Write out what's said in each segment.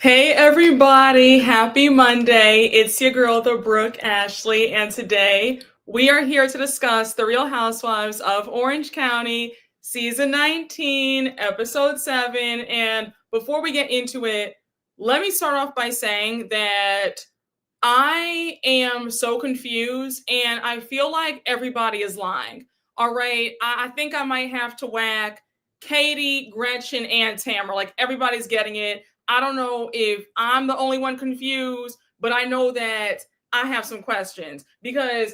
Hey everybody, happy Monday. It's your girl, the Brooke Ashley, and today we are here to discuss The Real Housewives of Orange County, Season 19, Episode 7. And before we get into it, let me start off by saying that I am so confused and I feel like everybody is lying. All right, I think I might have to whack Katie, Gretchen, and Tamra. Like everybody's getting it. I don't know if I'm the only one confused, but I know that I have some questions because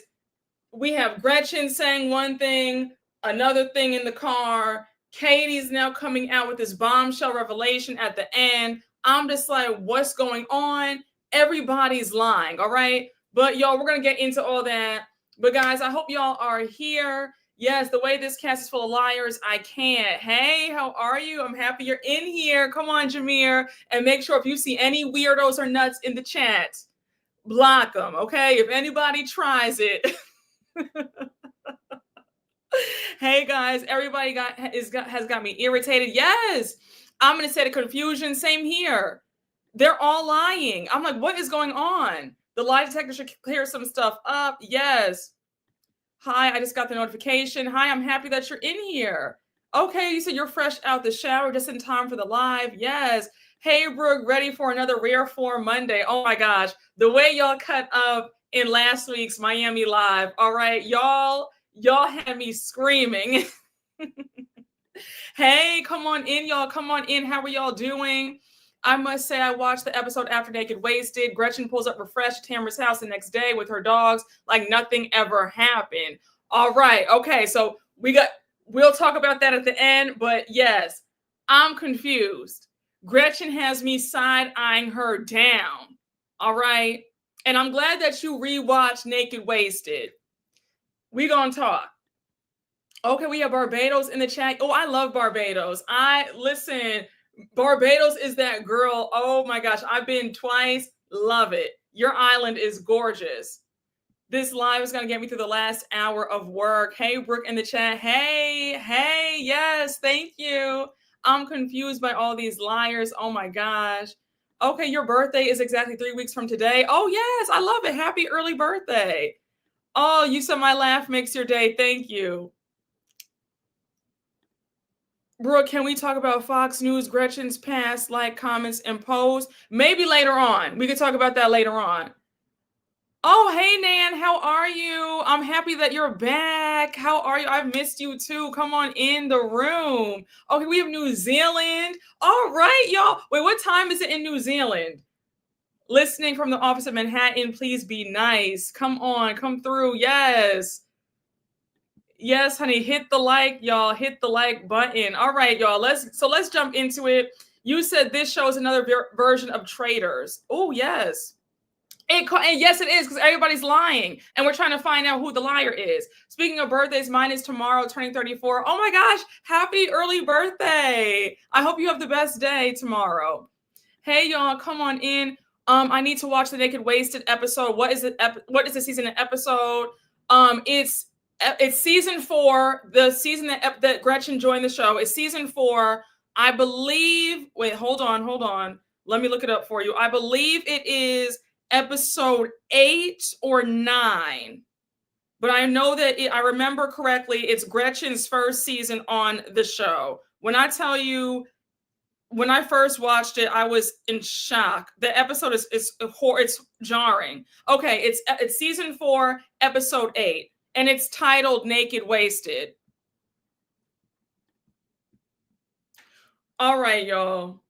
we have Gretchen saying one thing, another thing in the car. Katie's now coming out with this bombshell revelation at the end. I'm just like, what's going on? Everybody's lying, all right? But y'all, we're going to get into all that. But guys, I hope y'all are here. Yes, the way this cast is full of liars, I can't. Hey, how are you? I'm happy you're in here. Come on, Jameer. And make sure if you see any weirdos or nuts in the chat, block them, okay? If anybody tries it. Hey guys, everybody has got me irritated. Yes, I'm gonna say the confusion. Same here. They're all lying. I'm like, what is going on? The lie detector should clear some stuff up. Yes. Hi, I just got the notification. Hi, I'm happy that you're in here. Okay, you said you're fresh out the shower just in time for the live. Yes. Hey, Brooke, ready for another Rare Form Monday. Oh my gosh, the way y'all cut up in last week's Miami Live. All right, y'all had me screaming. Hey, come on in, y'all. Come on in. How are y'all doing? I must say I watched the episode after Naked Wasted. Gretchen pulls up refreshed at Tamra's house the next day with her dogs like nothing ever happened. All right. Okay. So we'll talk about that at the end. But yes, I'm confused. Gretchen has me side-eyeing her down. All right. And I'm glad that you rewatched Naked Wasted. We gonna talk. Okay, we have Barbados in the chat. Oh, I love Barbados. Listen, Barbados is that girl. Oh my gosh, I've been twice. Love it. Your island is gorgeous. This live is going to get me through the last hour of work. Hey, Brooke in the chat. Hey, yes, thank you. I'm confused by all these liars. Oh my gosh. Okay, your birthday is exactly 3 weeks from today. Oh yes, I love it. Happy early birthday. Oh, you said my laugh makes your day. Thank you. Brooke, can we talk about Fox News, Gretchen's past, comments, and posts? Maybe later on. We could talk about that later on. Oh, hey, Nan, how are you? I'm happy that you're back. How are you? I've missed you too. Come on in the room. Okay, we have New Zealand. All right, y'all. Wait, what time is it in New Zealand? Listening from the office of Manhattan, please be nice. Come on, come through. Yes. Yes, honey, hit the like, y'all. Hit the like button. All right, y'all. Let's jump into it. You said this show is another version of Traitors. Oh, yes. And yes, it is, because everybody's lying. And we're trying to find out who the liar is. Speaking of birthdays, mine is tomorrow, turning 34. Oh my gosh, happy early birthday. I hope you have the best day tomorrow. Hey, y'all, come on in. I need to watch the Naked Wasted episode. What is the season and episode? It's season 4, the season that Gretchen joined the show. It's season 4, I believe. Wait, hold on. Let me look it up for you. I believe it is episode 8 or 9. But I know that I remember correctly, it's Gretchen's first season on the show. When I tell you, when I first watched it, I was in shock. The episode it's jarring. Okay, it's season 4, episode 8. And it's titled Naked Wasted. All right, y'all.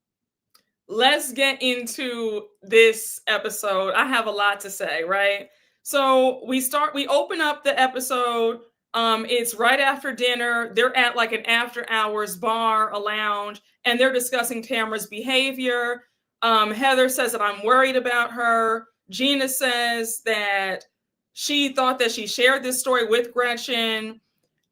Let's get into this episode. I have a lot to say, right? So we open up the episode. It's right after dinner. They're at like an after hours bar, a lounge, and they're discussing Tamra's behavior. Heather says that I'm worried about her. Gina says that she thought that she shared this story with Gretchen.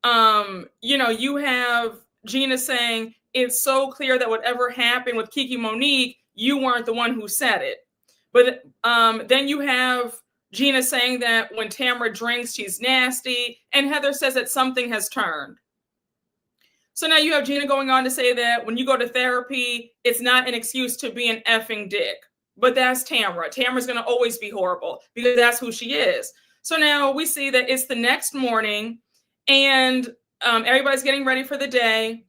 You have Gina saying, it's so clear that whatever happened with Kiki Monique, you weren't the one who said it. But then you have Gina saying that when Tamra drinks, she's nasty. And Heather says that something has turned. So now you have Gina going on to say that when you go to therapy, it's not an excuse to be an effing dick. But that's Tamra. Tamra's going to always be horrible because that's who she is. So now we see that it's the next morning and everybody's getting ready for the day.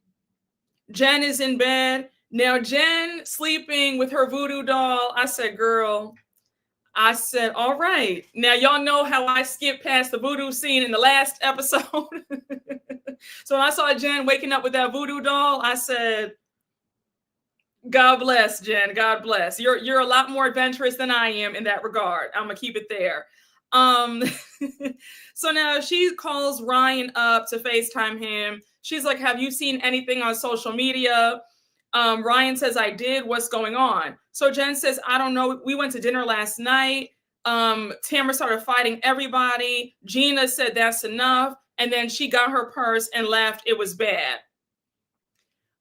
Jen is in bed. Now Jen sleeping with her voodoo doll. I said, girl, all right. Now y'all know how I skipped past the voodoo scene in the last episode. So when I saw Jen waking up with that voodoo doll, I said, God bless, Jen. God bless. You're a lot more adventurous than I am in that regard. I'm gonna keep it there. So now she calls Ryan up to FaceTime him. She's like, have you seen anything on social media? Ryan says, I did. What's going on? So Jen says, I don't know. We went to dinner last night. Tamra started fighting everybody. Gina said that's enough. And then she got her purse and left. It was bad.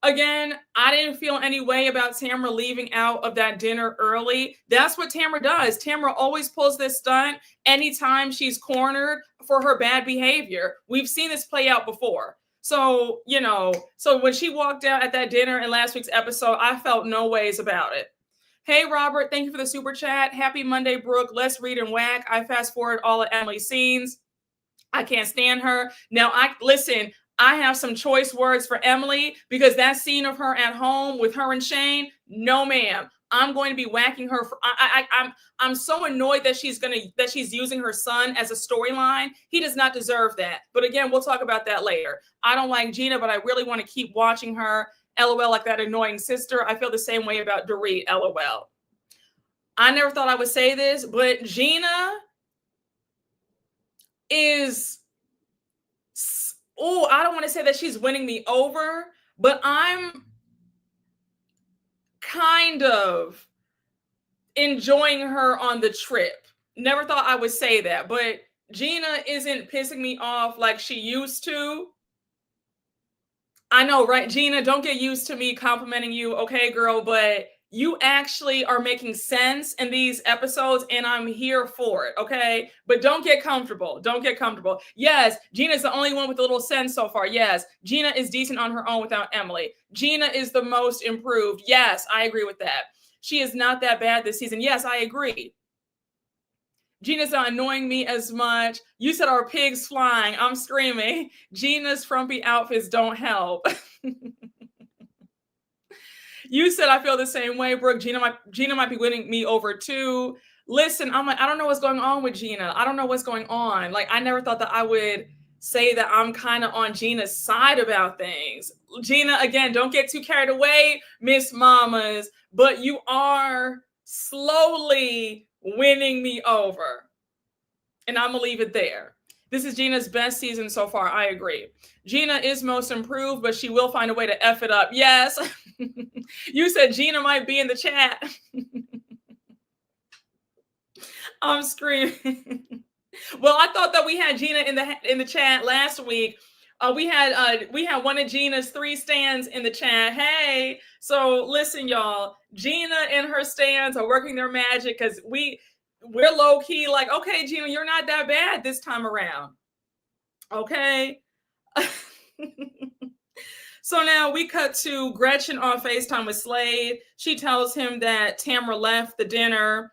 Again, I didn't feel any way about Tamra leaving out of that dinner early. That's what Tamra does. Tamra always pulls this stunt anytime she's cornered for her bad behavior. We've seen this play out before. So, so when she walked out at that dinner in last week's episode, I felt no ways about it. Hey, Robert, thank you for the super chat. Happy Monday, Brooke. Let's read and whack. I fast forward all of Emily's scenes. I can't stand her. Now, I have some choice words for Emily because that scene of her at home with her and Shane, no, ma'am. I'm going to be whacking her. I'm so annoyed that she's using her son as a storyline. He does not deserve that. But again, we'll talk about that later. I don't like Gina, but I really want to keep watching her. LOL, like that annoying sister. I feel the same way about Dorit. LOL. I never thought I would say this, but Gina is, I don't want to say that she's winning me over, but I'm kind of enjoying her on the trip. Never thought I would say that, but Gina isn't pissing me off like she used to. I know, right? Gina, don't get used to me complimenting you, okay, girl, but you actually are making sense in these episodes and I'm here for it, okay? But don't get comfortable. Don't get comfortable. Yes, Gina's the only one with a little sense so far. Yes, Gina is decent on her own without Emily. Gina is the most improved. Yes, I agree with that. She is not that bad this season. Yes, I agree. Gina's not annoying me as much. You said our pigs flying. I'm screaming. Gina's frumpy outfits don't help. You said I feel the same way, Brooke. Gina might be winning me over too. Listen, I'm like, I don't know what's going on with Gina. I don't know what's going on. Like, I never thought that I would say that I'm kind of on Gina's side about things. Gina, again, don't get too carried away, Miss Mamas, but you are slowly winning me over. And I'm going to leave it there. This is Gina's best season so far. I agree. Gina is most improved, but she will find a way to F it up. Yes. You said Gina might be in the chat. I'm screaming. Well, I thought that we had Gina in the chat last week. We had one of Gina's 3 stands in the chat. Hey, so listen, y'all. Gina and her stands are working their magic because we're low key like, okay, Gina, you're not that bad this time around. Okay. So now we cut to Gretchen on FaceTime with Slade. She tells him that Tamra left the dinner.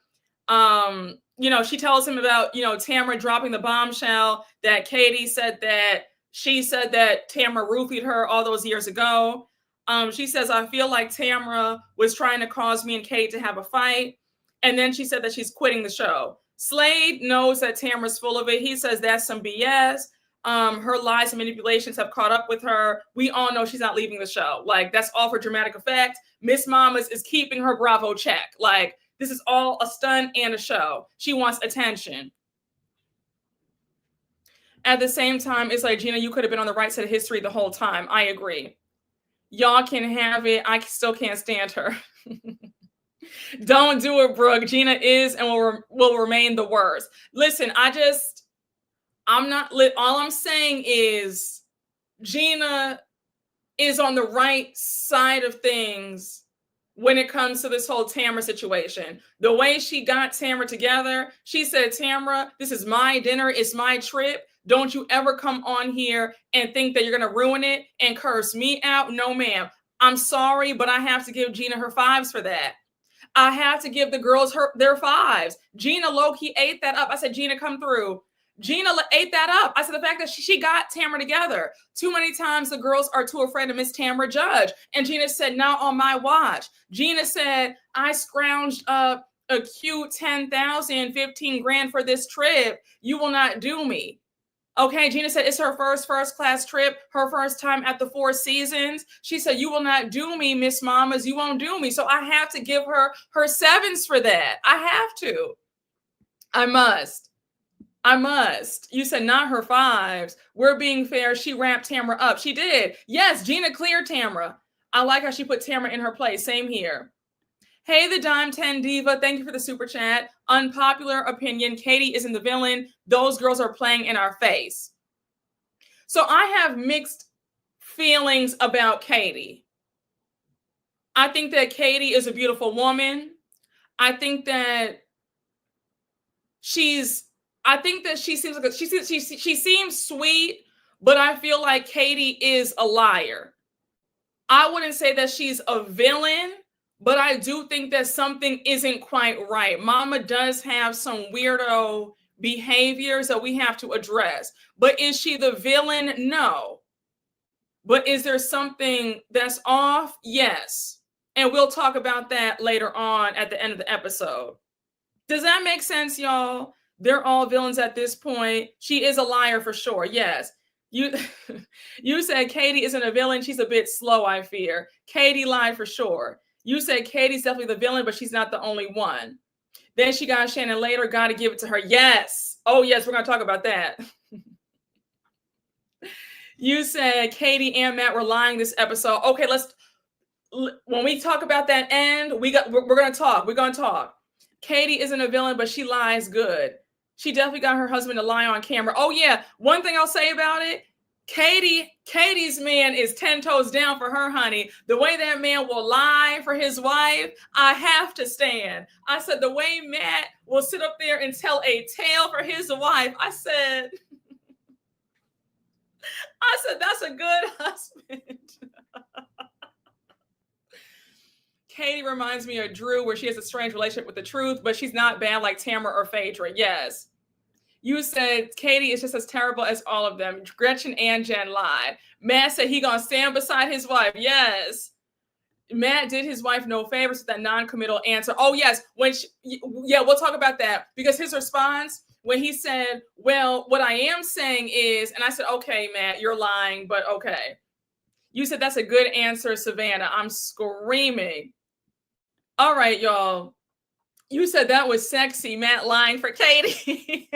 She tells him about, Tamra dropping the bombshell that Katie said that she said that Tamra roofied her all those years ago. She says, I feel like Tamra was trying to cause me and Katie to have a fight. And then she said that she's quitting the show. Slade knows that Tamra's full of it. He says that's some BS. Her lies and manipulations have caught up with her. We all know she's not leaving the show. Like, that's all for dramatic effect. Miss Mamas is keeping her Bravo check. Like, this is all a stunt and a show. She wants attention. At the same time, it's like, Gina, you could have been on the right side of history the whole time. I agree. Y'all can have it. I still can't stand her. Don't do it, Brooke. Gina is and will remain the worst. Listen, I'm not lit. All I'm saying is Gina is on the right side of things when it comes to this whole Tamra situation. The way she got Tamra together, she said, Tamra, this is my dinner. It's my trip. Don't you ever come on here and think that you're going to ruin it and curse me out. No, ma'am. I'm sorry, but I have to give Gina her 5s for that. I have to give the girls their 5s. Gina low-key ate that up. I said, Gina, come through. Gina ate that up. I said, the fact that she got Tamra together. Too many times the girls are too afraid to miss Tamra Judge. And Gina said, not on my watch. Gina said, I scrounged up a cute 10,000, 15 grand for this trip. You will not do me. Okay, Gina said it's her first class trip, her first time at the Four Seasons. She said, you will not do me, Miss Mamas. You won't do me. So I have to give her 7s for that. I have to. I must. You said not her 5s. We're being fair. She wrapped Tamra up. She did. Yes, Gina cleared Tamra. I like how she put Tamra in her place. Same here. Hey, the Dime 10 Diva. Thank you for the super chat. Unpopular opinion. Katie isn't the villain. Those girls are playing in our face. So I have mixed feelings about Katie. I think that Katie is a beautiful woman. I think that she seems like she seems sweet, but I feel like Katie is a liar. I wouldn't say that she's a villain, but I do think that something isn't quite right. Mama does have some weirdo behaviors that we have to address. But is she the villain? No. But is there something that's off? Yes. And we'll talk about that later on at the end of the episode. Does that make sense, y'all? They're all villains at this point. She is a liar for sure. Yes. You said Katie isn't a villain. She's a bit slow, I fear. Katie lied for sure. You said Katie's definitely the villain, but she's not the only one. Then she got Shannon later. Got to give it to her. Yes. Oh, yes. We're going to talk about that. You said Katie and Matt were lying this episode. Okay, when we talk about that end, we're going to talk. We're going to talk. Katie isn't a villain, but she lies good. She definitely got her husband to lie on camera. Oh, yeah. One thing I'll say about it, Katie's man is 10 toes down for her, honey. The way that man will lie for his wife, I have to stand. I said, the way Matt will sit up there and tell a tale for his wife, I said, that's a good husband. Katie reminds me of Drew, where she has a strange relationship with the truth, but she's not bad like Tamra or Phaedra. Yes. You said Katie is just as terrible as all of them. Gretchen and Jen lied. Matt said he gonna stand beside his wife. Yes. Matt did his wife no favors with that non-committal answer. Oh, yes. We'll talk about that. Because his response, when he said, well, what I am saying is, and I said, okay, Matt, you're lying, but okay. You said that's a good answer, Savannah. I'm screaming. All right, y'all. You said that was sexy, Matt lying for Katie.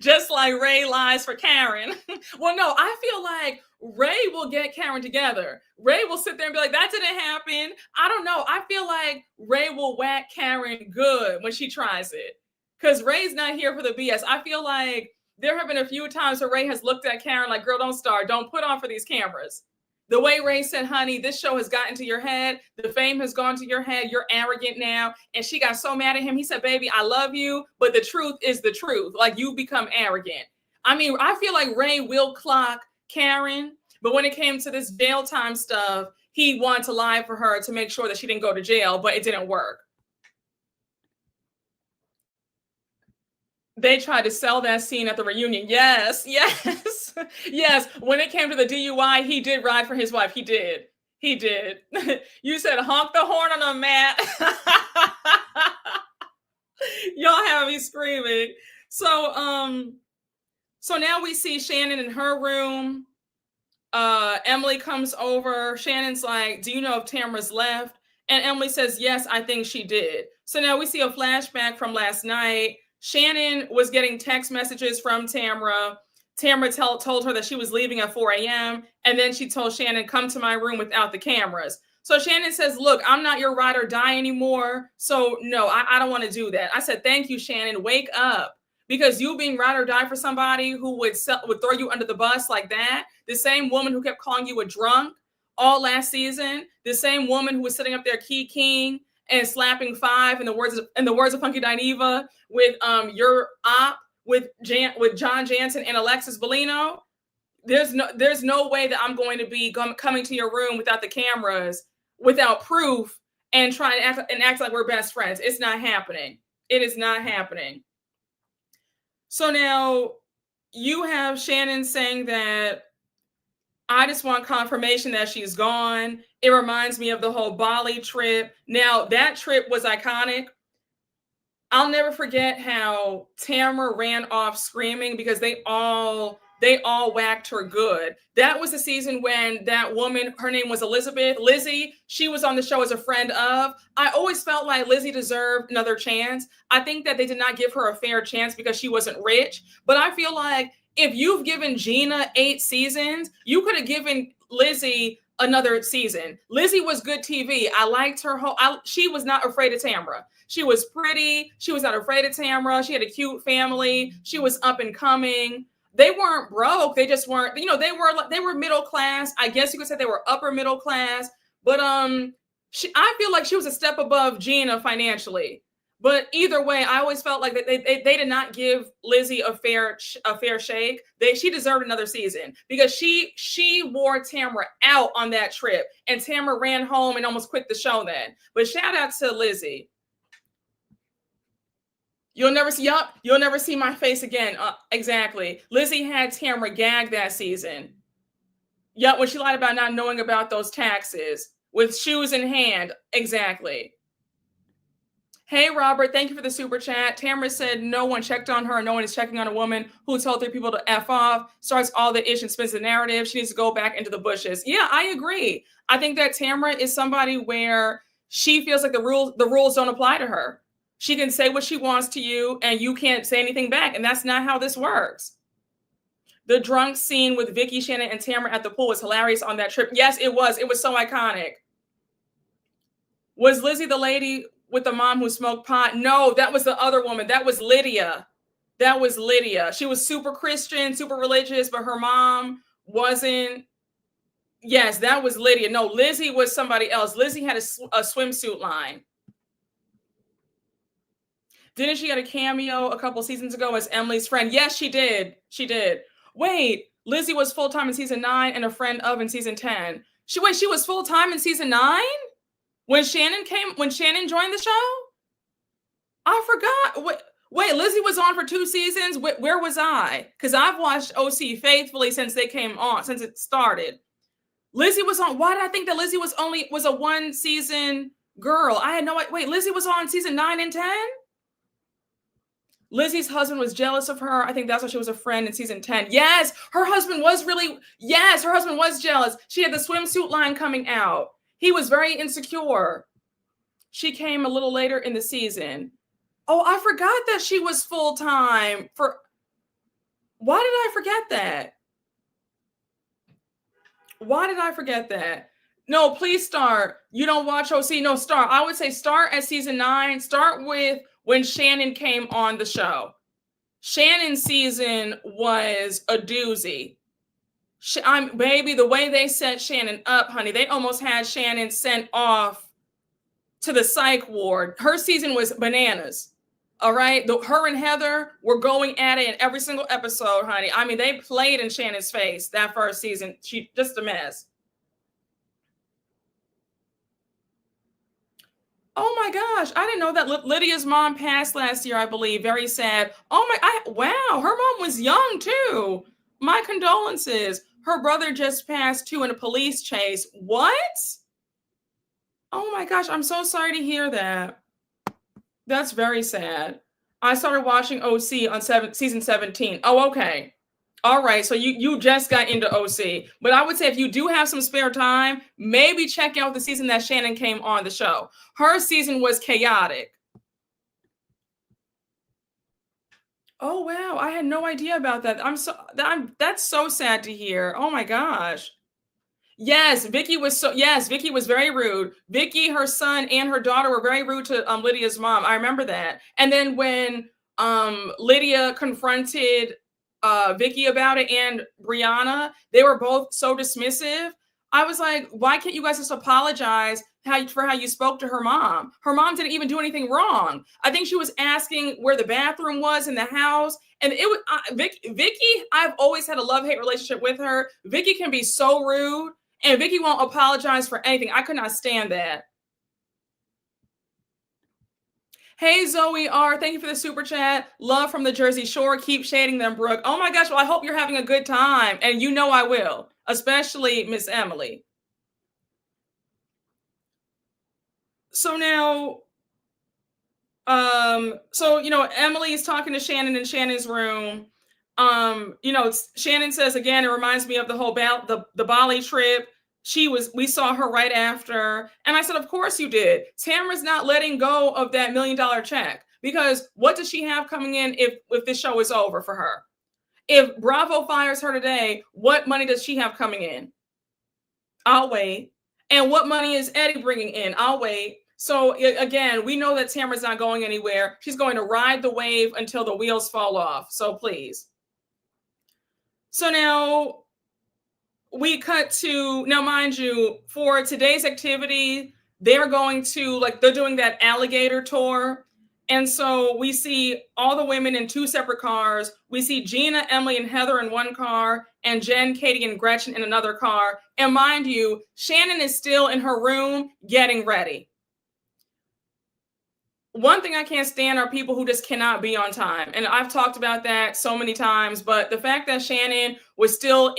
Just like Ray lies for Karen. Well, no, I feel like Ray will get Karen together. Ray will sit there and be like, that didn't happen. I don't know. I feel like Ray will whack Karen good when she tries it. Because Ray's not here for the BS. I feel like there have been a few times where Ray has looked at Karen like, girl, don't start. Don't put on for these cameras. The way Ray said, honey, this show has gotten to your head. The fame has gone to your head. You're arrogant now. And she got so mad at him. He said, baby, I love you, but the truth is the truth. Like, you become arrogant. I mean, I feel like Ray will clock Karen, but when it came to this jail time stuff, he wanted to lie for her to make sure that she didn't go to jail, but it didn't work. They tried to sell that scene at the reunion. Yes. Yes. When it came to the DUI, he did ride for his wife. He did. You said honk the horn on him, Matt. Y'all have me screaming. So now we see Shannon in her room. Emily comes over. Shannon's like, do you know if Tamra's left? And Emily says, yes, I think she did. So now we see a flashback from last night. Shannon was getting text messages from Tamra. Tamra told her that she was leaving at 4 a.m. And then she told Shannon, come to my room without the cameras. So Shannon says, look, I'm not your ride or die anymore. So no, I don't want to do that. I said, thank you, Shannon. Wake up. Because you being ride or die for somebody who would throw you under the bus like that, the same woman who kept calling you a drunk all last season, the same woman who was sitting up there key and slapping 5 in the words of Funky Dineva with your op with John Jansen and Alexis Bellino, there's no way that I'm going to be coming to your room without the cameras, without proof, and trying to act like we're best friends. It's not happening. It is not happening. So now you have Shannon saying that I just want confirmation that she's gone. It reminds me of the whole Bali trip. Now, that trip was iconic. I'll never forget how Tamra ran off screaming because they all whacked her good. That was the season when that woman, her name was Lizzie, she was on the show as a friend of. I always felt like Lizzie deserved another chance. I think that they did not give her a fair chance because she wasn't rich. But I feel like if you've given Gina 8 seasons, you could have given Lizzie another season. Lizzie was good TV. I liked her she was not afraid of Tamra. She was pretty. She was not afraid of Tamra. She had a cute family. She was up and coming. They weren't broke. They just weren't, they were middle class. I guess you could say they were upper middle class. But I feel like she was a step above Gina financially. But either way, I always felt like they did not give Lizzie a fair shake. She deserved another season because she wore Tamra out on that trip, and Tamra ran home and almost quit the show then. But shout out to Lizzie. You'll never see my face again. Exactly. Lizzie had Tamra gagged that season. Yep, when she lied about not knowing about those taxes with shoes in hand. Exactly. Hey, Robert, thank you for the super chat. Tamra said no one checked on her. No one is checking on a woman who told 3 people to F off, starts all the ish and spins the narrative. She needs to go back into the bushes. Yeah, I agree. I think that Tamra is somebody where she feels like the rules don't apply to her. She can say what she wants to you and you can't say anything back. And that's not how this works. The drunk scene with Vicky, Shannon, and Tamra at the pool was hilarious on that trip. Yes, it was. It was so iconic. Was Lizzie the lady with the mom who smoked pot? No, that was the other woman. That was Lydia. She was super Christian, super religious, but her mom wasn't. Yes, that was Lydia. No, Lizzie was somebody else. Lizzie had a swimsuit line. Didn't she get a cameo a couple seasons ago as Emily's friend? Yes, she did. Wait, Lizzie was full-time in season 9 and a friend of in season 10. She was full-time in season 9? When Shannon joined the show? I forgot. Wait, Lizzie was on for 2 seasons? Where was I? Because I've watched OC faithfully since they came on, since it started. Lizzie was on. Why did I think that Lizzie was a 1-season girl? I had no idea. Wait, Lizzie was on season 9 and 10? Lizzie's husband was jealous of her. I think that's why she was a friend in season 10. Yes, her husband was jealous. She had the swimsuit line coming out. He was very insecure. She came a little later in the season. Oh, I forgot that she was full-time for. Why did I forget that? No, please start. You don't watch OC. No, start. I would say start at season 9. Start with when Shannon came on the show. Shannon's season was a doozy. Baby, the way they set Shannon up, honey, they almost had Shannon sent off to the psych ward. Her season was bananas. All right. Her and Heather were going at it in every single episode, honey. I mean, they played in Shannon's face that first season. She just a mess. Oh my gosh, I didn't know that Lydia's mom passed last year, I believe. Very sad. Wow, her mom was young too. My condolences. Her brother just passed too in a police chase. What? Oh my gosh, I'm so sorry to hear that. That's very sad. I started watching OC on season 17. Oh, okay. All right, so you just got into OC. But I would say if you do have some spare time, maybe check out the season that Shannon came on the show. Her season was chaotic. Oh, wow. I had no idea about that. That's so sad to hear. Oh my gosh. Yes, Vicky was very rude. Vicky, her son, and her daughter were very rude to Lydia's mom. I remember that. And then when Lydia confronted Vicky about it and Brianna, they were both so dismissive. I was like, why can't you guys just apologize for how you spoke to her mom? Her mom didn't even do anything wrong. I think she was asking where the bathroom was in the house. And it was Vicky, I've always had a love-hate relationship with her. Vicky can be so rude, and Vicky won't apologize for anything. I could not stand that. Hey, Zoe R. Thank you for the super chat. Love from the Jersey Shore. Keep shading them, Brooke. Oh my gosh. Well, I hope you're having a good time. And you know I will, especially Miss Emily. So now, Emily is talking to Shannon in Shannon's room. Shannon says again, it reminds me of the whole the Bali trip. We saw her right after. And I said, of course you did. Tamra's not letting go of that $1 million check, because what does she have coming in if this show is over for her? If Bravo fires her today, what money does she have coming in? I'll wait. And what money is Eddie bringing in? I'll wait. So again, we know that Tamra's not going anywhere. She's going to ride the wave until the wheels fall off. So please. So now we cut to, now mind you, for today's activity, they're doing that Alligator tour. And so we see all the women in 2 separate cars. We see Gina, Emily, and Heather in one car, and Jen, Katie, and Gretchen in another car. And mind you, Shannon is still in her room getting ready. One thing I can't stand are people who just cannot be on time. And I've talked about that so many times, but the fact that Shannon was still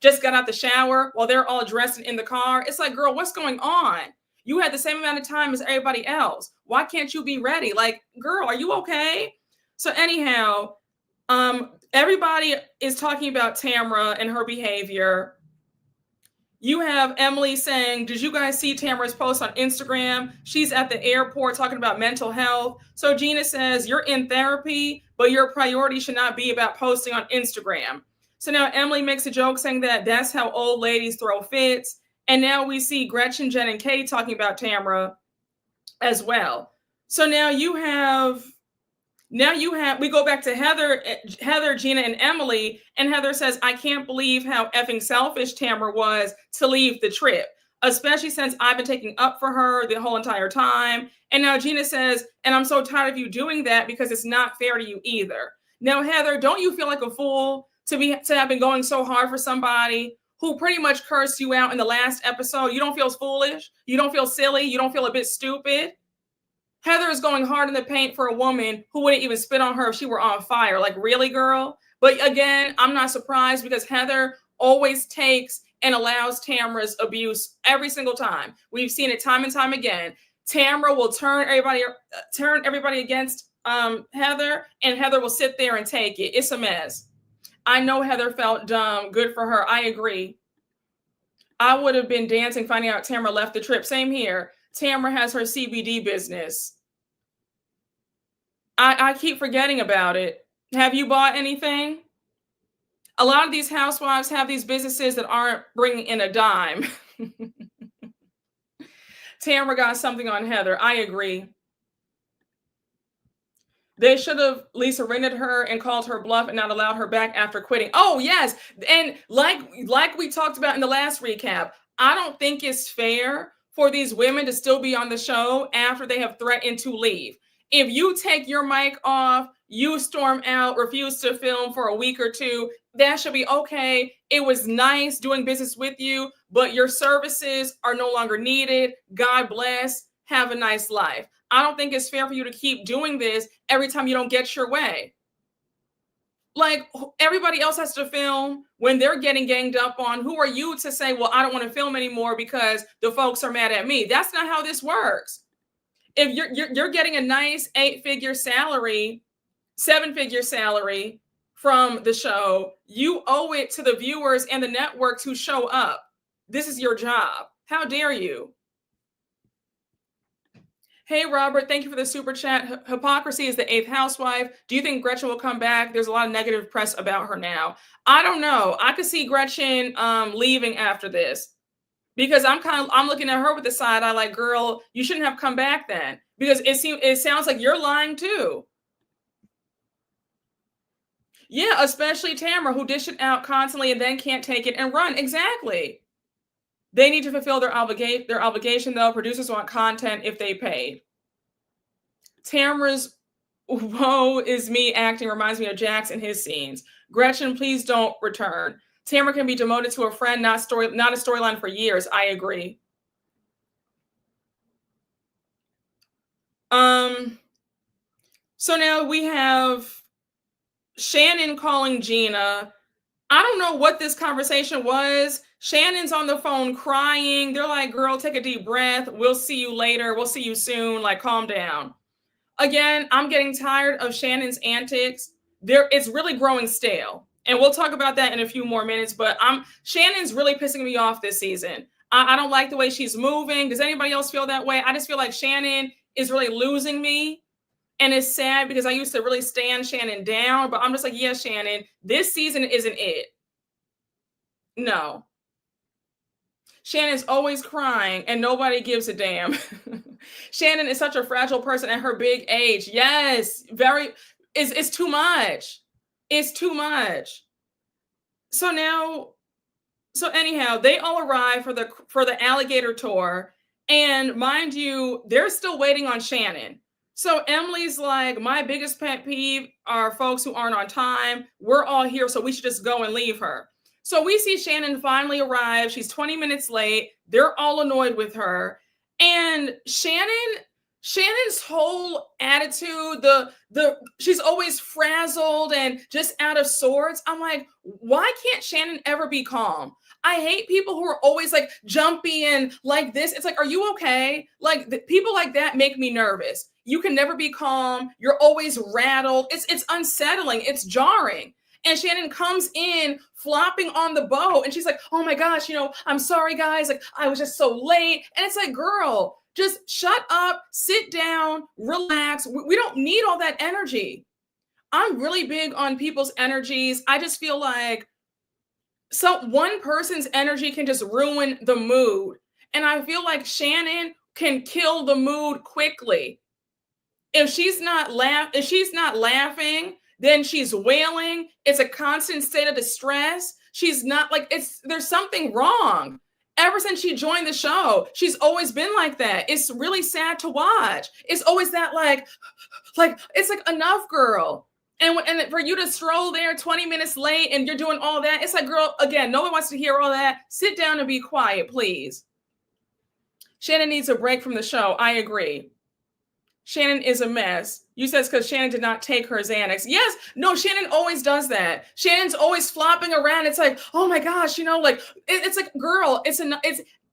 just got out the shower while they're all dressed in the car, it's like, girl, what's going on? You had the same amount of time as everybody else. Why can't you be ready? Like, girl, are you okay? So anyhow, everybody is talking about Tamra and her behavior. You have Emily saying, did you guys see Tamra's post on Instagram? She's at the airport talking about mental health. So Gina says, you're in therapy, but your priority should not be about posting on Instagram. So now Emily makes a joke saying that that's how old ladies throw fits. And now we see Gretchen, Jen, and Katie talking about Tamra as well. So now we go back to Heather, Gina, and Emily, and Heather says, I can't believe how effing selfish Tamra was to leave the trip, especially since I've been taking up for her the whole entire time. And now Gina says, and I'm so tired of you doing that because it's not fair to you either. Now, Heather, don't you feel like a fool to have been going so hard for somebody who pretty much cursed you out in the last episode? You don't feel foolish? You don't feel silly? You don't feel a bit stupid? Heather is going hard in the paint for a woman who wouldn't even spit on her if she were on fire. Like, really, girl? But again, I'm not surprised because Heather always takes and allows Tamra's abuse every single time. We've seen it time and time again. Tamra will turn everybody against Heather, and Heather will sit there and take it. It's a mess. I know Heather felt dumb. Good for her. I agree. I would have been dancing finding out Tamra left the trip. Same here. Tamra has her CBD business. I keep forgetting about it. Have you bought anything? A lot of these housewives have these businesses that aren't bringing in a dime. Tamra got something on Heather. I agree. They should have Lisa rented her and called her bluff and not allowed her back after quitting. Oh, yes. And like we talked about in the last recap, I don't think it's fair for these women to still be on the show after they have threatened to leave. If you take your mic off, you storm out, refuse to film for a week or two, that should be okay. It was nice doing business with you, but your services are no longer needed. God bless. Have a nice life. I don't think it's fair for you to keep doing this every time you don't get your way. Like, everybody else has to film when they're getting ganged up on. Who are you to say, well, I don't want to film anymore because the folks are mad at me? That's not how this works. If you're getting a nice 8-figure salary, 7-figure salary from the show, you owe it to the viewers and the networks who show up. This is your job. How dare you? Hey, Robert, thank you for the super chat. Hypocrisy is the 8th housewife. Do you think Gretchen will come back? There's a lot of negative press about her now. I don't know. I could see Gretchen leaving after this because I'm looking at her with the side eye like, girl, you shouldn't have come back then, because it sounds like you're lying too. Yeah, especially Tamra, who dish it out constantly and then can't take it and run. Exactly. They need to fulfill their obligation, though. Producers want content if they paid. Tamra's "woe is me" acting reminds me of Jax and his scenes. Gretchen, please don't return. Tamra can be demoted to a friend, not a storyline for years. I agree. So now we have Shannon calling Gina. I don't know what this conversation was. Shannon's on the phone crying. They're like, girl, take a deep breath. We'll see you later. We'll see you soon. Like, calm down. Again, I'm getting tired of Shannon's antics. It's really growing stale. And we'll talk about that in a few more minutes. But Shannon's really pissing me off this season. I don't like the way she's moving. Does anybody else feel that way? I just feel like Shannon is really losing me. And it's sad because I used to really stand Shannon down. But I'm just like, yeah, Shannon, this season isn't it. No. Shannon's always crying and nobody gives a damn. Shannon is such a fragile person at her big age. Yes, it's too much. It's too much. So anyhow, they all arrive for the Alligator tour. And mind you, they're still waiting on Shannon. So Emily's like, my biggest pet peeve are folks who aren't on time. We're all here, so we should just go and leave her. So we see Shannon finally arrive. She's 20 minutes late. They're all annoyed with her. And Shannon's whole attitude, she's always frazzled and just out of sorts. I'm like, why can't Shannon ever be calm? I hate people who are always like jumpy and like this. It's like, are you okay? Like people like that make me nervous. You can never be calm. You're always rattled. It's unsettling. It's jarring. And Shannon comes in flopping on the boat and she's like, oh my gosh, I'm sorry guys. Like I was just so late. And it's like, girl, just shut up, sit down, relax. We don't need all that energy. I'm really big on people's energies. I just feel like one person's energy can just ruin the mood. And I feel like Shannon can kill the mood quickly. If she's not laughing, then she's wailing. It's a constant state of distress. She's not like there's something wrong. Ever since she joined the show, she's always been like that. It's really sad to watch. It's always that like it's like, enough, girl. And for you to stroll there 20 minutes late and you're doing all that, it's like, girl, again, no one wants to hear all that. Sit down and be quiet, please. Shannon needs a break from the show. I agree. Shannon is a mess. You said it's because Shannon did not take her Xanax. Yes, no, Shannon always does that. Shannon's always flopping around. It's like, oh my gosh, like it's like, girl,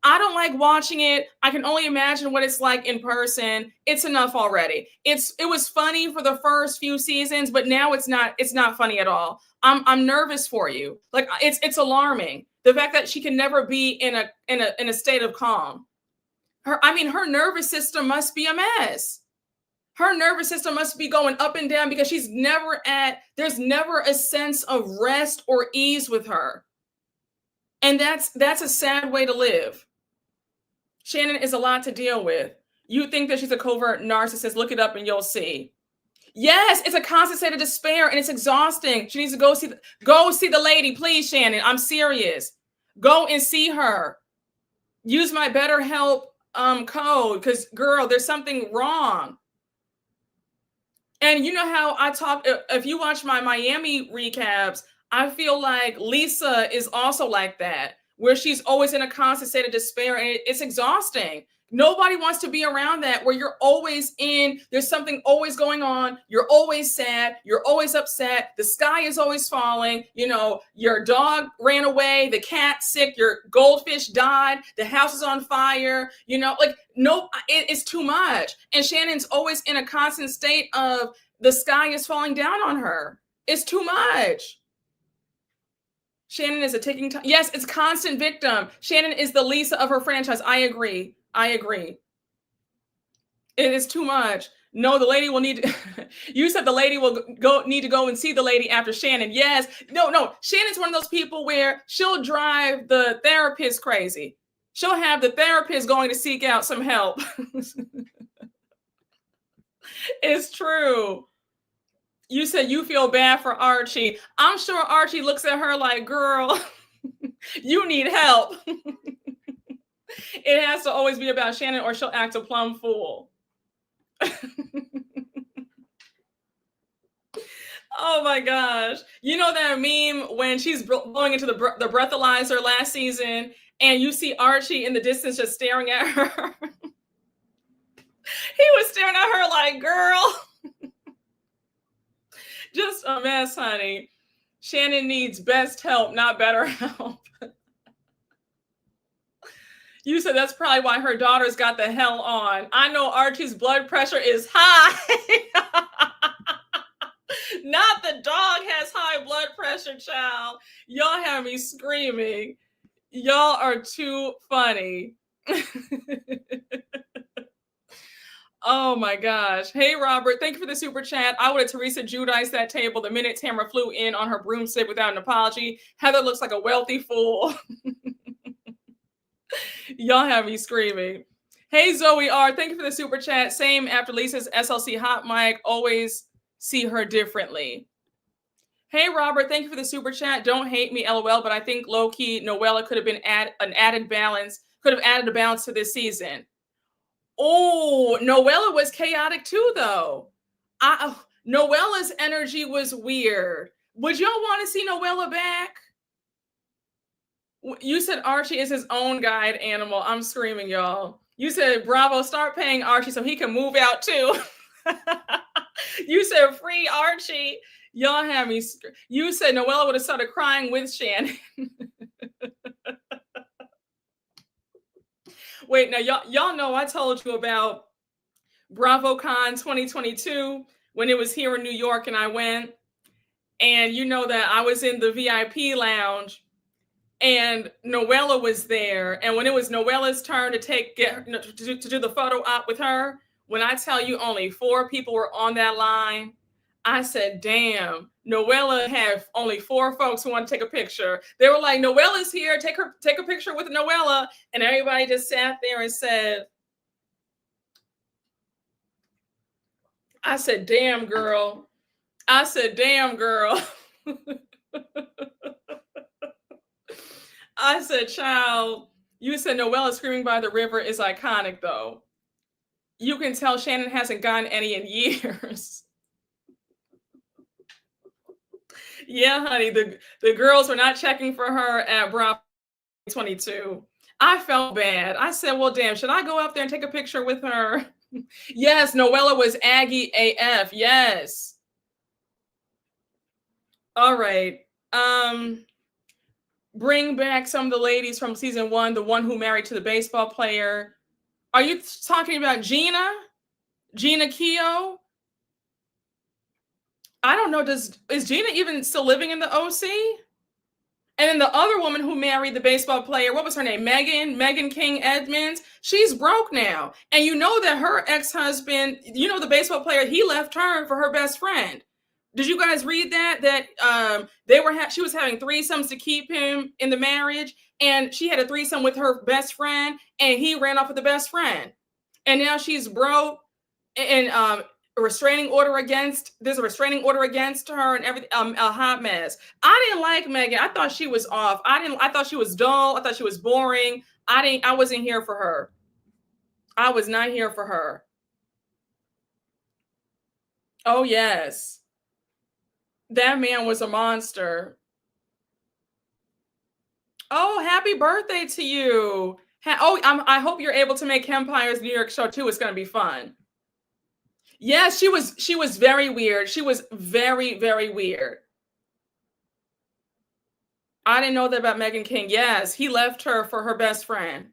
I don't like watching it. I can only imagine what it's like in person. It's enough already. It was funny for the first few seasons, but now it's not funny at all. I'm nervous for you. Like it's alarming. The fact that she can never be in a state of calm. Her nervous system must be a mess. Her nervous system must be going up and down because there's never a sense of rest or ease with her. And that's a sad way to live. Shannon is a lot to deal with. You think that she's a covert narcissist, look it up and you'll see. Yes, it's a constant state of despair and it's exhausting. She needs to go see the lady, please, Shannon. I'm serious. Go and see her. Use my BetterHelp code because, girl, there's something wrong. And you know how I talk, if you watch my Miami recaps, I feel like Lisa is also like that, where she's always in a constant state of despair and it's exhausting. Nobody wants to be around that, where you're always there's something always going on. You're always sad. You're always upset. The sky is always falling. Your dog ran away. The cat's sick. Your goldfish died. The house is on fire. It's too much. And Shannon's always in a constant state of the sky is falling down on her. It's too much. Shannon is a ticking time. Yes, it's constant victim. Shannon is the Lisa of her franchise. I agree. It is too much. No, the lady will need to, you said the lady will need to go and see the lady after Shannon. Yes. No. Shannon's one of those people where she'll drive the therapist crazy. She'll have the therapist going to seek out some help. It's true. You said you feel bad for Archie. I'm sure Archie looks at her like, girl, you need help. It has to always be about Shannon or she'll act a plumb fool. Oh my gosh. You know that meme when she's blowing into the breathalyzer last season and you see Archie in the distance just staring at her? He was staring at her like, girl. Just a mess, honey. Shannon needs best help, not better help. You said that's probably why her daughter's got the hell on. I know Archie's blood pressure is high. Not the dog has high blood pressure, child. Y'all have me screaming. Y'all are too funny. Oh my gosh. Hey, Robert, thank you for the super chat. I would have Teresa Judice that table the minute Tamra flew in on her broomstick without an apology. Heather looks like a wealthy fool. Y'all have me screaming. Hey, Zoe R, thank you for the super chat. Same after Lisa's SLC hot mic. Always see her differently. Hey, Robert, thank you for the super chat. Don't hate me, LOL, but I think low-key Noella could have been an added balance, could have added a balance to this season. Oh, Noella was chaotic too, though. Noella's energy was weird. Would y'all want to see Noella back? You said Archie is his own guide animal. I'm screaming, y'all. You said, Bravo, start paying Archie so he can move out too. You said free Archie. Y'all have me. You said Noella would have started crying with Shannon. Wait, now y'all know I told you about BravoCon 2022 when it was here in New York and I went. And you know that I was in the VIP lounge and Noella was there. And when it was Noella's turn to do the photo op with her, when I tell you only 4 people were on that line, I said, damn, Noella had only 4 folks who want to take a picture. They were like, Noella's here, take a picture with Noella. And everybody just sat there and said, I said, damn, girl. I said, damn, girl. I said, child, you said Noella screaming by the river is iconic, though. You can tell Shannon hasn't gotten any in years. Yeah, honey, the girls were not checking for her at Bravo 22. I felt bad. I said, well, damn, should I go up there and take a picture with her? Yes, Noella was Aggie AF. Yes. All right. Bring back some of the ladies from season 1, the one who married to the baseball player. Are you talking about Gina? Gina Keogh? I don't know. Is Gina even still living in the OC? And then the other woman who married the baseball player, what was her name? Megan King Edmonds. She's broke now. And you know that her ex-husband, you know, the baseball player, he left her for her best friend. Did you guys read that? That she was having threesomes to keep him in the marriage, and she had a threesome with her best friend, and he ran off with the best friend. And now she's broke, and there's a restraining order against her, and everything. A hot mess. I didn't like Megan. I thought she was off. I thought she was dull. I thought she was boring. I wasn't here for her. I was not here for her. Oh yes. That man was a monster. Oh, happy birthday to you. I hope you're able to make Empire's New York show too. It's going to be fun. Yes, she was very weird. She was very, very weird. I didn't know that about Megan King. Yes, he left her for her best friend.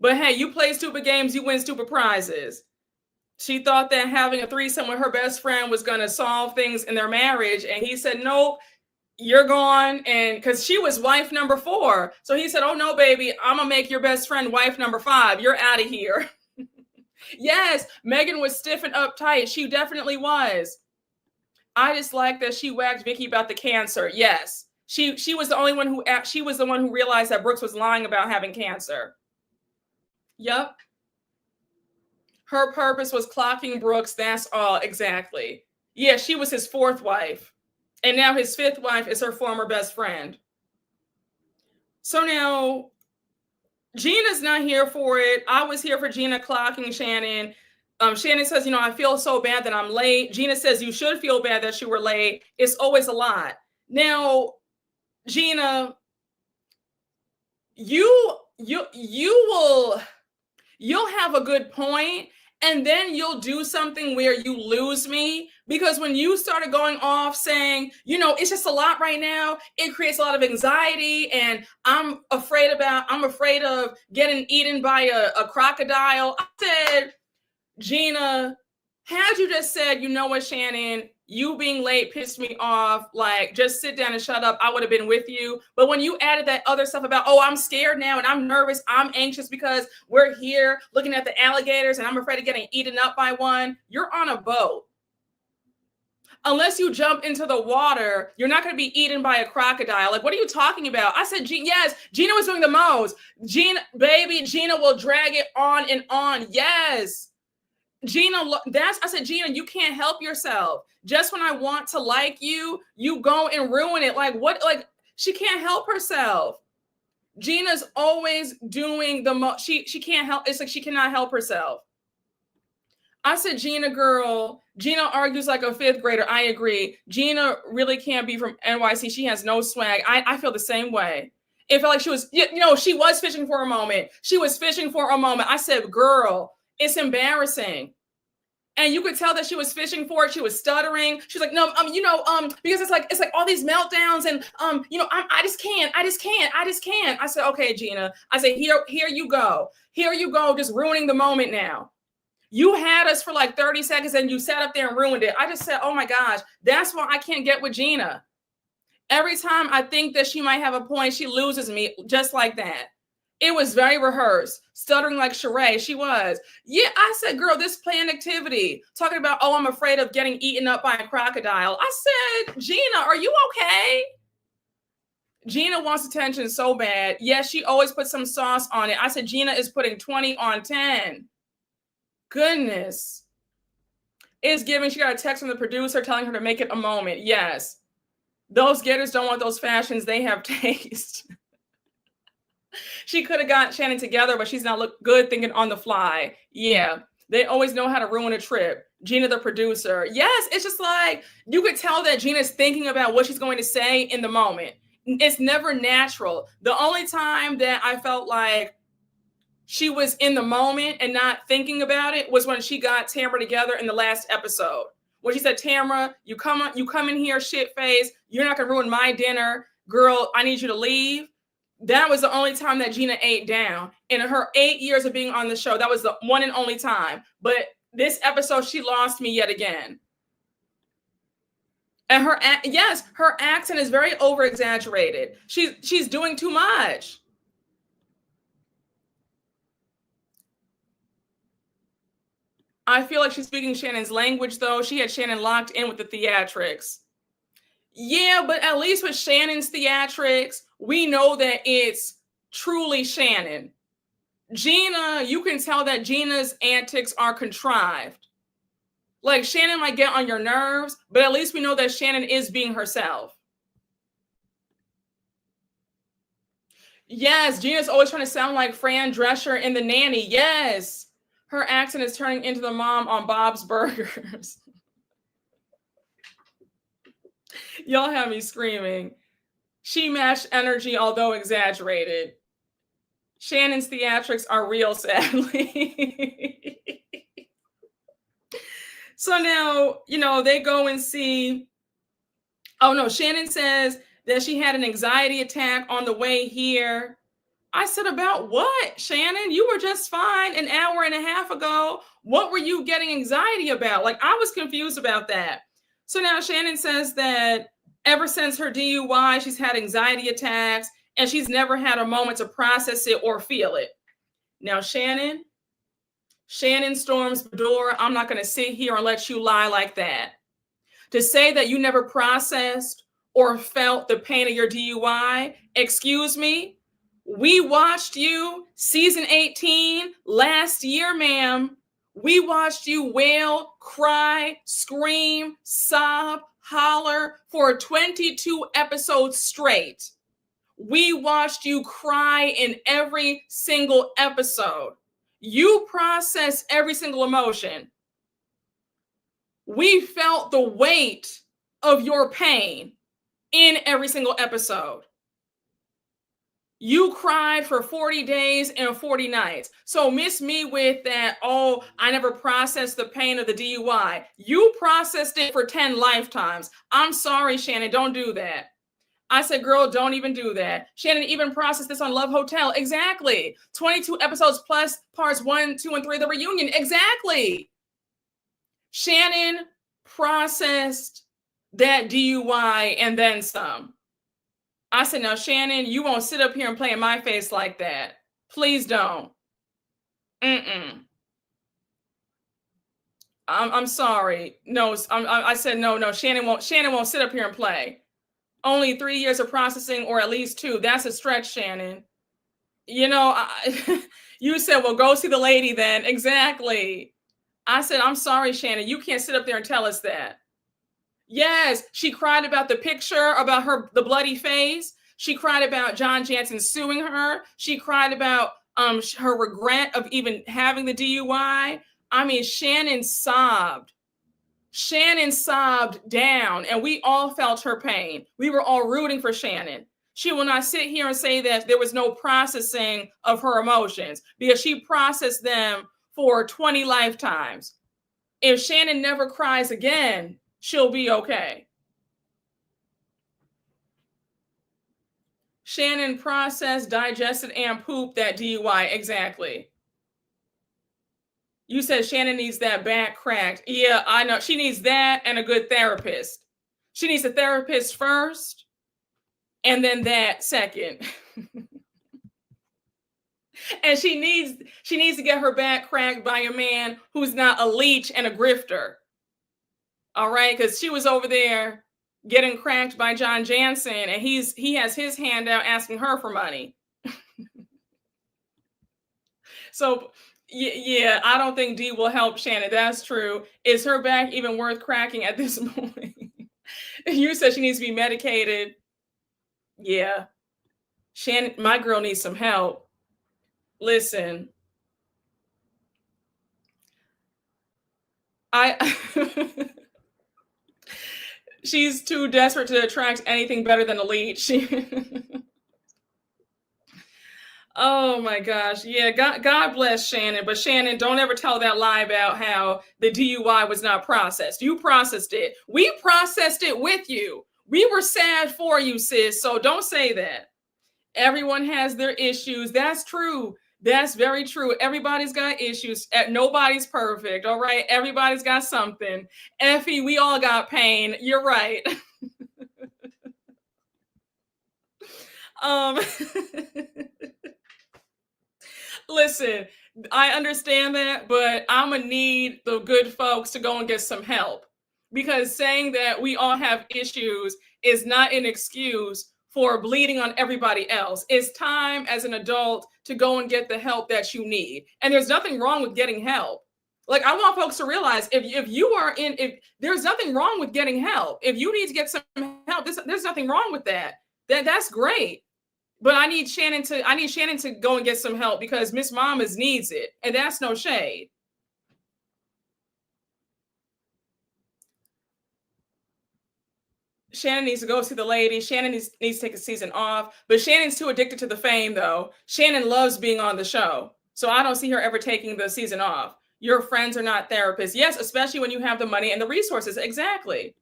But hey, you play stupid games, you win stupid prizes. She thought that having a threesome with her best friend was going to solve things in their marriage. And he said, nope, you're gone. And because she was wife number 4. So he said, oh, no, baby, I'm going to make your best friend wife number 5. You're out of here. Yes, Megan was stiff and uptight. She definitely was. I just like that she whacked Vicky about the cancer. Yes, she was the only one who realized that Brooks was lying about having cancer. Yep. Her purpose was clocking Brooks. That's all. Exactly. Yeah, she was his 4th wife. And now his 5th wife is her former best friend. So now, Gina's not here for it. I was here for Gina clocking Shannon. Shannon says, I feel so bad that I'm late. Gina says, you should feel bad that you were late. It's always a lot. Now, Gina, you'll have a good point, and then you'll do something where you lose me, because when you started going off saying, it's just a lot right now, it creates a lot of anxiety, and I'm afraid of getting eaten by a crocodile. I said, Gina, had you just said, you know what, Shannon, you being late pissed me off, like, just sit down and shut up, I would have been with you. But when you added that other stuff about, I'm scared now and I'm nervous, I'm anxious because we're here looking at the alligators and I'm afraid of getting eaten up by one, you're on a boat. Unless you jump into the water, you're not going to be eaten by a crocodile. Like, what are you talking about? I said, yes, Gina was doing the most. Gina will drag it on and on. Yes. Gina, I said, Gina, you can't help yourself. Just when I want to like you, you go and ruin it. Like, what? Like, she can't help herself. Gina's always doing the most. She can't help. It's like she cannot help herself. I said, Gina, girl, Gina argues like a fifth grader. I agree. Gina really can't be from NYC. She has no swag. I feel the same way. It felt like she was, she was fishing for a moment. I said, girl, it's embarrassing. And you could tell that she was fishing for it. She was stuttering. She's like, no, because it's like all these meltdowns and, I just can't. I said, okay, Gina. I said, here you go. Just ruining the moment now. You had us for like 30 seconds and you sat up there and ruined it. I just said, oh my gosh, that's why I can't get with Gina. Every time I think that she might have a point, she loses me just like that. It was very rehearsed, stuttering like Sheree. She was. Yeah, I said, girl, this planned activity, talking about, I'm afraid of getting eaten up by a crocodile. I said, Gina, are you okay? Gina wants attention so bad. Yes, she always puts some sauce on it. I said, Gina is putting 20 on 10. Goodness. It's giving. She got a text from the producer telling her to make it a moment. Yes. Those gators don't want those fashions. They have taste. She could have got Shannon together, but she's not look good thinking on the fly. Yeah. They always know how to ruin a trip. Gina, the producer. Yes. It's just like, you could tell that Gina's thinking about what she's going to say in the moment. It's never natural. The only time that I felt like she was in the moment and not thinking about it was when she got Tamra together in the last episode. When she said, Tamra, you come in here shit face. You're not going to ruin my dinner. Girl, I need you to leave. That was the only time that Gina ate down. In her 8 years of being on the show, that was the one and only time. But this episode, she lost me yet again. And her accent is very over-exaggerated. She's doing too much. I feel like she's speaking Shannon's language, though. She had Shannon locked in with the theatrics. Yeah, but at least with Shannon's theatrics, we know that it's truly Shannon. Gina, you can tell that Gina's antics are contrived. Like, Shannon might get on your nerves, but at least we know that Shannon is being herself. Yes, Gina's always trying to sound like Fran Drescher in The Nanny. Yes. Her accent is turning into the mom on Bob's Burgers. Y'all have me screaming. She matched energy, although exaggerated. Shannon's theatrics are real, sadly. So now, they go and see. Oh, no, Shannon says that she had an anxiety attack on the way here. I said, about what, Shannon? You were just fine an hour and a half ago. What were you getting anxiety about? Like, I was confused about that. So now Shannon says that ever since her DUI, she's had anxiety attacks and she's never had a moment to process it or feel it. Now, Shannon storms the door. I'm not going to sit here and let you lie like that. To say that you never processed or felt the pain of your DUI, excuse me, we watched you season 18 last year, ma'am. We watched you wail, cry, scream, sob, holler for 22 episodes straight. We watched you cry in every single episode. You process every single emotion. We felt the weight of your pain in every single episode. You cried for 40 days and 40 nights. So miss me with that, oh, I never processed the pain of the DUI. You processed it for 10 lifetimes. I'm sorry, Shannon, don't do that. I said, girl, don't even do that. Shannon even processed this on Love Hotel. Exactly. 22 episodes plus parts 1, 2, and 3 of the reunion. Exactly. Shannon processed that DUI and then some. I said, now, Shannon, you won't sit up here and play in my face like that. Please don't. I'm sorry. No, I said, no, Shannon won't sit up here and play. Only 3 years of processing, or at least 2. That's a stretch, Shannon. You know, you said, well, go see the lady then. Exactly. I said, I'm sorry, Shannon. You can't sit up there and tell us that. Yes, she cried about the picture, about the bloody face. She cried about John Jansen suing her. She cried about her regret of even having the DUI. I mean, Shannon sobbed. Shannon sobbed down, and we all felt her pain. We were all rooting for Shannon. She will not sit here and say that there was no processing of her emotions, because she processed them for 20 lifetimes. If Shannon never cries again, she'll be okay. Shannon processed, digested, and pooped that DUI. Exactly. You said Shannon needs that back cracked. Yeah, I know. She needs that and a good therapist. She needs a therapist first, and then that second. And she needs to get her back cracked by a man who's not a leech and a grifter. All right, because she was over there getting cracked by John Jansen, and he has his hand out asking her for money. So yeah, I don't think D will help Shannon. That's true. Is her back even worth cracking at this point? You said she needs to be medicated. Yeah. Shannon, my girl needs some help. Listen. She's too desperate to attract anything better than a leech. Oh my gosh. Yeah, God bless Shannon. But Shannon, don't ever tell that lie about how the DUI was not processed. You processed it. We processed it with you. We were sad for you, sis. So don't say that. Everyone has their issues. That's true. That's very true. Everybody's got issues. Nobody's perfect. All right. Everybody's got something. Effie, we all got pain. You're right. Listen, I understand that, but I'm gonna need the good folks to go and get some help, because saying that we all have issues is not an excuse for bleeding on everybody else. It's time as an adult to go and get the help that you need. And there's nothing wrong with getting help. Like, I want folks to realize if there's nothing wrong with getting help. If you need to get some help, there's nothing wrong with that. That's great. But I need Shannon to go and get some help, because Miss Mamas needs it. And that's no shade. Shannon needs to go see the lady. Shannon needs to take a season off. But Shannon's too addicted to the fame, though. Shannon loves being on the show. So I don't see her ever taking the season off. Your friends are not therapists. Yes, especially when you have the money and the resources. Exactly.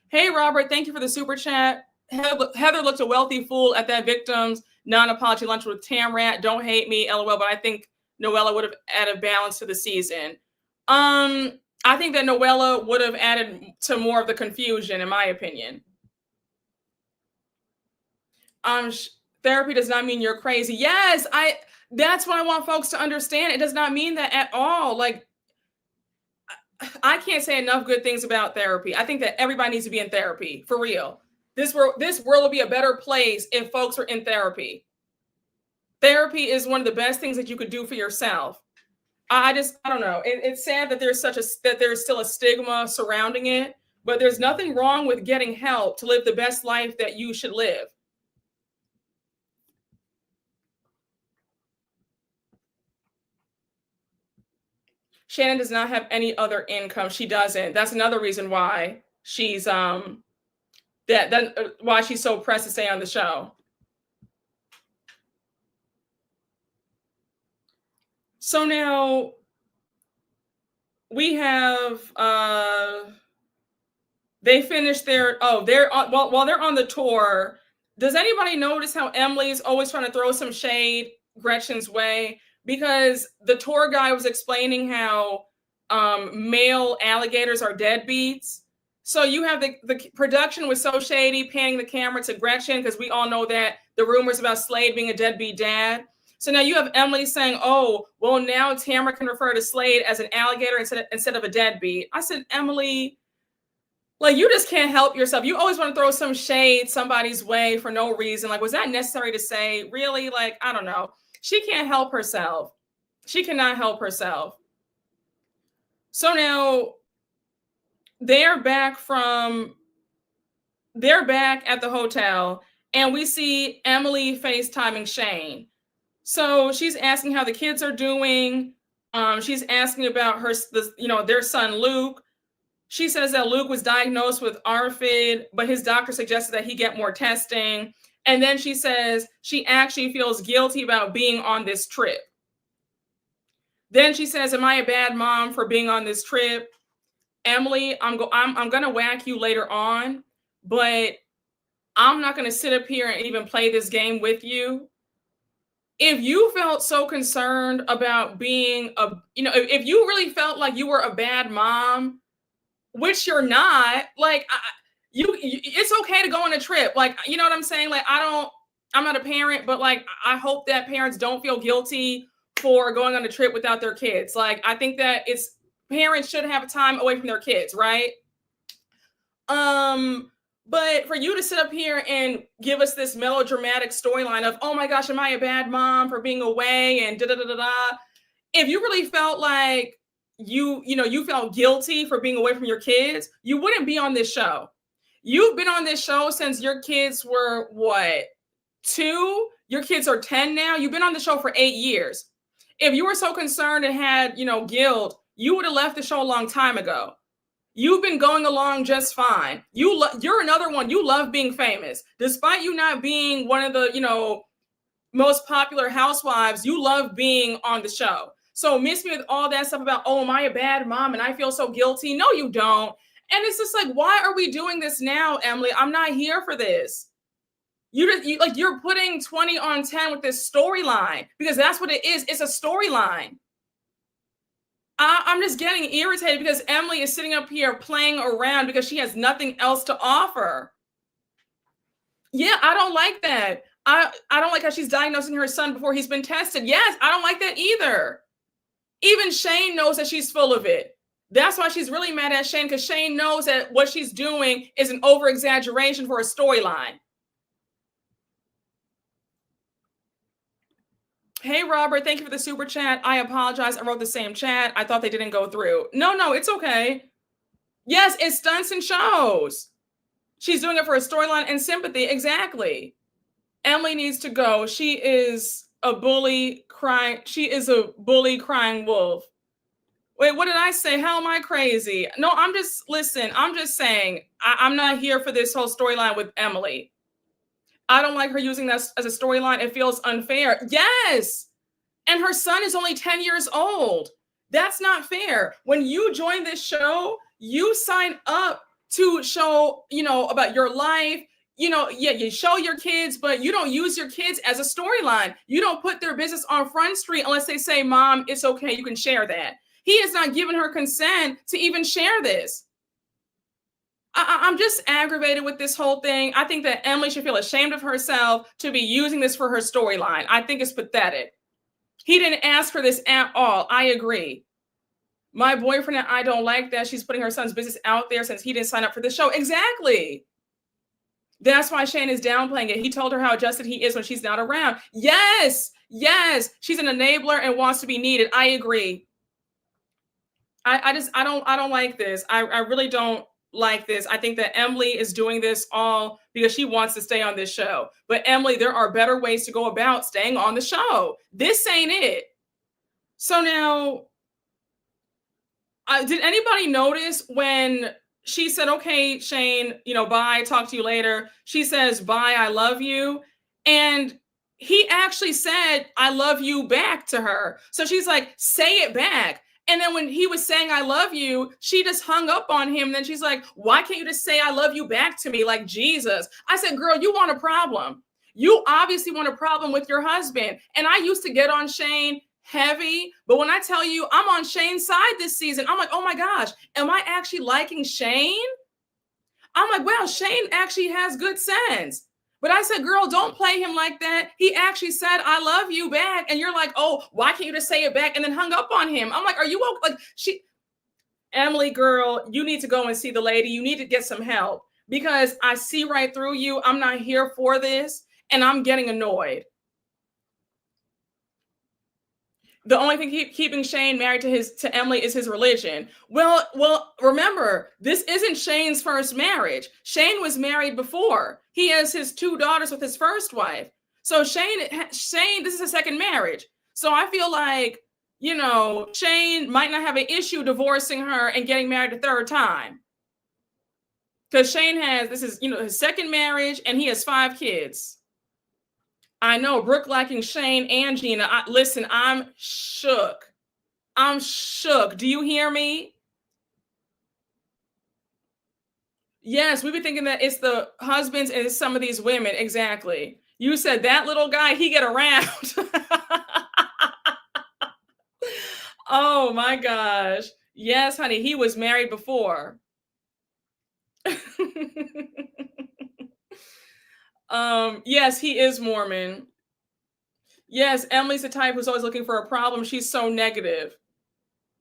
Hey, Robert, thank you for the super chat. Heather looked a wealthy fool at that victim's non-apology lunch with Tamra. Don't hate me, LOL, but I think Noella would have added balance to the season. I think that Noella would have added to more of the confusion, in my opinion. Therapy does not mean you're crazy. Yes, that's what I want folks to understand. It does not mean that at all. Like, I can't say enough good things about therapy. I think that everybody needs to be in therapy, for real. This world will be a better place if folks are in therapy. Therapy is one of the best things that you could do for yourself. I don't know. It's sad that there's still a stigma surrounding it, but there's nothing wrong with getting help to live the best life that you should live. Shannon does not have any other income. She doesn't. That's another reason why she's why she's so pressed to stay on the show. So now we have they finished their while they're on the tour. Does anybody notice how Emily is always trying to throw some shade Gretchen's way? Because the tour guy was explaining how male alligators are deadbeats. So you have the production was so shady, panning the camera to Gretchen, because we all know that the rumors about Slade being a deadbeat dad. So now you have Emily saying, oh, well, now Tamra can refer to Slade as an alligator instead of a deadbeat. I said, Emily, like, you just can't help yourself. You always want to throw some shade somebody's way for no reason. Like, was that necessary to say? Really? Like, I don't know. She can't help herself. She cannot help herself. So now they're back at the hotel, and we see Emily FaceTiming Shane. So she's asking how the kids are doing. She's asking about their son, Luke. She says that Luke was diagnosed with ARFID, but his doctor suggested that he get more testing. And then she says she actually feels guilty about being on this trip. Then she says, am I a bad mom for being on this trip? Emily, I'm going to whack you later on, but I'm not going to sit up here and even play this game with you. If you felt so concerned about being if you really felt like you were a bad mom, which you're not, like, it's okay to go on a trip. Like, you know what I'm saying? Like, I'm not a parent, but like, I hope that parents don't feel guilty for going on a trip without their kids. Like, I think that parents should have time away from their kids, right? But for you to sit up here and give us this melodramatic storyline of, oh my gosh, am I a bad mom for being away and da-da-da-da-da. If you really felt like you felt guilty for being away from your kids, you wouldn't be on this show. You've been on this show since your kids were what, 2? Your kids are 10 now. You've been on the show for 8 years. If you were so concerned and had, guilt, you would have left the show a long time ago. You've been going along just fine. You're another one. You love being famous. Despite you not being one of the, most popular housewives, you love being on the show. So miss me with all that stuff about, oh, am I a bad mom and I feel so guilty? No, you don't. And it's just like, why are we doing this now, Emily? I'm not here for this. You're putting 20 on 10 with this storyline, because that's what it is. It's a storyline. I'm just getting irritated because Emily is sitting up here playing around because she has nothing else to offer. Yeah, I don't like that. I don't like how she's diagnosing her son before he's been tested. Yes, I don't like that either. Even Shane knows that she's full of it. That's why she's really mad at Shane, because Shane knows that what she's doing is an over-exaggeration for a storyline. Hey, Robert, thank you for the super chat. I apologize. I wrote the same chat. I thought they didn't go through. No, it's okay. Yes, it's stunts and shows. She's doing it for a storyline and sympathy. Exactly. Emily needs to go. She is a bully crying. She is a bully crying wolf. Wait, what did I say? How am I crazy? No, I'm just saying, I'm not here for this whole storyline with Emily. I don't like her using that as a storyline. It feels unfair. Yes. And her son is only 10 years old. That's not fair. When you join this show, you sign up to show, about your life. You show your kids, but you don't use your kids as a storyline. You don't put their business on Front Street unless they say, Mom, it's okay, you can share that. He has not given her consent to even share this. I'm just aggravated with this whole thing. I think that Emily should feel ashamed of herself to be using this for her storyline. I think it's pathetic. He didn't ask for this at all. I agree. My boyfriend and I don't like that she's putting her son's business out there since he didn't sign up for this show. Exactly. That's why Shane is downplaying it. He told her how adjusted he is when she's not around. Yes. She's an enabler and wants to be needed. I agree. I don't like this. I really don't like this. I think that Emily is doing this all because she wants to stay on this show. But Emily, there are better ways to go about staying on the show. This ain't it. So now Did anybody notice when she said, okay, Shane, bye, talk to you later. She says, bye, I love you. And he actually said, I love you back to her. So she's like, say it back. And then when he was saying, I love you, she just hung up on him. Then she's like, why can't you just say, I love you back to me like Jesus? I said, girl, you want a problem. You obviously want a problem with your husband. And I used to get on Shane heavy, but when I tell you I'm on Shane's side this season, I'm like, oh my gosh, am I actually liking Shane? I'm like, wow, Shane actually has good sense. But I said, girl, don't play him like that. He actually said, I love you back. And you're like, oh, why can't you just say it back? And then hung up on him. I'm like, are you okay? Like, Emily, girl, you need to go and see the lady. You need to get some help because I see right through you. I'm not here for this. And I'm getting annoyed. The only thing keeping Shane married to Emily is his religion. Well, remember, this isn't Shane's first marriage. Shane was married before. He has his 2 daughters with his first wife. So Shane, this is a second marriage. So I feel like, Shane might not have an issue divorcing her and getting married a third time. Because Shane this is his second marriage and he has 5 kids. I know Brooke liking Shane and Gina. Listen, I'm shook. I'm shook. Do you hear me? Yes, we be thinking that it's the husbands and it's some of these women. Exactly. You said that little guy, he get around. Oh my gosh. Yes, honey, he was married before. Yes, he is Mormon. Yes, Emily's the type who's always looking for a problem. She's so negative.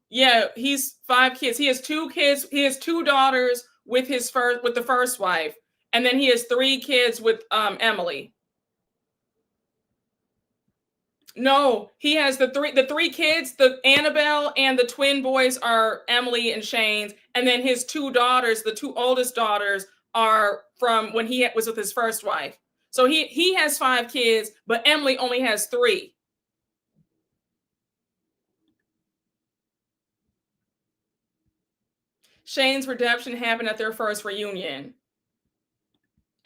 Yeah, he's 5 kids. He has 2 kids. He has 2 daughters with the first wife, and then he has 3 kids with Emily. No, he has the three kids. The Annabelle and the twin boys are Emily and Shane's, and then his 2 daughters, the 2 oldest daughters, are from when he was with his first wife. So he has 5 kids, but Emily only has 3. Shane's redemption happened at their first reunion.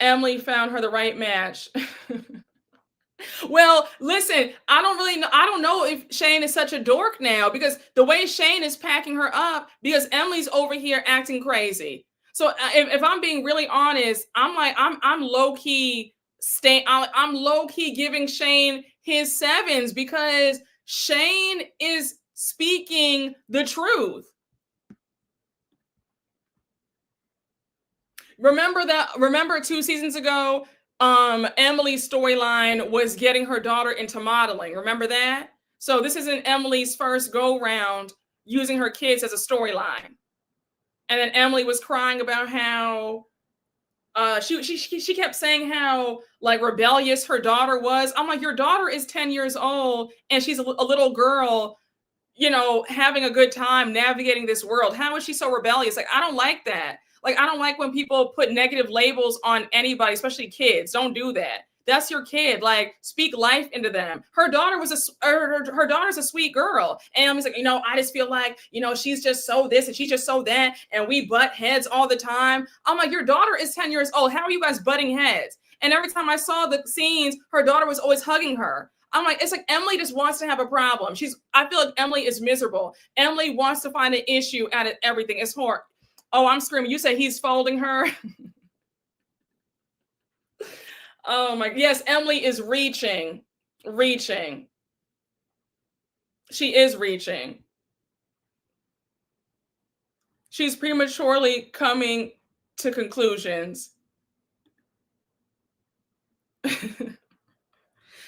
Emily found her the right match. Well, listen, I don't really know. I don't know if Shane is such a dork now because the way Shane is packing her up because Emily's over here acting crazy. So if I'm being really honest, I'm like, I'm low key I'm low key giving Shane his 7s because Shane is speaking the truth. Remember 2 seasons ago, Emily's storyline was getting her daughter into modeling. Remember that? So this isn't Emily's first go round using her kids as a storyline. And then Emily was crying about how she kept saying how like rebellious her daughter was. I'm like, your daughter is 10 years old and she's a little girl, having a good time navigating this world. How is she so rebellious? Like, I don't like that. Like, I don't like when people put negative labels on anybody, especially kids. Don't do that. That's your kid. Like, speak life into them. Her daughter her daughter's a sweet girl. And I'm just like, I just feel like, she's just so this and she's just so that. And we butt heads all the time. I'm like, your daughter is 10 years old. How are you guys butting heads? And every time I saw the scenes, her daughter was always hugging her. I'm like, it's like Emily just wants to have a problem. I feel like Emily is miserable. Emily wants to find an issue at everything. It's hard. Oh, I'm screaming. You say he's folding her. Oh my, yes, Emily is reaching. She is reaching. She's prematurely coming to conclusions.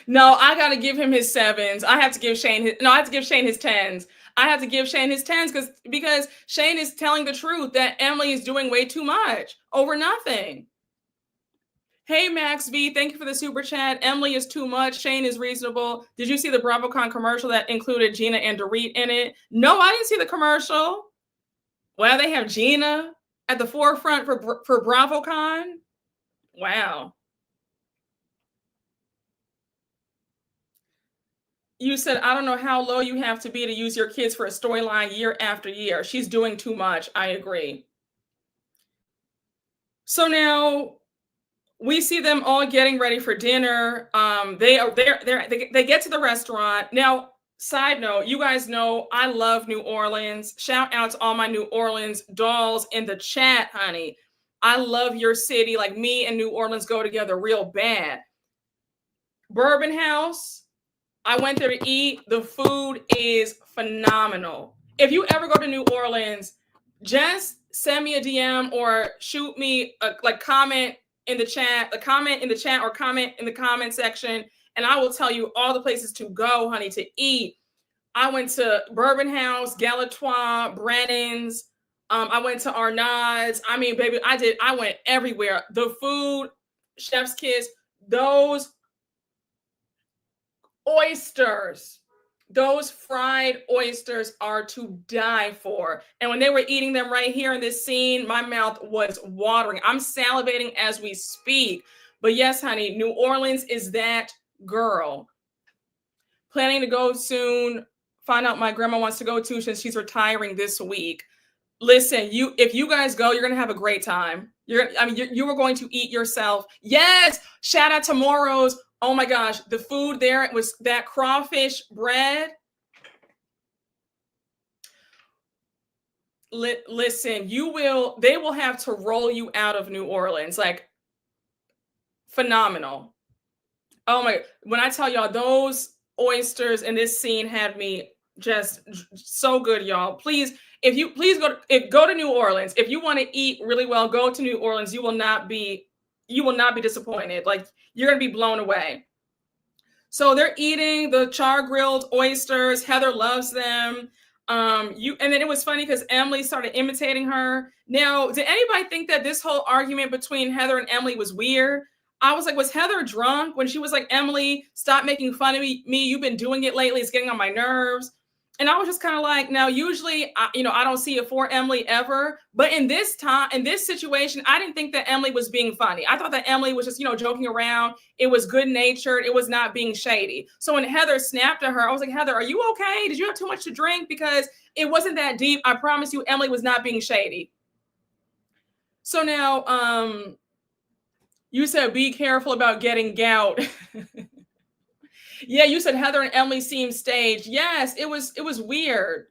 No, I got to give him his 7s. I have to give Shane his 10s. I have to give Shane his 10s because Shane is telling the truth that Emily is doing way too much over nothing. Hey, Max V, thank you for the super chat. Emily is too much. Shane is reasonable. Did you see the BravoCon commercial that included Gina and Dorit in it? No, I didn't see the commercial. Wow, they have Gina at the forefront for BravoCon. Wow. You said, I don't know how low you have to be to use your kids for a storyline year after year. She's doing too much. I agree. So now we see them all getting ready for dinner. They get to the restaurant. Now, side note, you guys know I love New Orleans. Shout out to all my New Orleans dolls in the chat, honey. I love your city. Like, me and New Orleans go together real bad. Bourbon House, I went there to eat. The food is phenomenal. If you ever go to New Orleans, just send me a DM or shoot me a comment in the chat, or comment in the comment section, and I will tell you all the places to go, honey, to eat. I went to Bourbon House, Galatois, Brennan's. I went to Arnaud's. I mean, baby, I went everywhere. The food, chef's kiss, those oysters, those fried oysters are to die for. And when they were eating them right here in this scene, my mouth was watering. I'm salivating as we speak. But yes, honey, New Orleans is that girl. Planning to go soon. Find out my grandma wants to go too since she's retiring this week. Listen, if you guys go, you're gonna have a great time. You are going to eat yourself. Yes, shout out to Moro's. Oh my gosh, the food there, it was that crawfish bread. Listen, they will have to roll you out of New Orleans. Like, phenomenal. Oh my, when I tell y'all, those oysters in this scene had me just so good, y'all. Please go to New Orleans. If you want to eat really well, go to New Orleans. You will not be disappointed. Like, you're going to be blown away. So they're eating the char grilled oysters. Heather loves them. And then it was funny because Emily started imitating her. Now, did anybody think that this whole argument between Heather and Emily was weird? I was like, was Heather drunk when she was like, Emily, stop making fun of me. You've been doing it lately. It's getting on my nerves. And I was just kind of like, now, usually, I don't see it for Emily ever. But in this situation, I didn't think that Emily was being funny. I thought that Emily was just, joking around. It was good natured. It was not being shady. So when Heather snapped at her, I was like, Heather, are you okay? Did you have too much to drink? Because it wasn't that deep. I promise you, Emily was not being shady. So now, you said, be careful about getting gout. Yeah, you said Heather and Emily seemed staged. Yes, it was weird.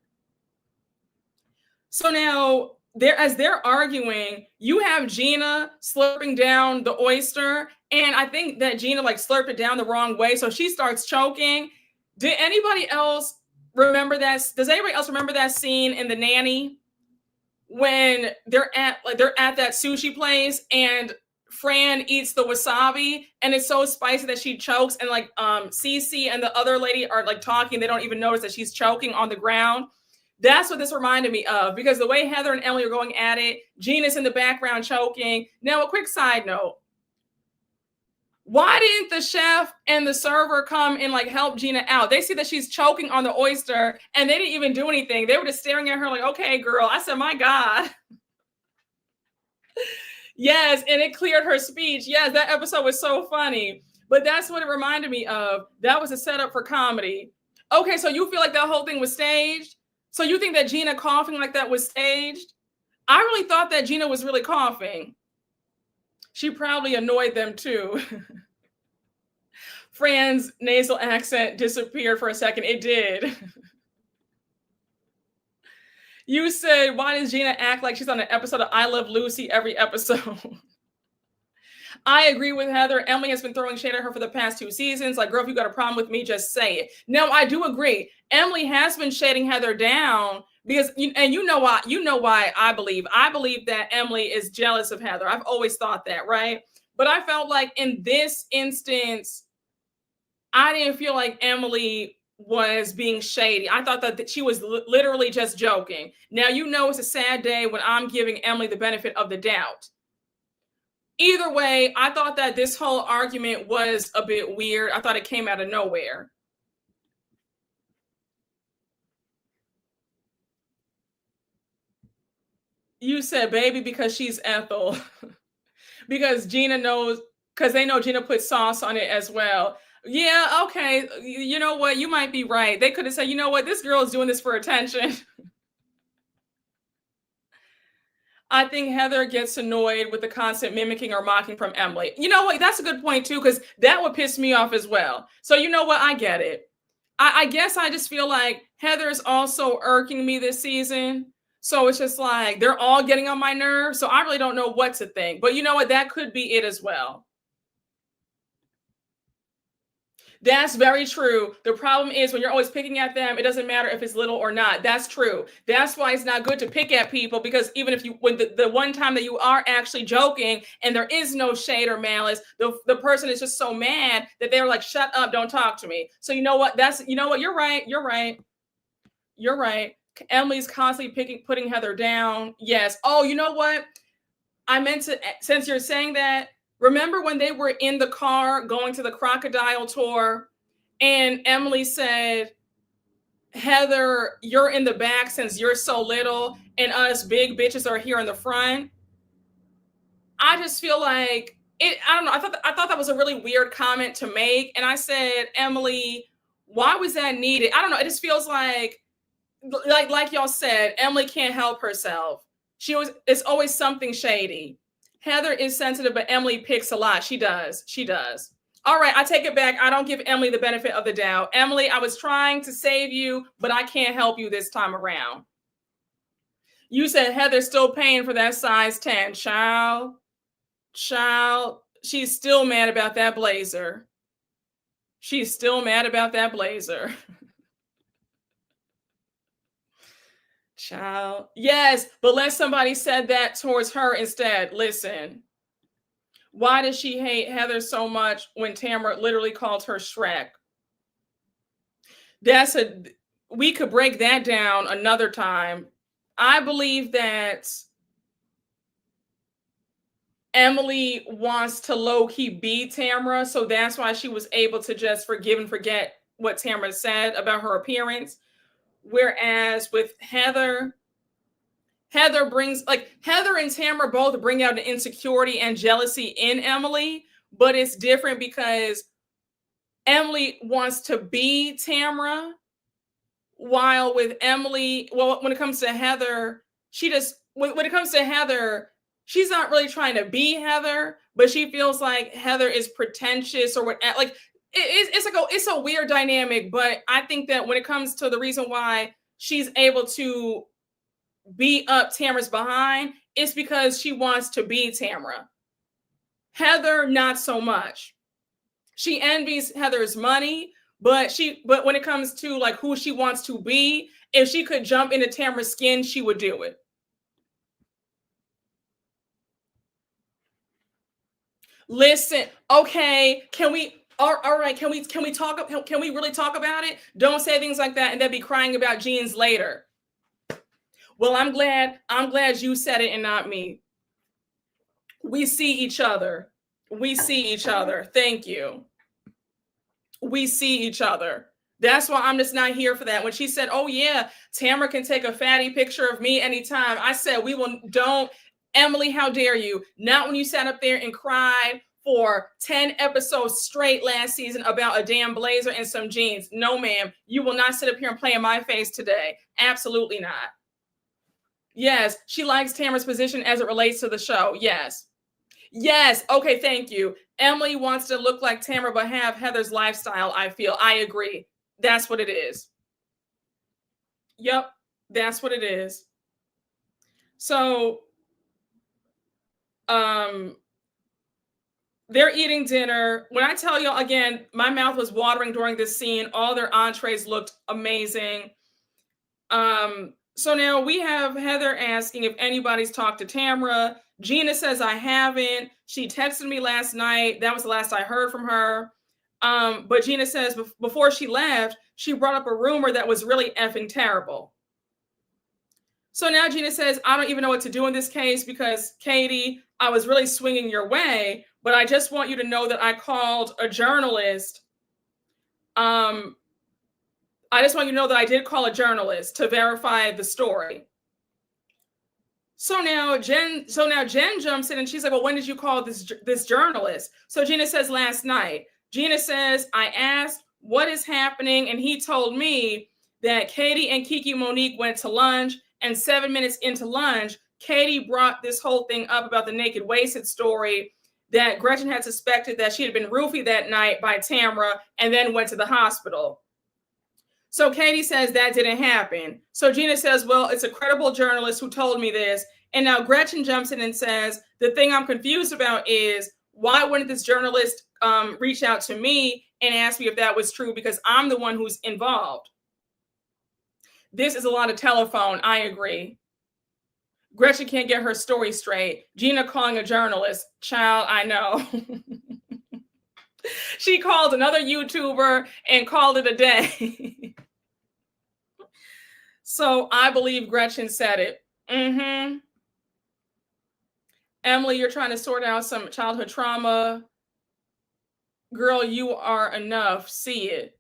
So now, as they're arguing, you have Gina slurping down the oyster, and I think that Gina slurped it down the wrong way, so she starts choking. Did anybody else remember that? Does anybody else remember that scene in The Nanny when they're at that sushi place and Fran eats the wasabi and it's so spicy that she chokes, and Cece and the other lady are talking. They don't even notice that she's choking on the ground. That's what this reminded me of, because the way Heather and Emily are going at it, Gina's in the background choking. Now, a quick side note. Why didn't the chef and the server come and help Gina out? They see that she's choking on the oyster and they didn't even do anything. They were just staring at her like, okay, girl. I said, my God. Yes, and it cleared her speech. Yes, that episode was so funny. But that's what it reminded me of. That was a setup for comedy. Okay, so you feel like that whole thing was staged? So you think that Gina coughing like that was staged? I really thought that Gina was really coughing. She probably annoyed them too. Fran's nasal accent disappeared for a second. It did. You said, why does Gina act like she's on an episode of I Love Lucy every episode? I agree with Heather. Emily has been throwing shade at her for the past 2 seasons. Like, girl, if you got a problem with me, just say it. No, I do agree. Emily has been shading Heather down because, and you know why I believe that Emily is jealous of Heather. I've always thought that, right? But I felt like in this instance, I didn't feel like Emily was being shady. I thought that she was literally just joking. Now, it's a sad day when I'm giving Emily the benefit of the doubt. Either way, I thought that this whole argument was a bit weird. I thought it came out of nowhere. You said, baby, because she's Ethel. Because they know Gina put sauce on it as well. Yeah, okay. You know what? You might be right. They could have said, you know what? This girl is doing this for attention. I think Heather gets annoyed with the constant mimicking or mocking from Emily. You know what? That's a good point too, because that would piss me off as well. So you know what? I get it. I guess I just feel like Heather's also irking me this season. So it's just like they're all getting on my nerves. So I really don't know what to think. But you know what? That could be it as well. That's very true. The problem is when you're always picking at them, it doesn't matter if it's little or not. That's true. That's why it's not good to pick at people, because even if you, when the one time that you are actually joking and there is no shade or malice, the person is just so mad that they're like, shut up, don't talk to me. So you know what? You know what? You're right. You're right. You're right. Emily's constantly putting Heather down. Yes. Oh, you know what? I meant to, since you're saying that, remember when they were in the car going to the crocodile tour and Emily said, Heather, you're in the back since you're so little and us big bitches are here in the front. I just feel like I don't know. I thought that was a really weird comment to make. And I said, Emily, why was that needed? I don't know. It just feels like y'all said, Emily can't help herself. It's always something shady. Heather is sensitive, but Emily picks a lot. She does. She does. All right, I take it back. I don't give Emily the benefit of the doubt. Emily, I was trying to save you, but I can't help you this time around. You said Heather's still paying for that size 10. Child, she's still mad about that blazer. She's still mad about that blazer. Child. Yes, but let somebody said that towards her instead. Listen, why does she hate Heather so much when Tamra literally called her Shrek? We could break that down another time. I believe that Emily wants to low-key be Tamra, so that's why she was able to just forgive and forget what Tamra said about her appearance. Whereas with Heather and Tamra both bring out an insecurity and jealousy in Emily, but it's different because Emily wants to be Tamra, while with Emily, well, when it comes to Heather, when it comes to Heather, she's not really trying to be Heather, but she feels like Heather is pretentious or what, like, it's a weird dynamic. But I think that when it comes to the reason why she's able to beat up Tamra's behind, it's because she wants to be Tamra. Heather, not so much. She envies Heather's money, but when it comes to like who she wants to be, if she could jump into Tamra's skin, she would do it. Listen, okay, can we all right, can we really talk about it? Don't say things like that and then be crying about jeans later. Well, I'm glad you said it and not me. We see each other. We see each other. Thank you. We see each other. That's why I'm just not here for that. When she said, oh yeah, Tamra can take a fatty picture of me anytime, I said, don't. Emily, how dare you? Not when you sat up there and cried for 10 episodes straight last season about a damn blazer and some jeans. No, ma'am, you will not sit up here and play in my face today. Absolutely not. Yes, she likes Tamra's position as it relates to the show. Yes. Yes. Okay, thank you. Emily wants to look like Tamra, but have Heather's lifestyle, I feel. I agree. That's what it is. Yep, that's what it is. So, they're eating dinner. When I tell you again, my mouth was watering during this scene. All their entrees looked amazing. So now we have Heather asking if anybody's talked to Tamra. Gina says, I haven't. She texted me last night. That was the last I heard from her. But Gina says before she left, she brought up a rumor that was really effing terrible. So now Gina says, I don't even know what to do in this case because, Katie, I was really swinging your way, but I just want you to know that I called a journalist. I just want you to know that I did call a journalist to verify the story. So now Jen jumps in and she's like, well, when did you call this journalist? So Gina says last night. Gina says, I asked, what is happening? And he told me that Katie and Kiki Monique went to lunch, and 7 minutes into lunch, Katie brought this whole thing up about the naked wasted story, that Gretchen had suspected that she had been roofied that night by Tamra and then went to the hospital. So Katie says that didn't happen. So Gina says, well, it's a credible journalist who told me this. And now Gretchen jumps in and says, the thing I'm confused about is, why wouldn't this journalist reach out to me and ask me if that was true? Because I'm the one who's involved. This is a lot of telephone. I agree. Gretchen can't get her story straight. Gina calling a journalist. Child, I know. She called another YouTuber and called it a day. So I believe Gretchen said it. Emily, you're trying to sort out some childhood trauma. Girl, you are enough. See it.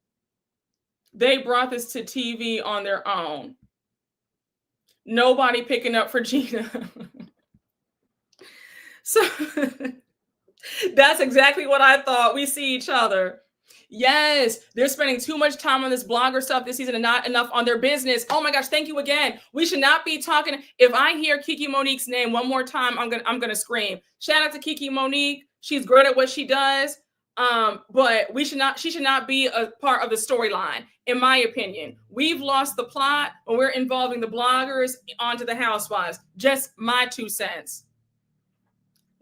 They brought this to TV on their own. Nobody picking up for Gina. So that's exactly what I thought. We see each other. Yes, they're spending too much time on this blogger stuff this season and not enough on their business. Oh my gosh, thank you again. We should not be talking. If I hear Kiki Monique's name one more time, I'm gonna scream. Shout out to Kiki Monique. She's great at what she does. But she should not be a part of the storyline, in my opinion. We've lost the plot when we're involving the bloggers onto the Housewives. Just my 2 cents.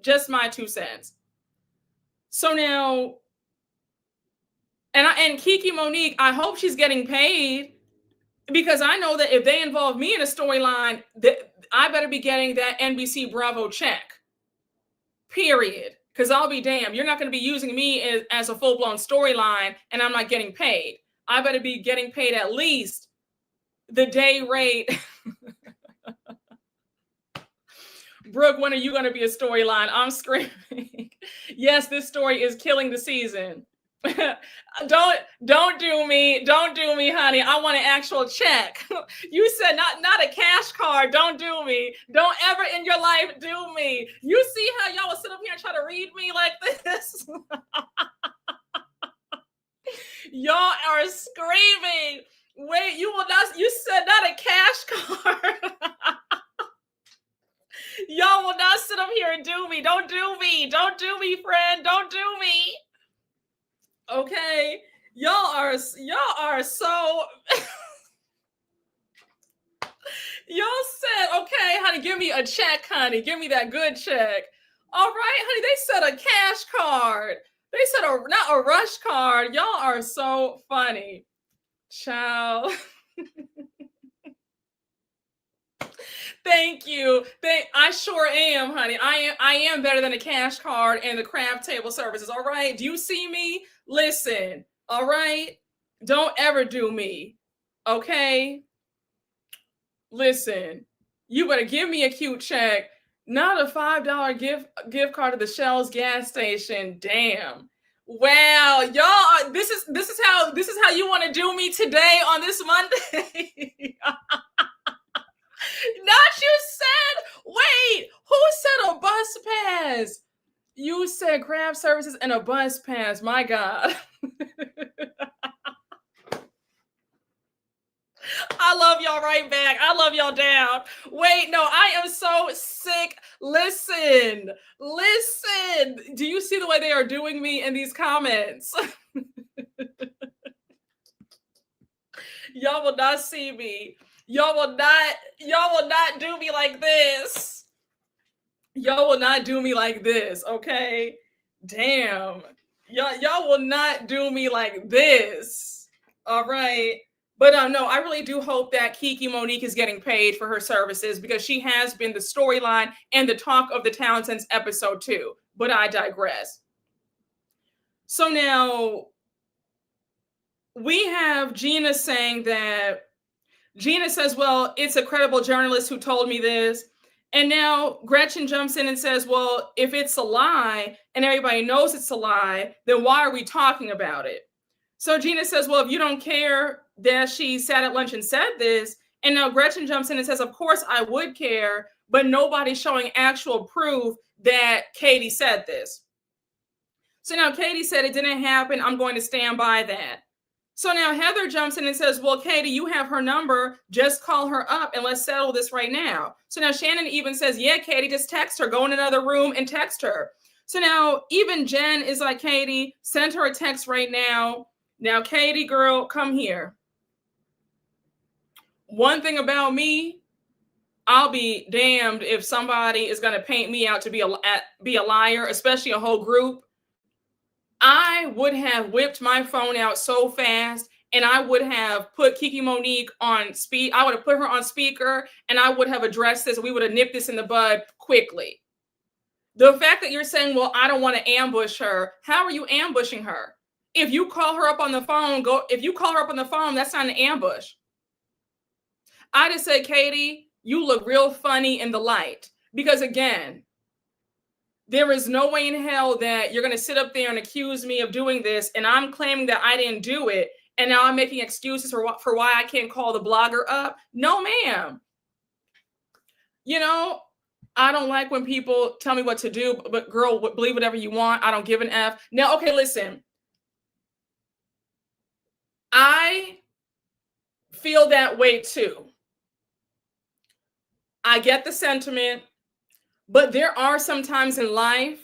Just my 2 cents. So now, and Kiki Monique, I hope she's getting paid, because I know that if they involve me in a storyline, I better be getting that NBC Bravo check. Period. Because I'll be damned, you're not going to be using me as a full-blown storyline and I'm not getting paid. I better be getting paid at least the day rate. Brooke, when are you going to be a storyline? I'm screaming. Yes, this story is killing the season. Don't do me. Don't do me, honey. I want an actual check. You said not a cash card. Don't do me. Don't ever in your life do me. You see how y'all will sit up here and try to read me like this? Y'all are screaming. Wait, you said not a cash card. Y'all will not sit up here and do me. Don't do me. Don't do me, friend. Don't do me. Okay, y'all are so y'all said, okay, honey, give me a check, honey. Give me that good check. All right, honey, they said a cash card. They said not a rush card. Y'all are so funny. Child. Thank you. I sure am, honey. I am better than a cash card and the craft table services. All right. Do you see me? Listen. All right. Don't ever do me. Okay. Listen. You better give me a cute check. Not a $5 gift card to the Shell's gas station. Damn. Wow, y'all. This is how you want to do me today on this Monday. Not you said, wait, who said a bus pass? You said craft services and a bus pass. My God. I love y'all right back. I love y'all down. Wait, no, I am so sick. Listen. Do you see the way they are doing me in these comments? Y'all will not see me. Y'all will not do me like this. Y'all will not do me like this, okay? Damn. Y'all will not do me like this. All right. But no, I really do hope that Kiki Monique is getting paid for her services, because she has been the storyline and the talk of the town since episode 2. But I digress. So now we have Gina saying that Gina says, well, it's a credible journalist who told me this. And now Gretchen jumps in and says, well, if it's a lie and everybody knows it's a lie, then why are we talking about it? So Gina says, well, if you don't care that she sat at lunch and said this. And now Gretchen jumps in and says, of course I would care, but nobody's showing actual proof that Katie said this. So now Katie said it didn't happen. I'm going to stand by that. So now Heather jumps in and says, well, Katie, you have her number. Just call her up and let's settle this right now. So now Shannon even says, yeah, Katie, just text her. Go in another room and text her. So now even Jen is like, Katie, send her a text right now. Now, Katie, girl, come here. One thing about me, I'll be damned if somebody is going to paint me out to be a liar, especially a whole group. I would have whipped my phone out so fast and I would have put Kiki Monique on speed. I would have put her on speaker and I would have addressed this. We would have nipped this in the bud quickly. The fact that you're saying, well, I don't want to ambush her. How are you ambushing her? If you call her up on the phone, that's not an ambush. I just said, Katie, you look real funny in the light. Because again, there is no way in hell that you're going to sit up there and accuse me of doing this. And I'm claiming that I didn't do it. And now I'm making excuses for why I can't call the blogger up. No, ma'am. You know, I don't like when people tell me what to do, but girl, believe whatever you want. I don't give an F. Now, okay, listen. I feel that way too. I get the sentiment, but there are some times in life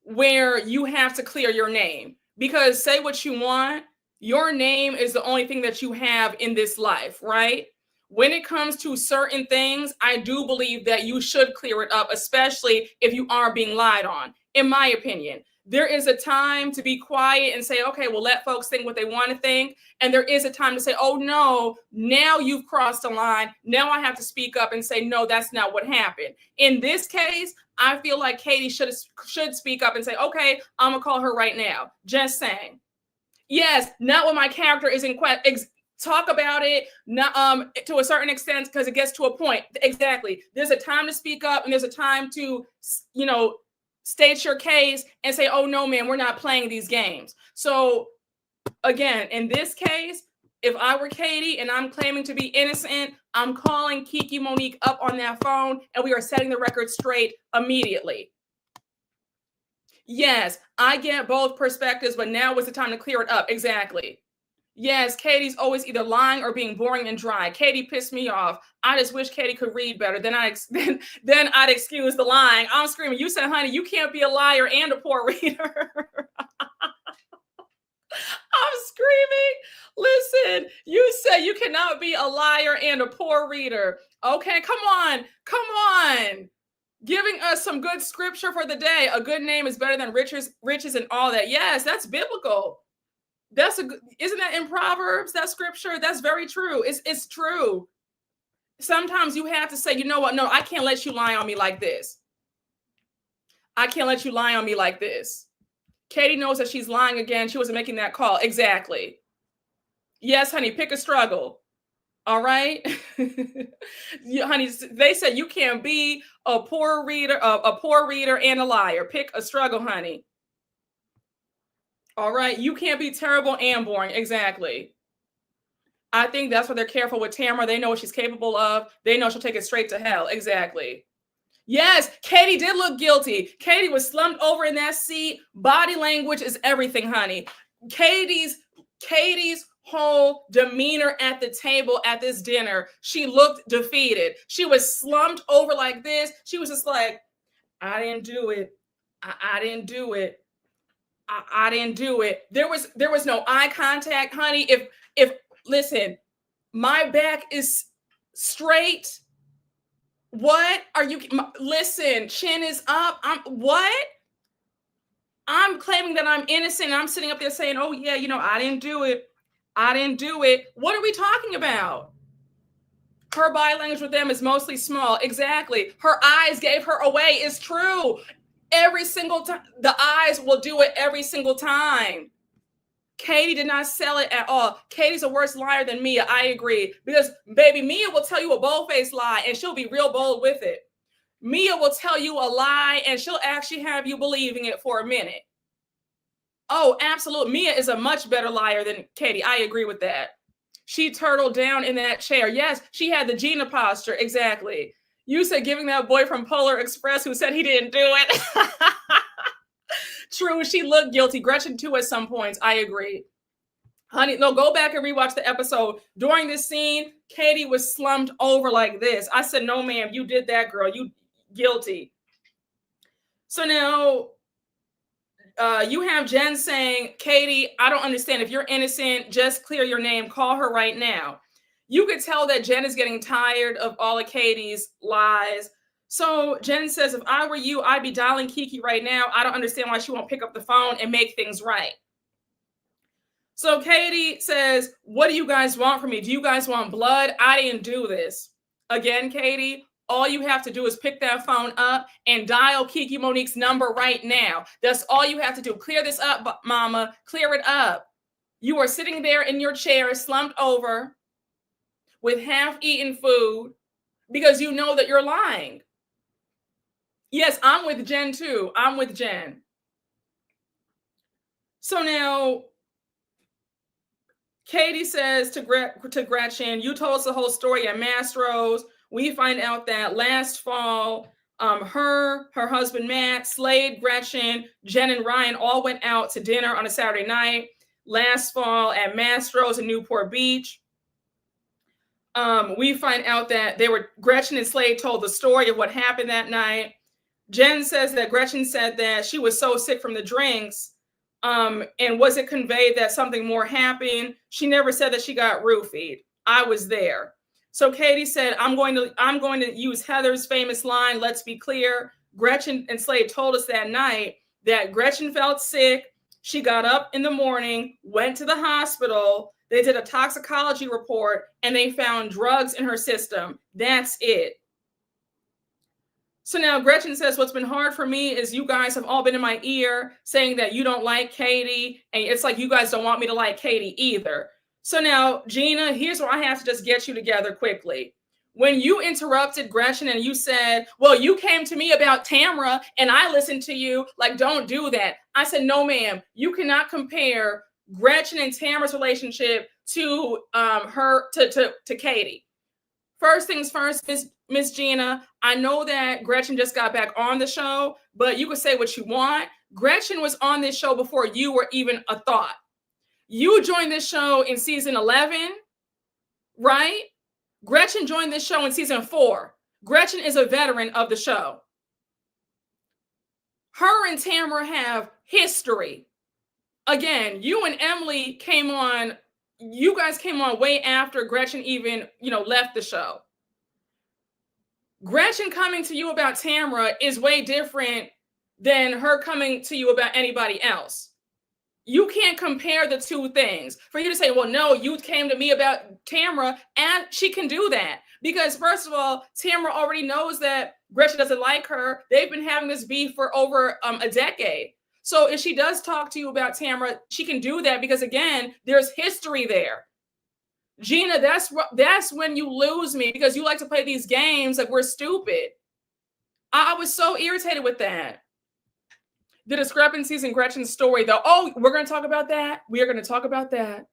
where you have to clear your name, because say what you want, your name is the only thing that you have in this life, right? When it comes to certain things, I do believe that you should clear it up, especially if you are being lied on, in my opinion. There is a time to be quiet and say, okay, well, let folks think what they want to think. And there is a time to say, oh, no, now you've crossed the line. Now I have to speak up and say, no, that's not what happened. In this case, I feel like Katie should speak up and say, okay, I'm going to call her right now. Just saying. Yes, not when my character is in question. Talk about it not, to a certain extent, because it gets to a point. Exactly. There's a time to speak up and there's a time to, you know, state your case and say, oh, no, man, we're not playing these games. So again, in this case, if I were Katie and I'm claiming to be innocent, I'm calling Kiki Monique up on that phone and we are setting the record straight immediately. Yes, I get both perspectives, but now is the time to clear it up. Exactly. Yes, Katie's always either lying or being boring and dry. Katie pissed me off. I just wish Katie could read better. Then I'd excuse the lying. I'm screaming. You said, honey, you can't be a liar and a poor reader. I'm screaming. Listen, you say you cannot be a liar and a poor reader. Okay, come on. Come on. Giving us some good scripture for the day. A good name is better than riches and all that. Yes, that's biblical. Isn't that in Proverbs, that scripture? That's very true. It's true. Sometimes you have to say, you know what? No, I can't let you lie on me like this. I can't let you lie on me like this. Katie knows that she's lying again. She wasn't making that call. Exactly. Yes, honey, pick a struggle. All right. Honey, they said you can't be a poor reader and a liar. Pick a struggle, honey. All right. You can't be terrible and boring. Exactly. I think that's why they're careful with Tamra. They know what she's capable of. They know she'll take it straight to hell. Exactly. Yes, Katie did look guilty. Katie was slumped over in that seat. Body language is everything, honey. Katie's whole demeanor at the table at this dinner, she looked defeated. She was slumped over like this. She was just like, I didn't do it. I didn't do it. I didn't do it. There was no eye contact, honey. If listen, my back is straight. What are you? Listen, chin is up. I'm claiming that I'm innocent. I'm sitting up there saying, oh yeah, you know, I didn't do it. I didn't do it. What are we talking about? Her body language with them is mostly small. Exactly. Her eyes gave her away. It's true. Every single time, the eyes will do it every single time. Katie did not sell it at all. Katie's a worse liar than Mia. I agree. Because, baby, Mia will tell you a bold-faced lie, and she'll be real bold with it. Mia will tell you a lie, and she'll actually have you believing it for a minute. Oh, absolutely. Mia is a much better liar than Katie. I agree with that. She turtled down in that chair. Yes, she had the Gina posture. Exactly. You said giving that boy from Polar Express who said he didn't do it. True, she looked guilty. Gretchen too at some points. I agree. Honey, no, go back and rewatch the episode. During this scene, Katie was slumped over like this. I said, no, ma'am, you did that, girl. You guilty. So now you have Jen saying, Katie, I don't understand. If you're innocent, just clear your name. Call her right now. You could tell that Jen is getting tired of all of Katie's lies. So Jen says, if I were you, I'd be dialing Kiki right now. I don't understand why she won't pick up the phone and make things right. So Katie says, what do you guys want from me? Do you guys want blood? I didn't do this. Again, Katie, all you have to do is pick that phone up and dial Kiki Monique's number right now. That's all you have to do. Clear this up, mama. Clear it up. You are sitting there in your chair, slumped over with half-eaten food because you know that you're lying. Yes, I'm with Jen too. I'm with Jen. So now Katie says to Gretchen, you told us the whole story at Mastro's. We find out that last fall, her husband Matt, Slade, Gretchen, Jen, and Ryan all went out to dinner on a Saturday night last fall at Mastro's in Newport Beach. We find out that Gretchen and Slade told the story of what happened that night. Jen says that Gretchen said that she was so sick from the drinks. And was it conveyed that something more happened? She never said that she got roofied. I was there. So Katie said, I'm going to use Heather's famous line, let's be clear. Gretchen and Slade told us that night that Gretchen felt sick. She got up in the morning, went to the hospital. They did a toxicology report and they found drugs in her system. That's it. So now Gretchen says, what's been hard for me is you guys have all been in my ear saying that you don't like Katie. And it's like you guys don't want me to like Katie either. So now, Gina, here's where I have to just get you together quickly. When you interrupted Gretchen and you said, well, you came to me about Tamra and I listened to you, like, don't do that. I said, no, ma'am, you cannot compare Gretchen and Tamra's relationship to to Katie. First things first, Miss Gina, I know that Gretchen just got back on the show, but you can say what you want. Gretchen was on this show before you were even a thought. You joined this show in season 11, right? Gretchen joined this show in season 4. Gretchen is a veteran of the show. Her and Tamra have history. Again, you and Emily came on, you guys came on way after Gretchen even, left the show. Gretchen coming to you about Tamra is way different than her coming to you about anybody else. You can't compare the two things. For you to say, well, no, you came to me about Tamra, and she can do that. Because first of all, Tamra already knows that Gretchen doesn't like her. They've been having this beef for over a decade. So if she does talk to you about Tamra, she can do that because, again, there's history there. Gina, that's when you lose me because you like to play these games like we're stupid. I was so irritated with that. The discrepancies in Gretchen's story, though. Oh, we're going to talk about that. We are going to talk about that.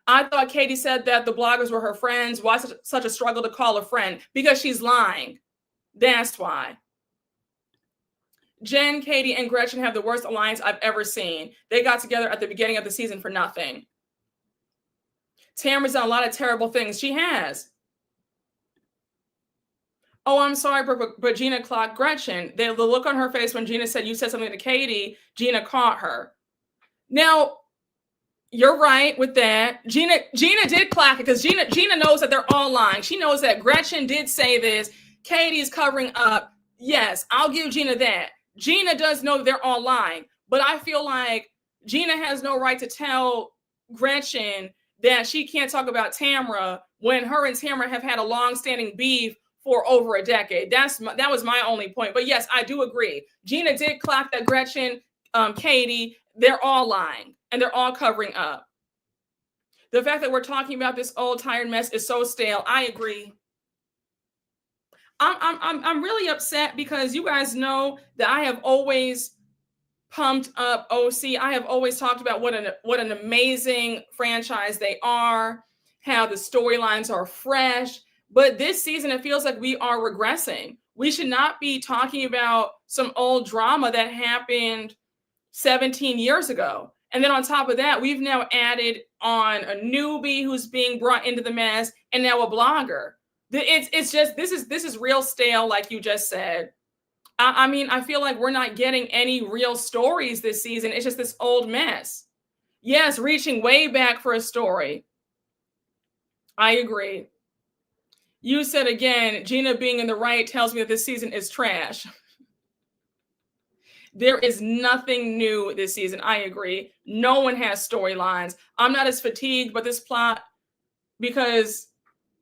I thought Katie said that the bloggers were her friends. Why such a struggle to call a friend? Because she's lying. That's why. Jen, Katie, and Gretchen have the worst alliance I've ever seen. They got together at the beginning of the season for nothing. Tamra's done a lot of terrible things. She has. Oh, I'm sorry, but Gina clocked Gretchen. The look on her face when Gina said, you said something to Katie, Gina caught her. Now, you're right with that. Gina did clock it because Gina knows that they're all lying. She knows that Gretchen did say this. Katie's covering up. Yes, I'll give Gina that. Gina does know that they're all lying. But I feel like Gina has no right to tell Gretchen that she can't talk about Tamra when her and Tamra have had a long-standing beef for over a decade. That was my only point. But yes, I do agree. Gina did clock that Gretchen, Katie, they're all lying and they're all covering up. The fact that we're talking about this old tired mess is so stale. I agree. I'm really upset because you guys know that I have always pumped up OC. I have always talked about what an amazing franchise they are, how the storylines are fresh. But this season, it feels like we are regressing. We should not be talking about some old drama that happened 17 years ago. And then on top of that, we've now added on a newbie who's being brought into the mess, and now a blogger. It's just this is real stale, like you just said. I mean, I feel like we're not getting any real stories this season. It's just this old mess. Yes, reaching way back for a story. I agree. You said again, Gina being in the right tells me that this season is trash. There is nothing new this season. I agree. No one has storylines. I'm not as fatigued by this plot because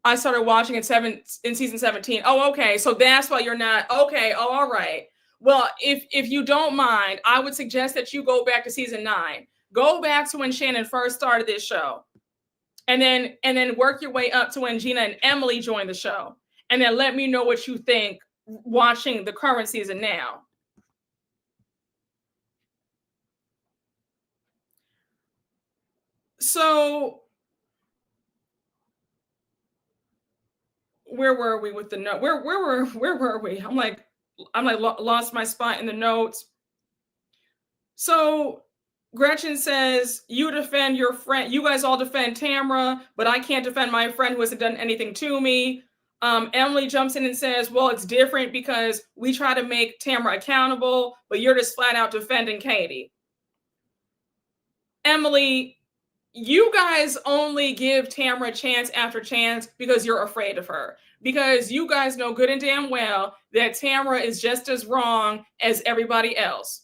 I started watching in season 17. Oh, okay. So that's why you're not. Okay. Oh, all right. Well, if you don't mind, I would suggest that you go back to season 9. Go back to when Shannon first started this show. And then work your way up to when Gina and Emily joined the show. And then let me know what you think watching the current season now. So where were we with the note? Where were we? I'm like lost my spot in the notes. So Gretchen says, you defend your friend. You guys all defend Tamra, but I can't defend my friend who hasn't done anything to me. Emily jumps in and says, well, it's different because we try to make Tamra accountable, but you're just flat out defending Katie. Emily, you guys only give Tamra chance after chance because you're afraid of her. Because you guys know good and damn well that Tamra is just as wrong as everybody else.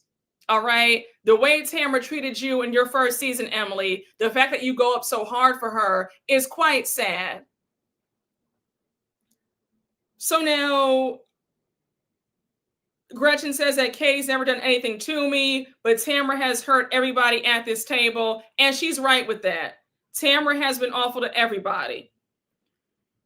All right. The way Tamra treated you in your first season, Emily, the fact that you go up so hard for her is quite sad. So now Gretchen says that Katie's never done anything to me, but Tamra has hurt everybody at this table. And she's right with that. Tamra has been awful to everybody.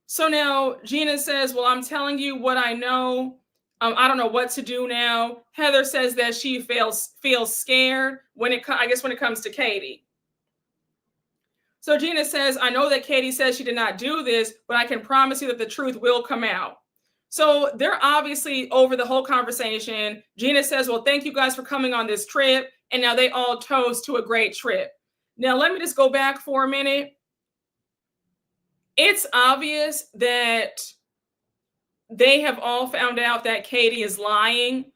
So now Gina says, well, I'm telling you what I know. I don't know what to do now. Heather says that she feels scared when it comes to Katie. So Gina says, I know that Katie says she did not do this, but I can promise you that the truth will come out. So they're obviously over the whole conversation. Gina says, well, thank you guys for coming on this trip. And now they all toast to a great trip. Now, let me just go back for a minute. It's obvious that they have all found out that Katie is lying,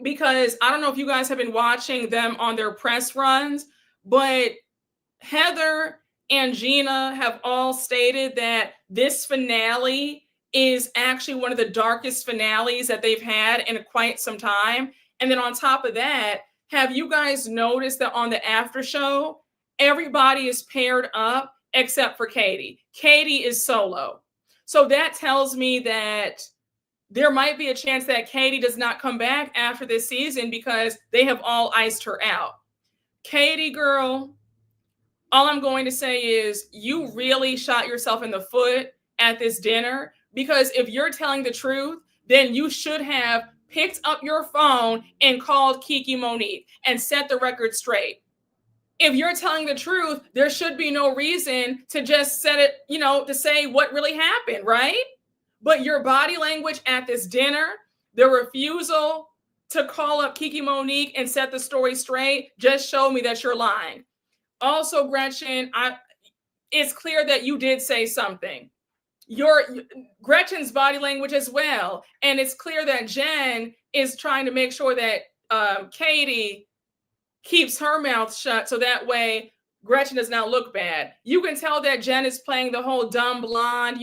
because I don't know if you guys have been watching them on their press runs, but Heather and Gina have all stated that this finale is actually one of the darkest finales that they've had in quite some time. And then on top of that, have you guys noticed that on the after show, everybody is paired up except for Katie? Katie is solo. So that tells me that there might be a chance that Katie does not come back after this season because they have all iced her out. Katie, girl, all I'm going to say is you really shot yourself in the foot at this dinner, because if you're telling the truth, then you should have picked up your phone and called Kiki Monique and set the record straight. If you're telling the truth, there should be no reason to just set it, to say what really happened, right? But your body language at this dinner, the refusal to call up Kiki Monique and set the story straight, just showed me that you're lying. Also, Gretchen, it's clear that you did say something. Gretchen's body language as well. And it's clear that Jen is trying to make sure that Katie keeps her mouth shut so that way Gretchen does not look bad. You can tell that Jen is playing the whole dumb blonde,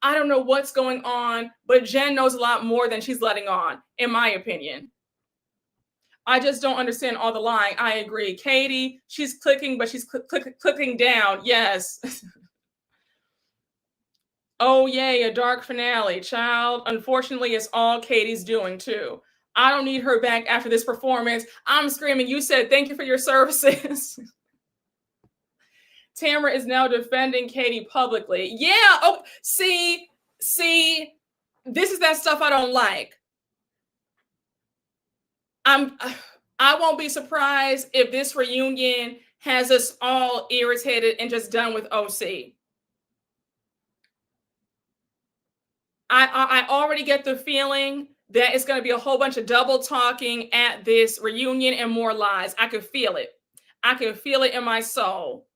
I don't know what's going on, but Jen knows a lot more than she's letting on, in my opinion. I just don't understand all the lying. I agree. Katie, she's clicking, but she's clicking down. Yes. Oh, yay, a dark finale, child. Unfortunately, it's all Katie's doing, too. I don't need her back after this performance. I'm screaming, you said thank you for your services. Tamra is now defending Katie publicly. Yeah. Oh, see, this is that stuff I don't like. I won't be surprised if this reunion has us all irritated and just done with OC. I already get the feeling that it's going to be a whole bunch of double talking at this reunion and more lies. I could feel it. I can feel it in my soul.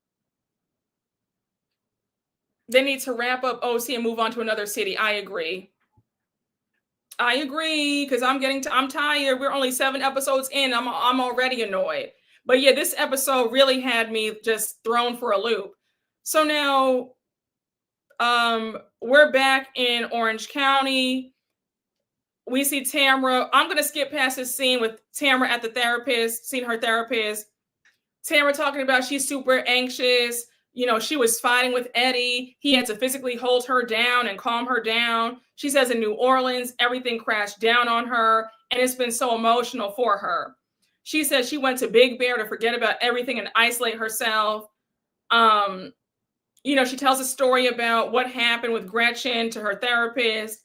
They need to wrap up OC and move on to another city. I agree. Because I'm tired. We're only 7 episodes in. I'm already annoyed. But yeah, this episode really had me just thrown for a loop. So now we're back in Orange County. We see Tamra. I'm going to skip past this scene with Tamra at the therapist, seeing her therapist. Tamra talking about she's super anxious. You know, she was fighting with Eddie. He had to physically hold her down and calm her down. She says in New Orleans, everything crashed down on her, and it's been so emotional for her. She says she went to Big Bear to forget about everything and isolate herself. You know, she tells a story about what happened with Gretchen to her therapist.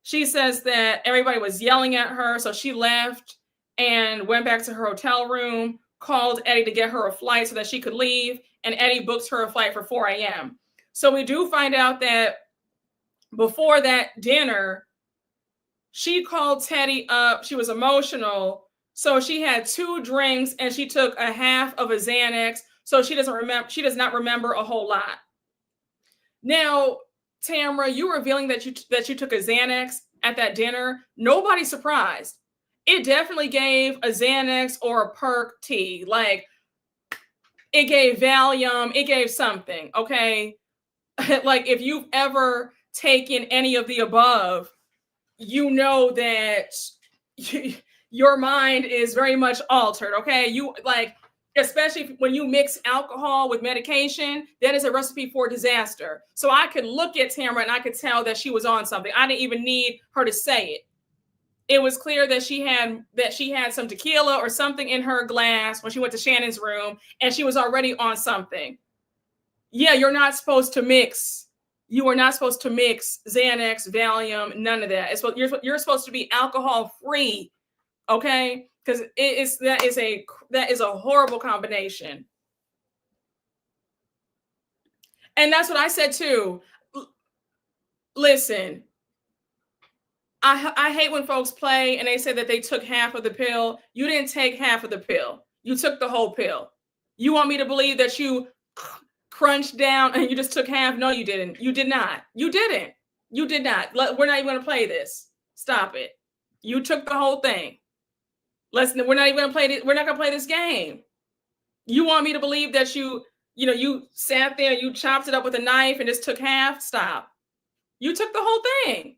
She says that everybody was yelling at her, so she left and went back to her hotel room, called Eddie to get her a flight so that she could leave, and Eddie books her a flight for 4 a.m. So we do find out that before that dinner, she called Teddy up. She was emotional. So she had 2 drinks and she took a half of a Xanax. So she does not remember a whole lot. Now, Tamra, you revealing that you took a Xanax at that dinner, nobody's surprised. It definitely gave a Xanax or a perk tea. Like, it gave Valium, it gave something, okay? Like, if you've ever taken any of the above, you know that your mind is very much altered, okay? You, like, especially when you mix alcohol with medication, that is a recipe for disaster. So I could look at Tamra and I could tell that she was on something. I didn't even need her to say it. It was clear that she had some tequila or something in her glass when she went to Shannon's room, and she was already on something. Yeah, you're not supposed to mix. You are not supposed to mix Xanax, Valium, none of that. You're supposed to be alcohol free, okay? Because that is a horrible combination. And that's what I said too. Listen, I hate when folks play and they say that they took half of the pill. You didn't take half of the pill. You took the whole pill. You want me to believe that you crunched down and you just took half? No, you didn't. You did not. You didn't. You did not. We're not even going to play this. Stop it. You took the whole thing. We're not even going to play it. We're not going to play this game. You want me to believe that you sat there, you chopped it up with a knife and just took half? Stop. You took the whole thing.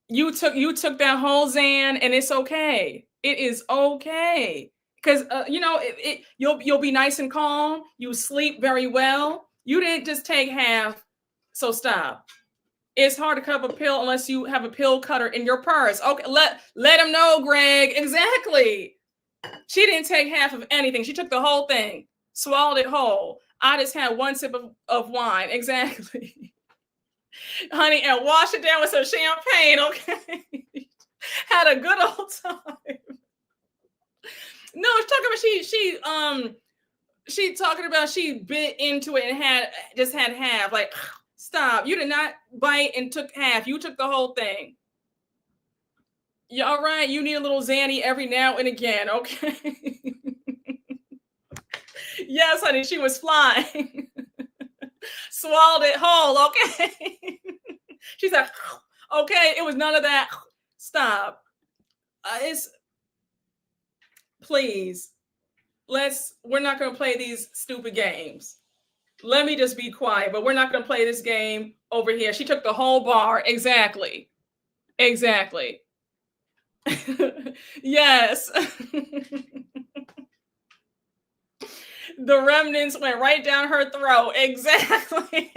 You took that whole Xan, and it's okay. It is okay. Because you'll be nice and calm. You sleep very well. You didn't just take half. So stop. It's hard to cut up a pill unless you have a pill cutter in your purse. Okay, let him know, Greg. Exactly. She didn't take half of anything. She took the whole thing, swallowed it whole. I just had 1 sip of wine. Exactly. Honey, and wash it down with some champagne, okay? Had a good old time. No, she's talking about she talking about she bit into it and had half. Like, stop. You did not bite and took half. You took the whole thing. You all right? You need a little Xanny every now and again, okay? Yes, honey, she was flying. Swallowed it whole, okay? She's like, okay, it was none of that. Stop. Please, we're not going to play these stupid games. Let me just be quiet, but we're not going to play this game over here. She took the whole bar. Exactly. Yes. The remnants went right down her throat. Exactly.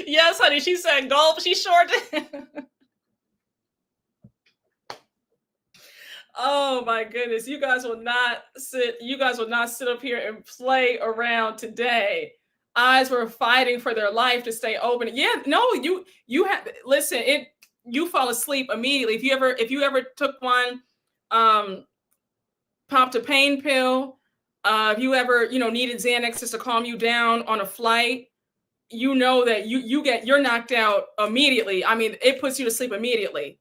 Yes, honey. She said gulp. She sure did. Oh my goodness. You guys will not sit up here and play around today. Eyes were fighting for their life to stay open. Yeah, no, you have listen, you fall asleep immediately. If you ever took one, popped a pain pill, if you ever, needed Xanax just to calm you down on a flight, you know that you're knocked out immediately. I mean, it puts you to sleep immediately.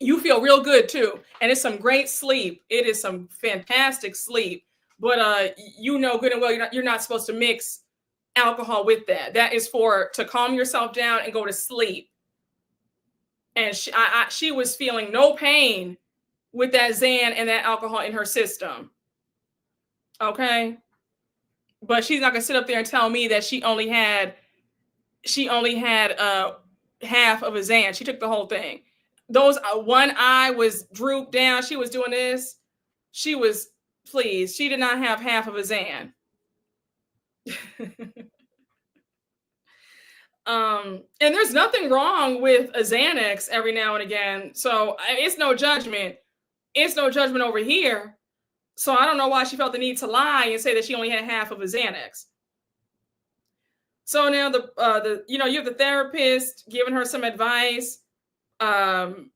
you feel real good too. And it's some great sleep. It is some fantastic sleep. But you know good and well you're not supposed to mix alcohol with that. That is to calm yourself down and go to sleep. And she was feeling no pain with that Xan and that alcohol in her system. Okay? But she's not gonna sit up there and tell me that she only had half of a Xan. She took the whole thing. Those one eye was drooped down. She was doing this. She did not have half of a Xan. And there's nothing wrong with a Xanax every now and again. So it's no judgment. It's no judgment over here. So I don't know why she felt the need to lie and say that she only had half of a Xanax. So now you have the therapist giving her some advice. Tamra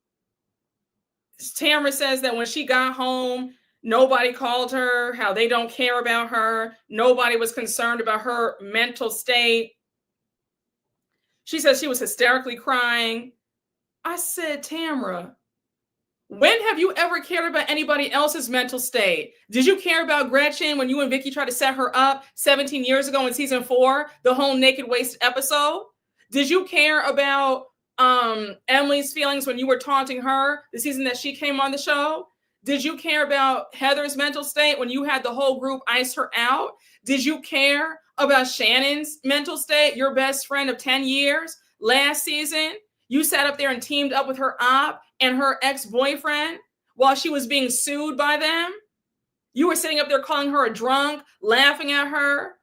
says that when she got home, nobody called her, how they don't care about her. Nobody was concerned about her mental state. She says she was hysterically crying. I said, Tamra, when have you ever cared about anybody else's mental state? Did you care about Gretchen when you and Vicky tried to set her up 17 years ago in season 4, the whole naked wasted episode? Did you care about Emily's feelings when you were taunting her the season that she came on the show? Did you care about Heather's mental state when you had the whole group ice her out? Did you care about Shannon's mental state, your best friend of 10 years last season? You sat up there and teamed up with her op and her ex-boyfriend while she was being sued by them. You were sitting up there calling her a drunk, laughing at her.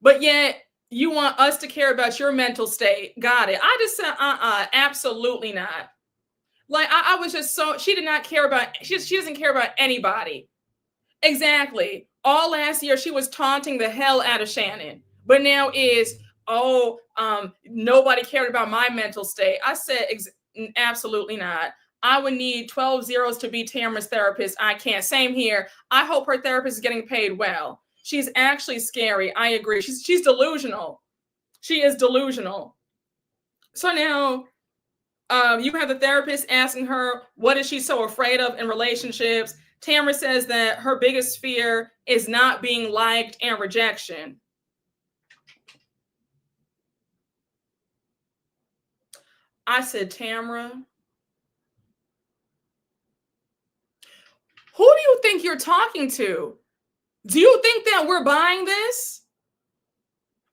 But yet you want us to care about your mental state. Got it. I just said, absolutely not. Like I was just she did not care about, she doesn't care about anybody. Exactly. All last year, she was taunting the hell out of Shannon. But now nobody cared about my mental state. I said, absolutely not. I would need 12 zeros to be Tamra's therapist. I can't. Same here. I hope her therapist is getting paid well. She's actually scary. I agree. She's delusional. She is delusional. So now you have the therapist asking her, what is she so afraid of in relationships? Tamra says that her biggest fear is not being liked and rejection. I said, Tamra, who do you think you're talking to? Do you think that we're buying this?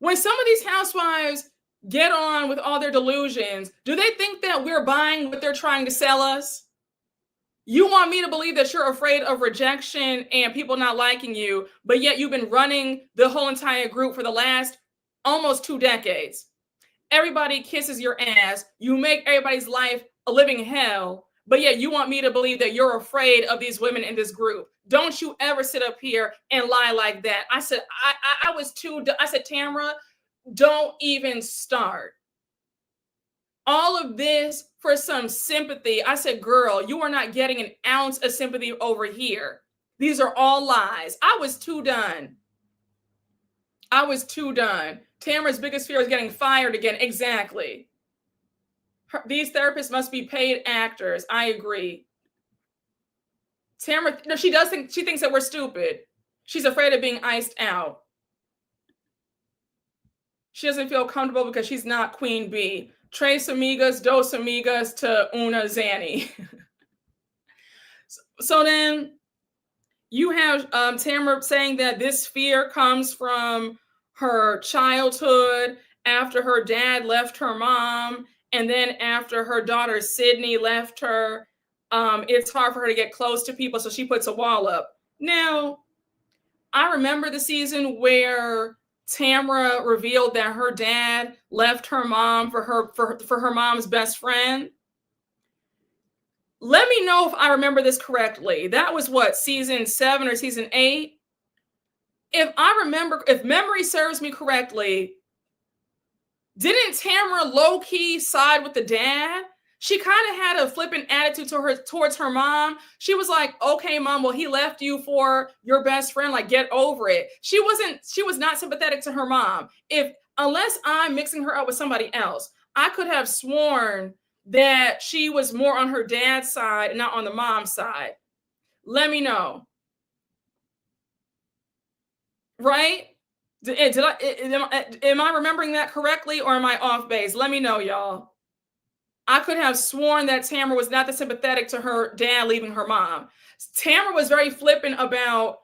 When some of these housewives get on with all their delusions, do they think that we're buying what they're trying to sell us? You want me to believe that you're afraid of rejection and people not liking you, but yet you've been running the whole entire group for the last almost 2 decades. Everybody kisses your ass. You make everybody's life a living hell, but yet you want me to believe that you're afraid of these women in this group. Don't you ever sit up here and lie like that. I said, I said, Tamra, don't even start. All of this for some sympathy. I said, girl, you are not getting an ounce of sympathy over here. These are all lies. I was too done. Tamra's biggest fear is getting fired again. Exactly. These therapists must be paid actors. I agree. Tamra, no, she thinks that we're stupid. She's afraid of being iced out. She doesn't feel comfortable because she's not Queen Bee. Tres amigas, dos amigas to una Zanny. So then you have Tamra saying that this fear comes from her childhood, after her dad left her mom, and then after her daughter Sydney left her. It's hard for her to get close to people, so she puts a wall up. Now, I remember the season where Tamra revealed that her dad left her mom for her mom's best friend. Let me know if I remember this correctly. That was what, season 7 or season 8? If memory serves me correctly, didn't Tamra low-key side with the dad? She kind of had a flippant attitude towards her mom. She was like, okay, mom, well, he left you for your best friend. Like, get over it. She was not sympathetic to her mom. Unless I'm mixing her up with somebody else, I could have sworn that she was more on her dad's side and not on the mom's side? Let me know. Right? Am I remembering that correctly, or am I off base? Let me know, y'all. I could have sworn that Tamra was not that sympathetic to her dad leaving her mom. Tamra was very flippant about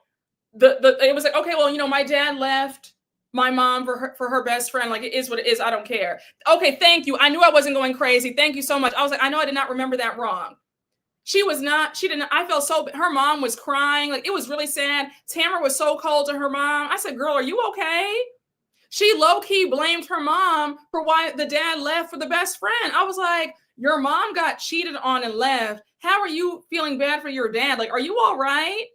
it was like, okay, well, my dad left my mom for her best friend. Like, it is what it is. I don't care. Okay, thank you. I knew I wasn't going crazy. Thank you so much. I was like, I know I did not remember that wrong. She didn't. I felt so, her mom was crying. Like, it was really sad. Tamra was so cold to her mom. I said, girl, are you okay? She low-key blamed her mom for why the dad left for the best friend. I was like, your mom got cheated on and left. How are you feeling bad for your dad? Like, are you all right?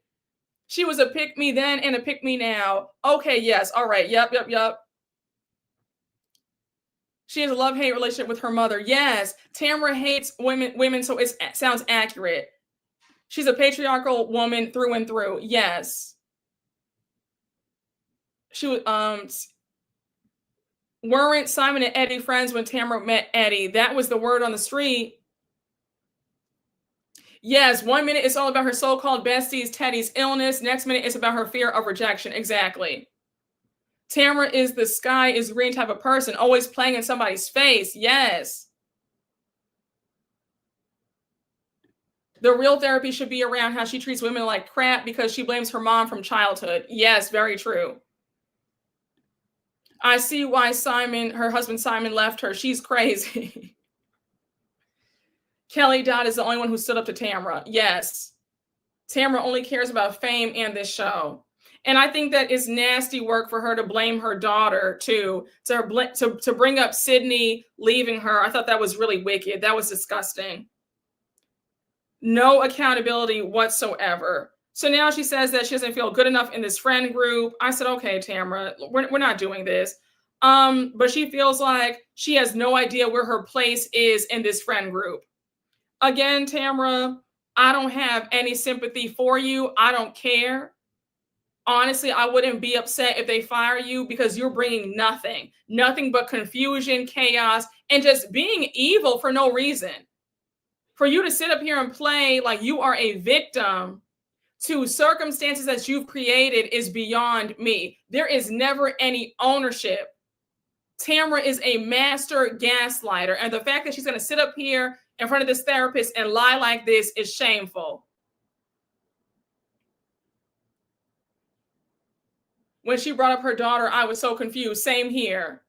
She was a pick me then and a pick me now. Okay, yes. All right. Yep. She has a love-hate relationship with her mother. Yes. Tamra hates women, so it sounds accurate. She's a patriarchal woman through and through. Yes. She weren't Simon and Eddie friends when Tamra met Eddie. That was the word on the street. Yes, 1 minute it's all about her so-called besties, Teddy's illness. Next minute it's about her fear of rejection. Exactly. Tamra is the sky is green type of person, always playing in somebody's face. Yes. The real therapy should be around how she treats women like crap because she blames her mom from childhood. Yes, very true. I see why her husband Simon left her. She's crazy. Kelly Dodd is the only one who stood up to Tamra. Yes. Tamra only cares about fame and this show. And I think that it's nasty work for her to blame her daughter too, to bring up Sydney leaving her. I thought that was really wicked. That was disgusting. No accountability whatsoever. So now she says that she doesn't feel good enough in this friend group. I said, okay, Tamra, we're not doing this. But she feels like she has no idea where her place is in this friend group. Again, Tamra, I don't have any sympathy for you. I don't care. Honestly, I wouldn't be upset if they fire you because you're bringing nothing but confusion, chaos, and just being evil for no reason. For you to sit up here and play like you are a victim to circumstances that you've created is beyond me. There is never any ownership. Tamra is a master gaslighter. And the fact that she's going to sit up here in front of this therapist and lie like this is shameful. When she brought up her daughter, I was so confused. Same here.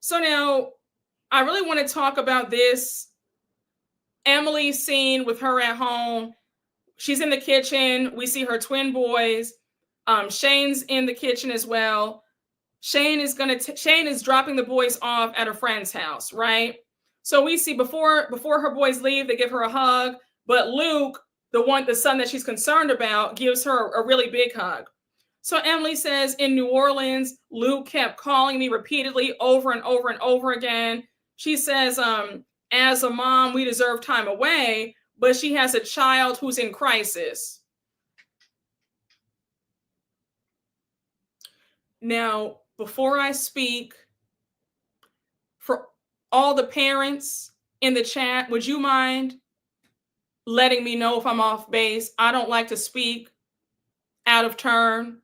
So now I really want to talk about this Emily scene with her at home. She's in the kitchen. We see her twin boys. Shane's in the kitchen as well. Shane is dropping the boys off at a friend's house, right? So we see before her boys leave, they give her a hug, but Luke, the son that she's concerned about, gives her a really big hug. So Emily says, in New Orleans, Luke kept calling me repeatedly over and over and over again. She says, as a mom, we deserve time away, but she has a child who's in crisis. Now, before I speak, for all the parents in the chat, would you mind letting me know if I'm off base? I don't like to speak out of turn.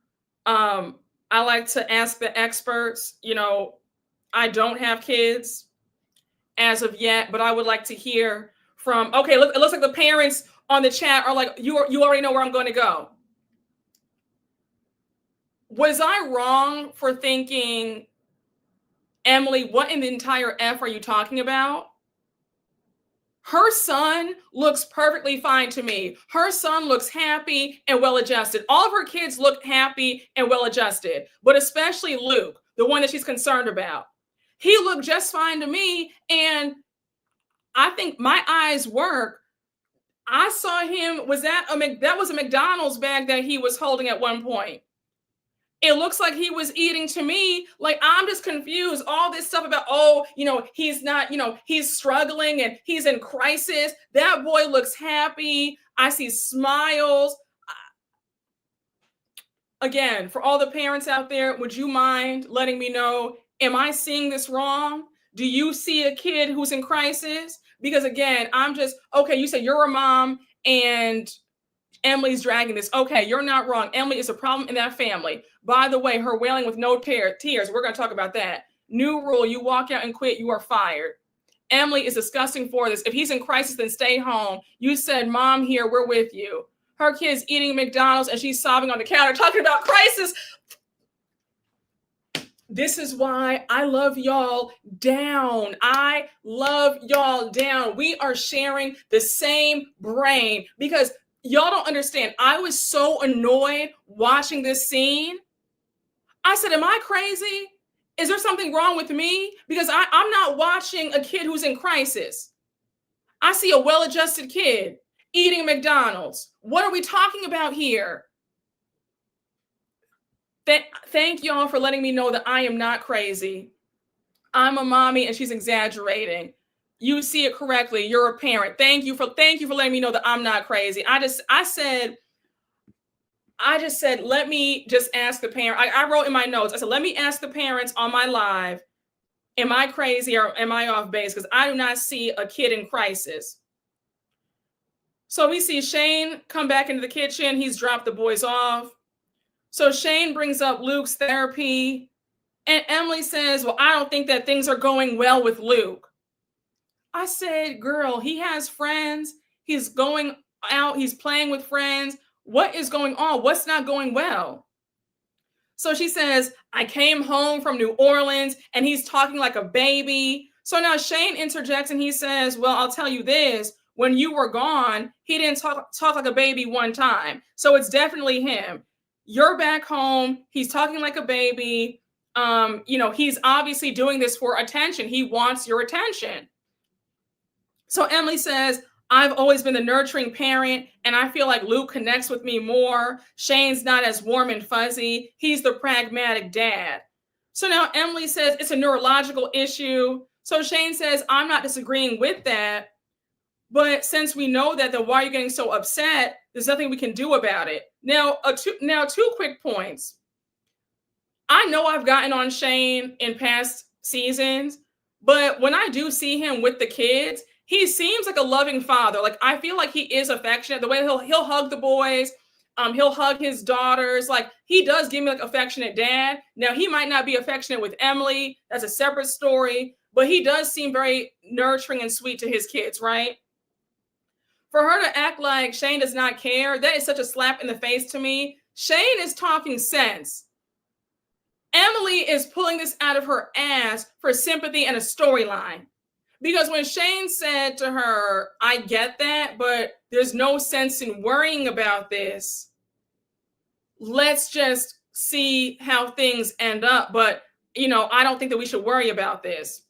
I like to ask the experts. I don't have kids as of yet, but I would like to hear from, okay, look, it looks like the parents on the chat are like, you already know where I'm going to go. Was I wrong for thinking, Emily, what in the entire F are you talking about? Her son looks perfectly fine to me. Her son looks happy and well-adjusted. All of her kids look happy and well-adjusted, but especially Luke, the one that she's concerned about. He looked just fine to me, and I think my eyes work. I saw him, that was a McDonald's bag that he was holding at one point. It looks like he was eating to me. Like, I'm just confused. All this stuff about, he's not, he's struggling and he's in crisis. That boy looks happy. I see smiles. Again, for all the parents out there, would you mind letting me know, am I seeing this wrong? Do you see a kid who's in crisis? Because again, I'm just, okay, you say you're a mom and Emily's dragging this. Okay, you're not wrong. Emily is a problem in that family. By the way, her wailing with no tears, we're going to talk about that. New rule, you walk out and quit, you are fired. Emily is disgusting for this. If he's in crisis, then stay home. You said, Mom, here, we're with you. Her kid's eating McDonald's and she's sobbing on the counter talking about crisis. This is why I love y'all down. I love y'all down. We are sharing the same brain because y'all don't understand. I was so annoyed watching this scene. I said, am I crazy? Is there something wrong with me? Because I'm not watching a kid who's in crisis. I see a well-adjusted kid eating McDonald's. What are we talking about here? Thank y'all for letting me know that I am not crazy. I'm a mommy and she's exaggerating. You see it correctly. You're a parent. Thank you for letting me know that I'm not crazy. I just said, let me just ask the parent. I wrote in my notes, I said, let me ask the parents on my live, am I crazy or am I off base? Because I do not see a kid in crisis. So we see Shane come back into the kitchen. He's dropped the boys off. So Shane brings up Luke's therapy. And Emily says, well, I don't think that things are going well with Luke. I said, girl, he has friends. He's going out. He's playing with friends. What is going on? What's not going well? So she says, I came home from New Orleans and he's talking like a baby. So now Shane interjects and he says, well, I'll tell you this. When you were gone, he didn't talk like a baby one time. So it's definitely him. You're back home. He's talking like a baby. He's obviously doing this for attention. He wants your attention. So Emily says, I've always been the nurturing parent, and I feel like Luke connects with me more. Shane's not as warm and fuzzy. He's the pragmatic dad. So now Emily says it's a neurological issue. So Shane says, I'm not disagreeing with that. But since we know that, then why are you getting so upset? There's nothing we can do about it. Now, two quick points. I know I've gotten on Shane in past seasons, but when I do see him with the kids, he seems like a loving father. Like, I feel like he is affectionate. The way he'll hug the boys, he'll hug his daughters. Like, he does give me like affectionate dad. Now, he might not be affectionate with Emily. That's a separate story, but he does seem very nurturing and sweet to his kids, right? For her to act like Shane does not care, that is such a slap in the face to me. Shane is talking sense. Emily is pulling this out of her ass for sympathy and a storyline. Because when Shane said to her, I get that, but there's no sense in worrying about this. Let's just see how things end up. But, I don't think that we should worry about this.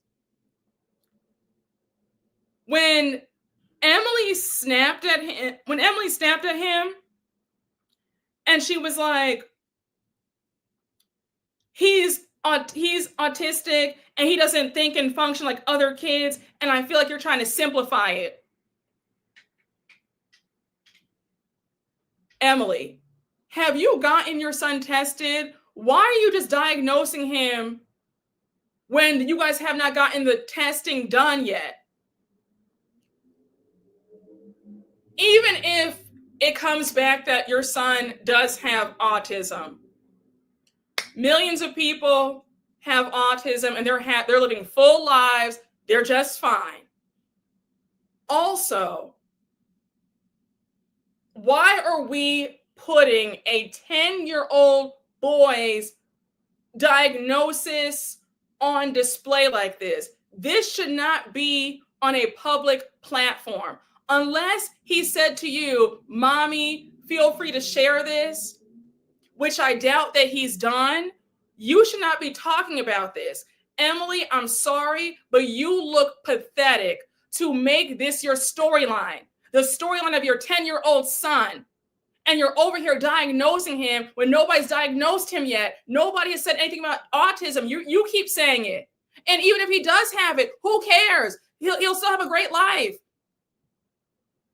When Emily snapped at him, and she was like, he's autistic and he doesn't think and function like other kids, and I feel like you're trying to simplify it. Emily, have you gotten your son tested? Why are you just diagnosing him when you guys have not gotten the testing done yet? Even if it comes back that your son does have autism, millions of people have autism and they're living full lives. They're just fine. Also, why are we putting a 10-year-old boy's diagnosis on display like this? This should not be on a public platform. Unless he said to you, Mommy, feel free to share this, which I doubt that he's done, you should not be talking about this. Emily, I'm sorry, but you look pathetic to make this your storyline, the storyline of your 10-year-old son. And you're over here diagnosing him when nobody's diagnosed him yet. Nobody has said anything about autism. You keep saying it. And even if he does have it, who cares? He'll still have a great life.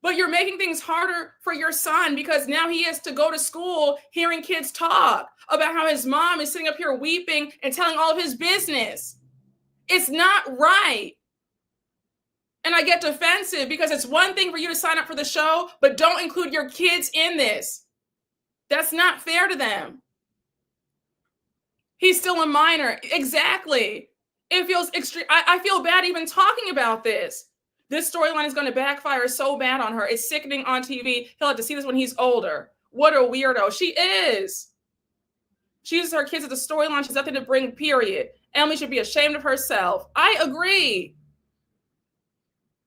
But you're making things harder for your son because now he has to go to school hearing kids talk about how his mom is sitting up here weeping and telling all of his business. It's not right. And I get defensive because it's one thing for you to sign up for the show, but don't include your kids in this. That's not fair to them. He's still a minor. Exactly. It feels extreme. I feel bad even talking about this. This storyline is going to backfire so bad on her. It's sickening on TV. He'll have to see this when he's older. What a weirdo. She is. She uses her kids as a storyline. She's nothing to bring, period. Emily should be ashamed of herself. I agree.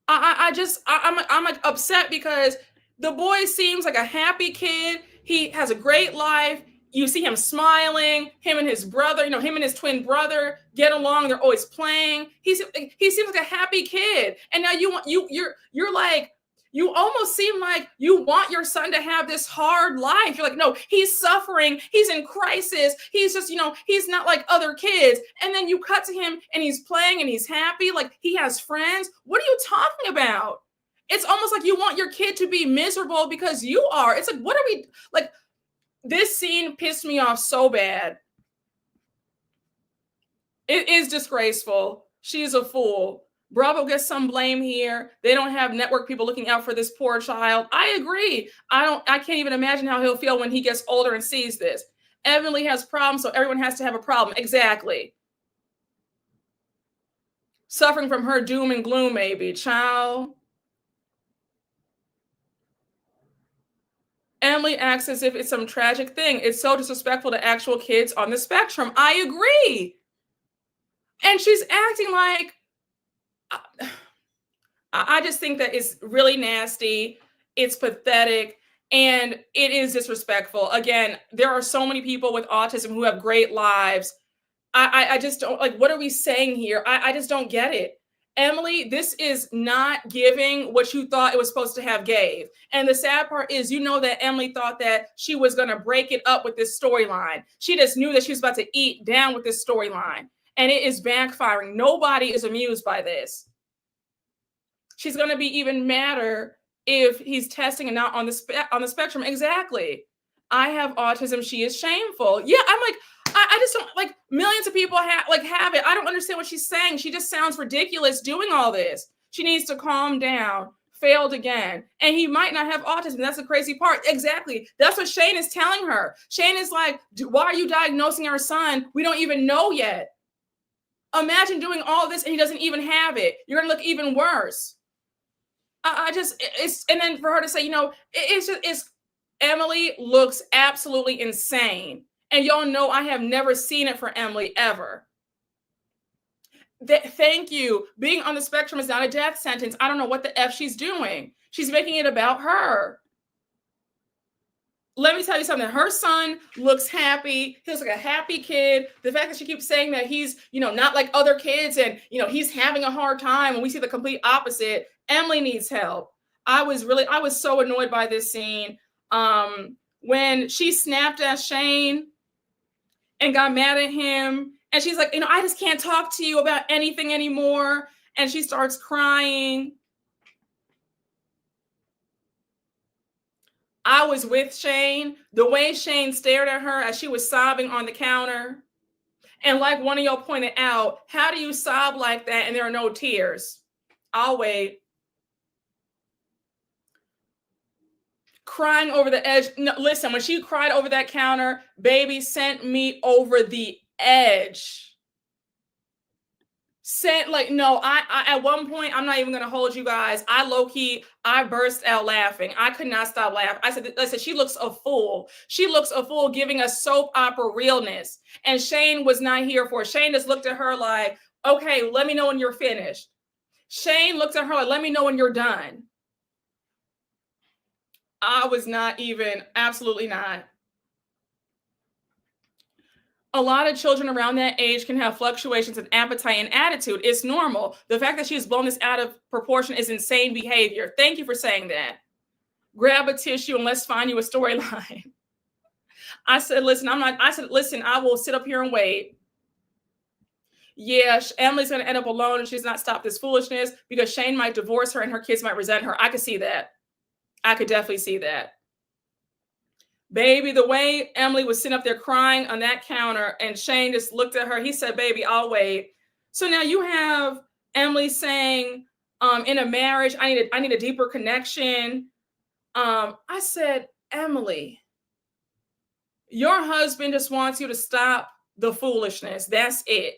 I'm like upset because the boy seems like a happy kid. He has a great life. You see him smiling, him and his brother, him and his twin brother get along. They're always playing. He seems like a happy kid. And now you're like, you almost seem like you want your son to have this hard life. You're like, no, he's suffering. He's in crisis. He's just, he's not like other kids. And then you cut to him and he's playing and he's happy. Like he has friends. What are you talking about? It's almost like you want your kid to be miserable because you are. It's like, what are we like? This scene pissed me off so bad. It is disgraceful. She's a fool. Bravo gets some blame here. They don't have network people looking out for this poor child. I agree. I can't even imagine how he'll feel when he gets older and sees this. Emily has problems, so everyone has to have a problem. Exactly. Suffering from her doom and gloom, maybe. Child. Emily acts as if it's some tragic thing. It's so disrespectful to actual kids on the spectrum. I agree. And she's acting like, I just think that it's really nasty. It's pathetic. And it is disrespectful. Again, there are so many people with autism who have great lives. I just don't, like, what are we saying here? I just don't get it. Emily, this is not giving what you thought it was supposed to have gave. And the sad part is, that Emily thought that she was going to break it up with this storyline. She just knew that she was about to eat down with this storyline. And it is backfiring. Nobody is amused by this. She's going to be even madder if he's testing and not on the spectrum. Exactly. I have autism. She is shameful. Yeah, I'm like, I just don't, like, millions of people have it. I don't understand what she's saying. She just sounds ridiculous doing all this. She needs to calm down. Failed again. And he might not have autism. That's the crazy part. Exactly. That's what Shane is telling her. Shane is like, why are you diagnosing our son? We don't even know yet. Imagine doing all this and he doesn't even have it. You're going to look even worse. And then for her to say, it's Emily looks absolutely insane. And y'all know I have never seen it for Emily ever. Thank you. Being on the spectrum is not a death sentence. I don't know what the F she's doing. She's making it about her. Let me tell you something. Her son looks happy. He looks like a happy kid. The fact that she keeps saying that he's, not like other kids and, he's having a hard time, and we see the complete opposite. Emily needs help. I was so annoyed by this scene. When she snapped at Shane and got mad at him, and she's like, I just can't talk to you about anything anymore. And she starts crying. I was with Shane. The way Shane stared at her as she was sobbing on the counter. And like one of y'all pointed out, how do you sob like that and there are no tears? I'll wait. Crying over the edge. No, listen, when she cried over that counter, baby sent me over the edge. I at one point, I'm not even going to hold you guys. I burst out laughing. I could not stop laughing. I said, she looks a fool. She looks a fool giving us soap opera realness. And Shane was not here for it. Shane just looked at her like, okay, let me know when you're finished. Shane looked at her like, let me know when you're done. I was not even, absolutely not. A lot of children around that age can have fluctuations in appetite and attitude. It's normal. The fact that she's blown this out of proportion is insane behavior. Thank you for saying that. Grab a tissue and let's find you a storyline. I said, listen, I will sit up here and wait. Yeah, Emily's going to end up alone and she's not stopped this foolishness because Shane might divorce her and her kids might resent her. I could see that. I could definitely see that. Baby, the way Emily was sitting up there crying on that counter and Shane just looked at her, he said, baby, I'll wait. So now you have Emily saying, in a marriage, I need a deeper connection. I said, Emily, your husband just wants you to stop the foolishness. That's it.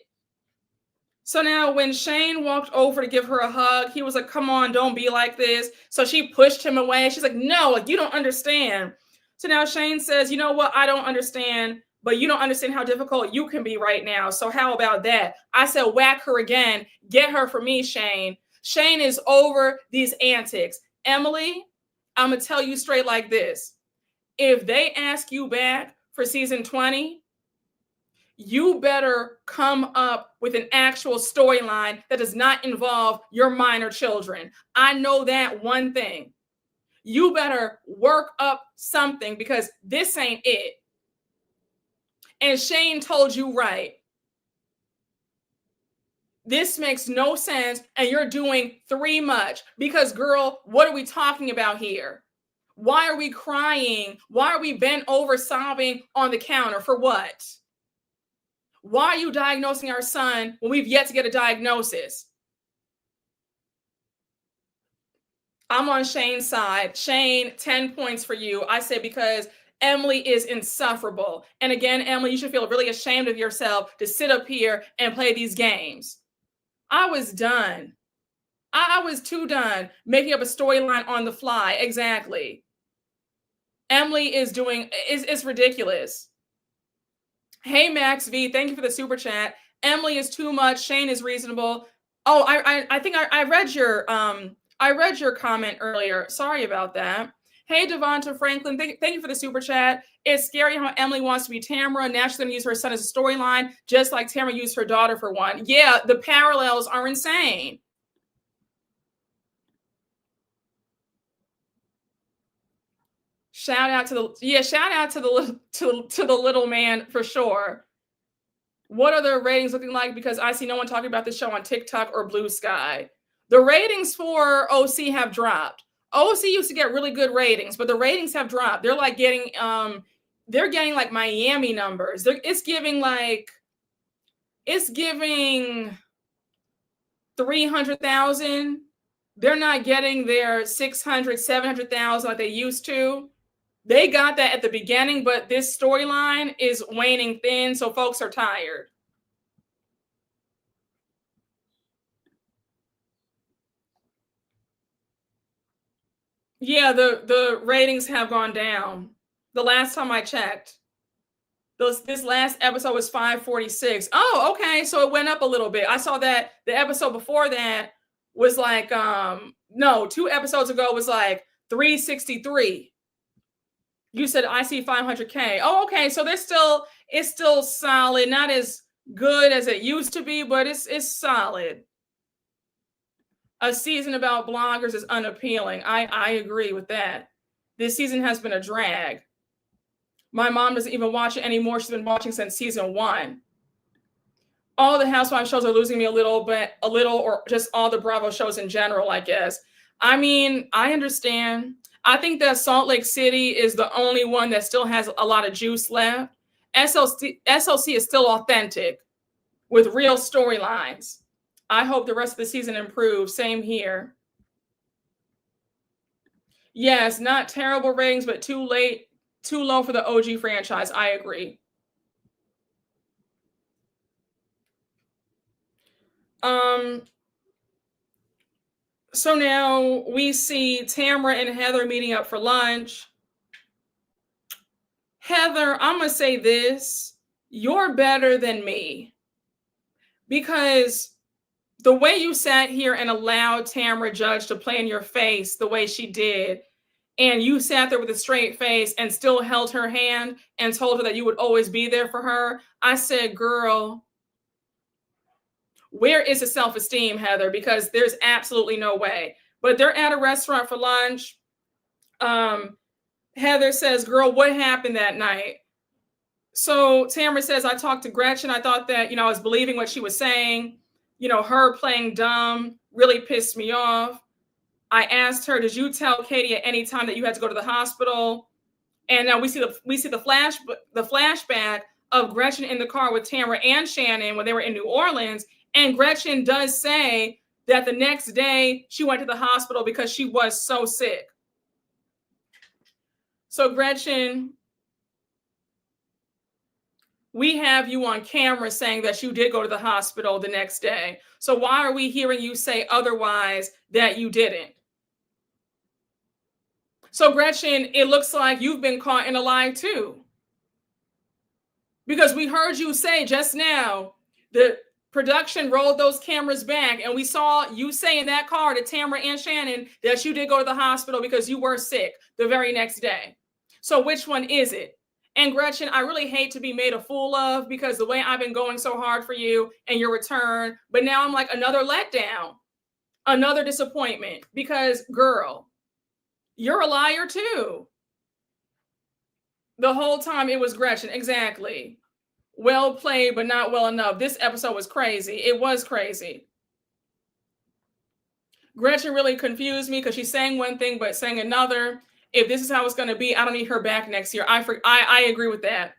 So now when Shane walked over to give her a hug, he was like, come on, don't be like this. So she pushed him away. She's like, no, like, you don't understand. So now Shane says, you know what? I don't understand, but you don't understand how difficult you can be right now. So how about that? I said, whack her again. Get her for me, Shane. Shane is over these antics. Emily, I'm going to tell you straight like this. If they ask you back for season 20, you better come up with an actual storyline that does not involve your minor children. I know that one thing. You better work up something because this ain't it. And Shane told you right. This makes no sense and you're doing too much because, girl, what are we talking about here? Why are we crying? Why are we bent over sobbing on the counter? For what? Why are you diagnosing our son when we've yet to get a diagnosis? I'm on Shane's side. Shane, 10 points for you. I say because Emily is insufferable. And again, Emily, you should feel really ashamed of yourself to sit up here and play these games. I was done. I was too done making up a storyline on the fly. Exactly. Emily is doing, it's ridiculous. Hey, Max V, thank you for the super chat. Emily is too much. Shane is reasonable. Oh, I think I read your comment earlier. Sorry about that. Hey, Devonta Franklin, thank you for the super chat. It's scary how Emily wants to be Tamra. Now she's going to use her son as a storyline, just like Tamra used her daughter for one. Yeah, the parallels are insane. Shout out to the little man for sure. What are the ratings looking like? Because I see no one talking about this show on TikTok or Bluesky. The ratings for OC have dropped. OC used to get really good ratings, but the ratings have dropped. They're like getting like Miami numbers. It's giving 300,000. They're not getting their 600, 700,000 like they used to. They got that at the beginning, but this storyline is waning thin, so folks are tired. Yeah, the ratings have gone down. The last time I checked, this last episode was 546. Oh, okay, so it went up a little bit. I saw that the episode before that was like, no, 2 episodes ago was like 363. You said I see 500K. Oh, okay. So it's still solid. Not as good as it used to be, but it's solid. A season about bloggers is unappealing. I agree with that. This season has been a drag. My mom doesn't even watch it anymore. She's been watching since season 1. All the Housewives shows are losing me a little, or just all the Bravo shows in general, I guess. I mean, I understand. I think that Salt Lake City is the only one that still has a lot of juice left. SLC is still authentic with real storylines. I hope the rest of the season improves. Same here. Yes, not terrible ratings, but too low for the OG franchise. I agree. So now we see Tamra and Heather meeting up for lunch. Heather, I'm going to say this. You're better than me. Because the way you sat here and allowed Tamra Judge to play in your face the way she did, and you sat there with a straight face and still held her hand and told her that you would always be there for her, I said, girl, where is the self-esteem, Heather? Because there's absolutely no way. But they're at a restaurant for lunch. Heather says, girl, what happened that night? So Tamra says, I talked to Gretchen. I thought that, I was believing what she was saying. Her playing dumb really pissed me off. I asked her, did you tell Katie at any time that you had to go to the hospital? And now we see the flashback of Gretchen in the car with Tamra and Shannon when they were in New Orleans. And Gretchen does say that the next day she went to the hospital because she was so sick. So Gretchen, we have you on camera saying that you did go to the hospital the next day. So why are we hearing you say otherwise that you didn't? So Gretchen, it looks like you've been caught in a lie too. Because we heard you say just now, the production rolled those cameras back and we saw you say in that car to Tamra and Shannon that you did go to the hospital because you were sick the very next day. So which one is it? And Gretchen, I really hate to be made a fool of because the way I've been going so hard for you and your return, but now I'm like another letdown, another disappointment because girl, you're a liar too. The whole time it was Gretchen, exactly. Well played, but not well enough. This episode was crazy. It was crazy. Gretchen really confused me because she's saying one thing but saying another. If this is how it's going to be, I don't need her back next year. I agree with that.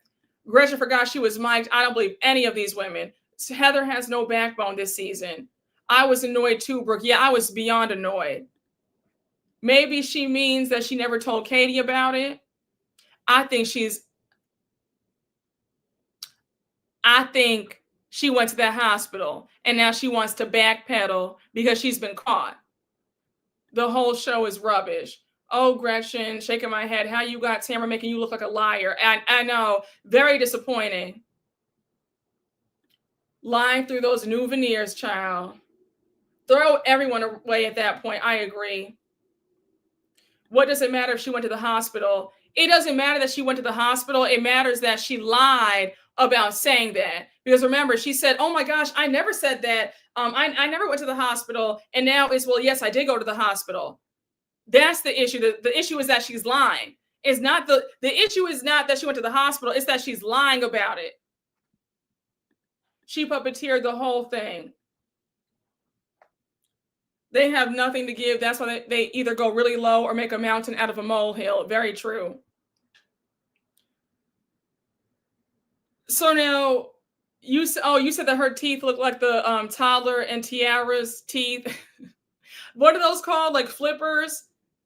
Gretchen forgot she was mic'd. I don't believe any of these women. Heather has no backbone this season. I was annoyed too, Brooke. Yeah, I was beyond annoyed. Maybe she means that she never told Katie about it. I think she went to that hospital and now she wants to backpedal because she's been caught. The whole show is rubbish. Oh, Gretchen, shaking my head. How you got Tamra making you look like a liar? I know. Very disappointing. Lying through those new veneers, child. Throw everyone away at that point. I agree. What does it matter if she went to the hospital? It doesn't matter that she went to the hospital. It matters that she lied about saying that. Because remember, she said, oh my gosh, I never said that. I never went to the hospital. And now it's, well, yes, I did go to the hospital. That's the issue. The issue is that she's lying. It's not the issue is not that she went to the hospital. It's that she's lying about it. She puppeteered the whole thing. They have nothing to give. That's why they either go really low or make a mountain out of a molehill. Very true. So now you said that her teeth look like the toddler and Tiara's teeth. What are those called? Like flippers?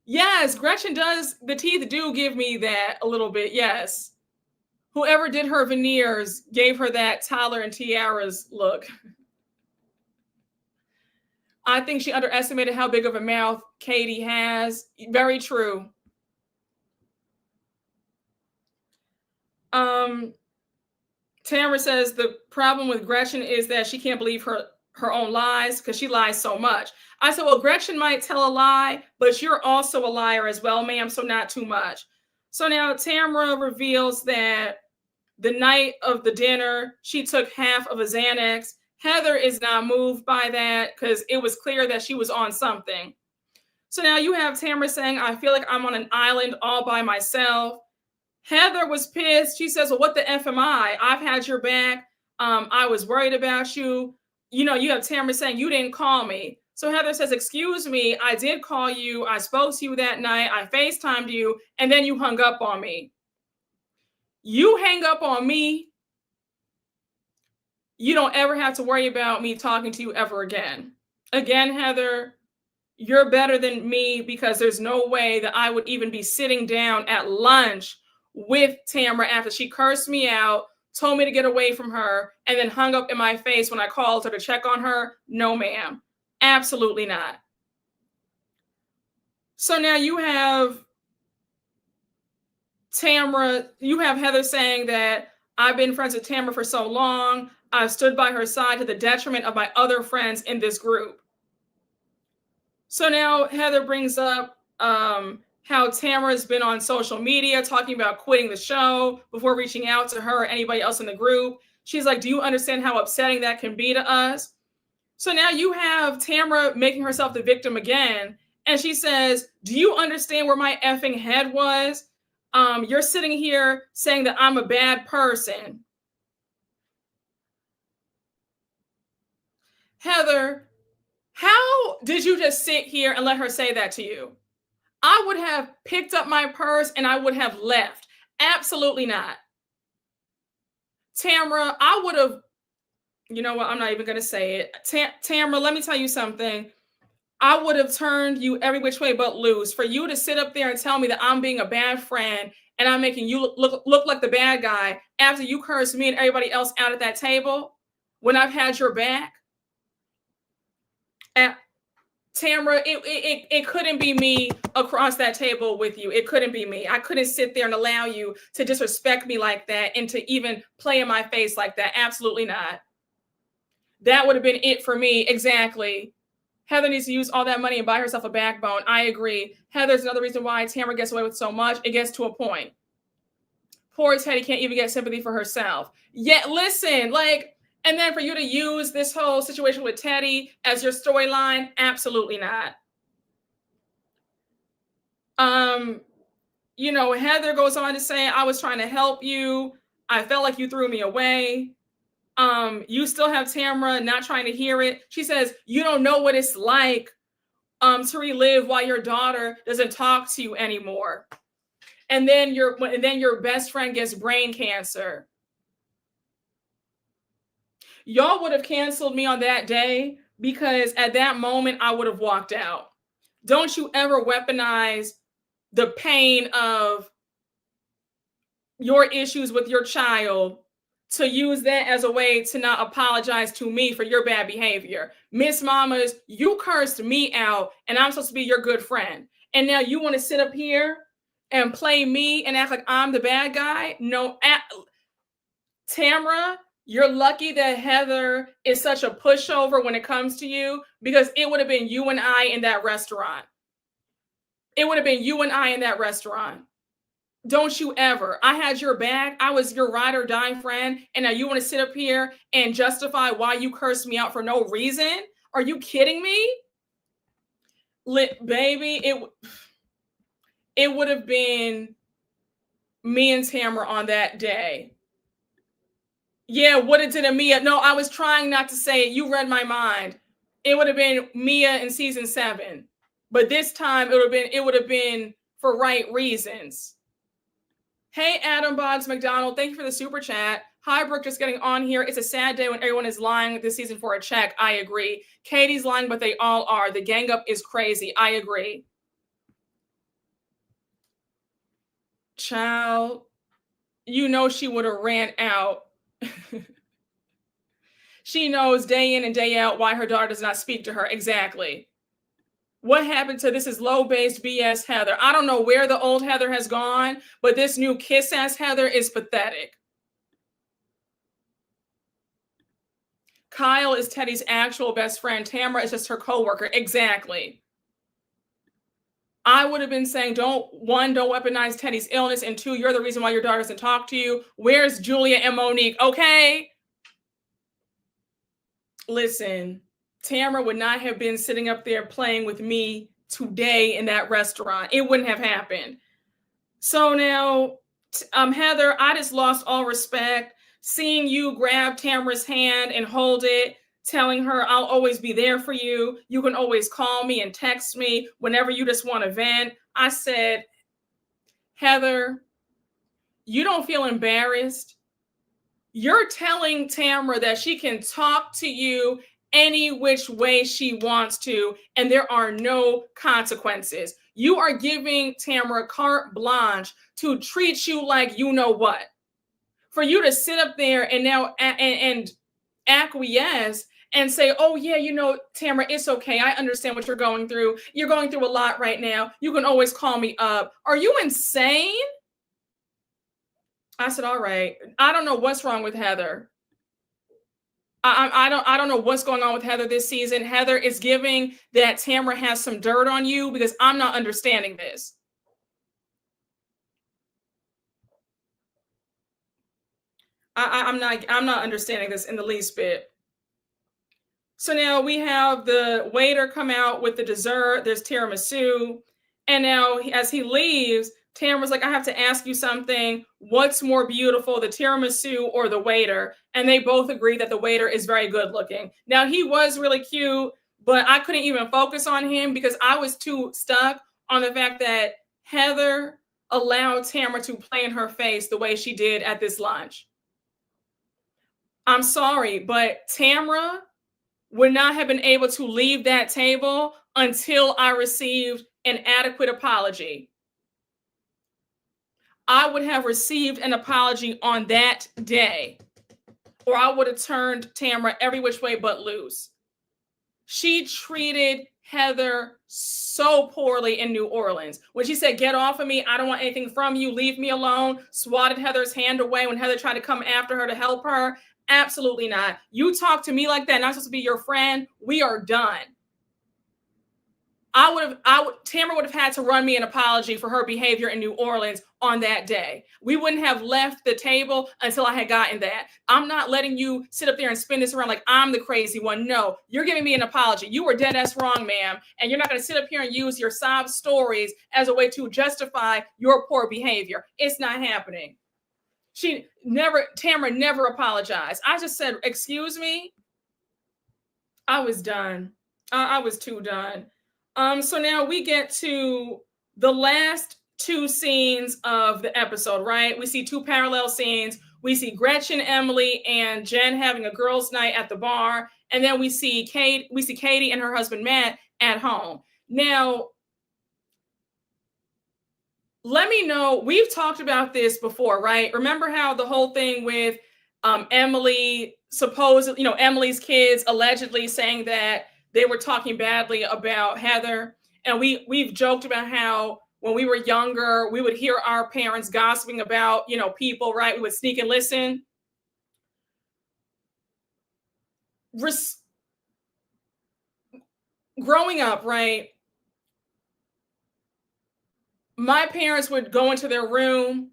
Yes, Gretchen does. The teeth do give me that a little bit. Yes. Whoever did her veneers gave her that toddler and Tiara's look. I think she underestimated how big of a mouth Katie has. Very true. Tamra says the problem with Gretchen is that she can't believe her own lies because she lies so much. I said, well, Gretchen might tell a lie, but you're also a liar as well, ma'am, so not too much. So now Tamra reveals that the night of the dinner, she took half of a Xanax. Heather is not moved by that because it was clear that she was on something. So now you have Tamra saying, I feel like I'm on an island all by myself. Heather was pissed. She says, well, what the F am I? I've had your back. I was worried about you. You have Tamra saying, you didn't call me. So Heather says, excuse me, I did call you. I spoke to you that night. I FaceTimed you, and then you hung up on me. You hang up on me, you don't ever have to worry about me talking to you ever again. Again, Heather, you're better than me because there's no way that I would even be sitting down at lunch with Tamra after she cursed me out, told me to get away from her, and then hung up in my face when I called her to check on her. No, ma'am. Absolutely not. So now you have Tamra, you have Heather saying that I've been friends with Tamra for so long. I've stood by her side to the detriment of my other friends in this group. So now Heather brings up how Tamra's been on social media talking about quitting the show before reaching out to her or anybody else in the group. She's like, do you understand how upsetting that can be to us? So now you have Tamra making herself the victim again. And she says, do you understand where my effing head was? You're sitting here saying that I'm a bad person. Heather, how did you just sit here and let her say that to you? I would have picked up my purse and I would have left. Absolutely not. Tamra, I would have You know what? I'm not even going to say it. Tamra, let me tell you something. I would have turned you every which way but loose. For you to sit up there and tell me that I'm being a bad friend and I'm making you look like the bad guy after you cursed me and everybody else out at that table when I've had your back. And Tamra, it couldn't be me across that table with you. It couldn't be me. I couldn't sit there and allow you to disrespect me like that and to even play in my face like that. Absolutely not. That would have been it for me. Exactly. Heather needs to use all that money and buy herself a backbone. I agree. Heather's another reason why Tamra gets away with so much. It gets to a point. Poor Teddy can't even get sympathy for herself. Yet, listen, and then for you to use this whole situation with Teddy as your storyline, absolutely not. Heather goes on to say, I was trying to help you. I felt like you threw me away. You still have Tamra not trying to hear it. She says, you don't know what it's like to relive while your daughter doesn't talk to you anymore. And then your best friend gets brain cancer. Y'all would have canceled me on that day because at that moment I would have walked out. Don't you ever weaponize the pain of your issues with your child to use that as a way to not apologize to me for your bad behavior. Miss Mamas, you cursed me out and I'm supposed to be your good friend. And now you want to sit up here and play me and act like I'm the bad guy? No, Tamra, you're lucky that Heather is such a pushover when it comes to you, because it would have been you and I in that restaurant. It would have been you and I in that restaurant. Don't you ever. I had your back. I was your ride or die friend. And now you want to sit up here and justify why you cursed me out for no reason? Are you kidding me? Baby, it would have been me and Tamra on that day. Yeah, what it did to Mia. No, I was trying not to say it. You read my mind. It would have been Mia in season 7. But this time it would have been for right reasons. Hey, Adam Boggs McDonald, thank you for the super chat. Hi, Brooke, just getting on here. It's a sad day when everyone is lying this season for a check. I agree. Katie's lying, but they all are. The gang up is crazy. I agree. Child, you know she would have ran out. She knows day in and day out why her daughter does not speak to her. Exactly. What happened to this is low-based BS Heather? I don't know where the old Heather has gone, but this new kiss-ass Heather is pathetic. Kyle is Teddy's actual best friend. Tamra is just her coworker. Exactly. I would have been saying, don't weaponize Teddy's illness, and 2, you're the reason why your daughter doesn't talk to you. Where's Julia and Monique? Okay. Listen, Tamra would not have been sitting up there playing with me today in that restaurant. It wouldn't have happened. So now, Heather, I just lost all respect. Seeing you grab Tamra's hand and hold it, telling her I'll always be there for you. You can always call me and text me whenever you just want to vent. I said, Heather, you don't feel embarrassed? You're telling Tamra that she can talk to you any which way she wants to, and there are no consequences. You are giving Tamra carte blanche to treat you like you know what. For you to sit up there and now and acquiesce and say, oh yeah, Tamra, it's okay. I understand what you're going through. You're going through a lot right now. You can always call me up. Are you insane? I said, all right. I don't know what's wrong with Heather. I don't know what's going on with Heather this season. Heather is giving that Tamra has some dirt on you, because I'm not understanding this. I'm not understanding this in the least bit. So now we have the waiter come out with the dessert. There's tiramisu. And now as he leaves, Tamra's like, I have to ask you something. What's more beautiful, the tiramisu or the waiter? And they both agree that the waiter is very good looking. Now, he was really cute, but I couldn't even focus on him because I was too stuck on the fact that Heather allowed Tamra to play in her face the way she did at this lunch. I'm sorry, but Tamra would not have been able to leave that table until I received an adequate apology. I would have received an apology on that day, or I would have turned Tamra every which way but loose. She treated Heather so poorly in New Orleans. When she said, "Get off of me, I don't want anything from you, leave me alone," swatted Heather's hand away when Heather tried to come after her to help her. Absolutely not. You talk to me like that, not supposed to be your friend, we are done. Tamra would have had to run me an apology for her behavior in New Orleans on that day. We wouldn't have left the table until I had gotten that. I'm not letting you sit up there and spin this around like I'm the crazy one. No, you're giving me an apology. You were dead ass wrong, ma'am. And you're not going to sit up here and use your sob stories as a way to justify your poor behavior. It's not happening. Tamra never apologized. I just said, "Excuse me." I was done. I was too done. So now we get to the last two scenes of the episode, right? We see two parallel scenes. We see Gretchen, Emily, and Jen having a girls' night at the bar. And then we see Katie and her husband, Matt, at home. Now, let me know, we've talked about this before, right? Remember how the whole thing with Emily's kids allegedly saying that they were talking badly about Heather. And we've joked about how when we were younger, we would hear our parents gossiping about, people, right? We would sneak and listen. Growing up, right? My parents would go into their room.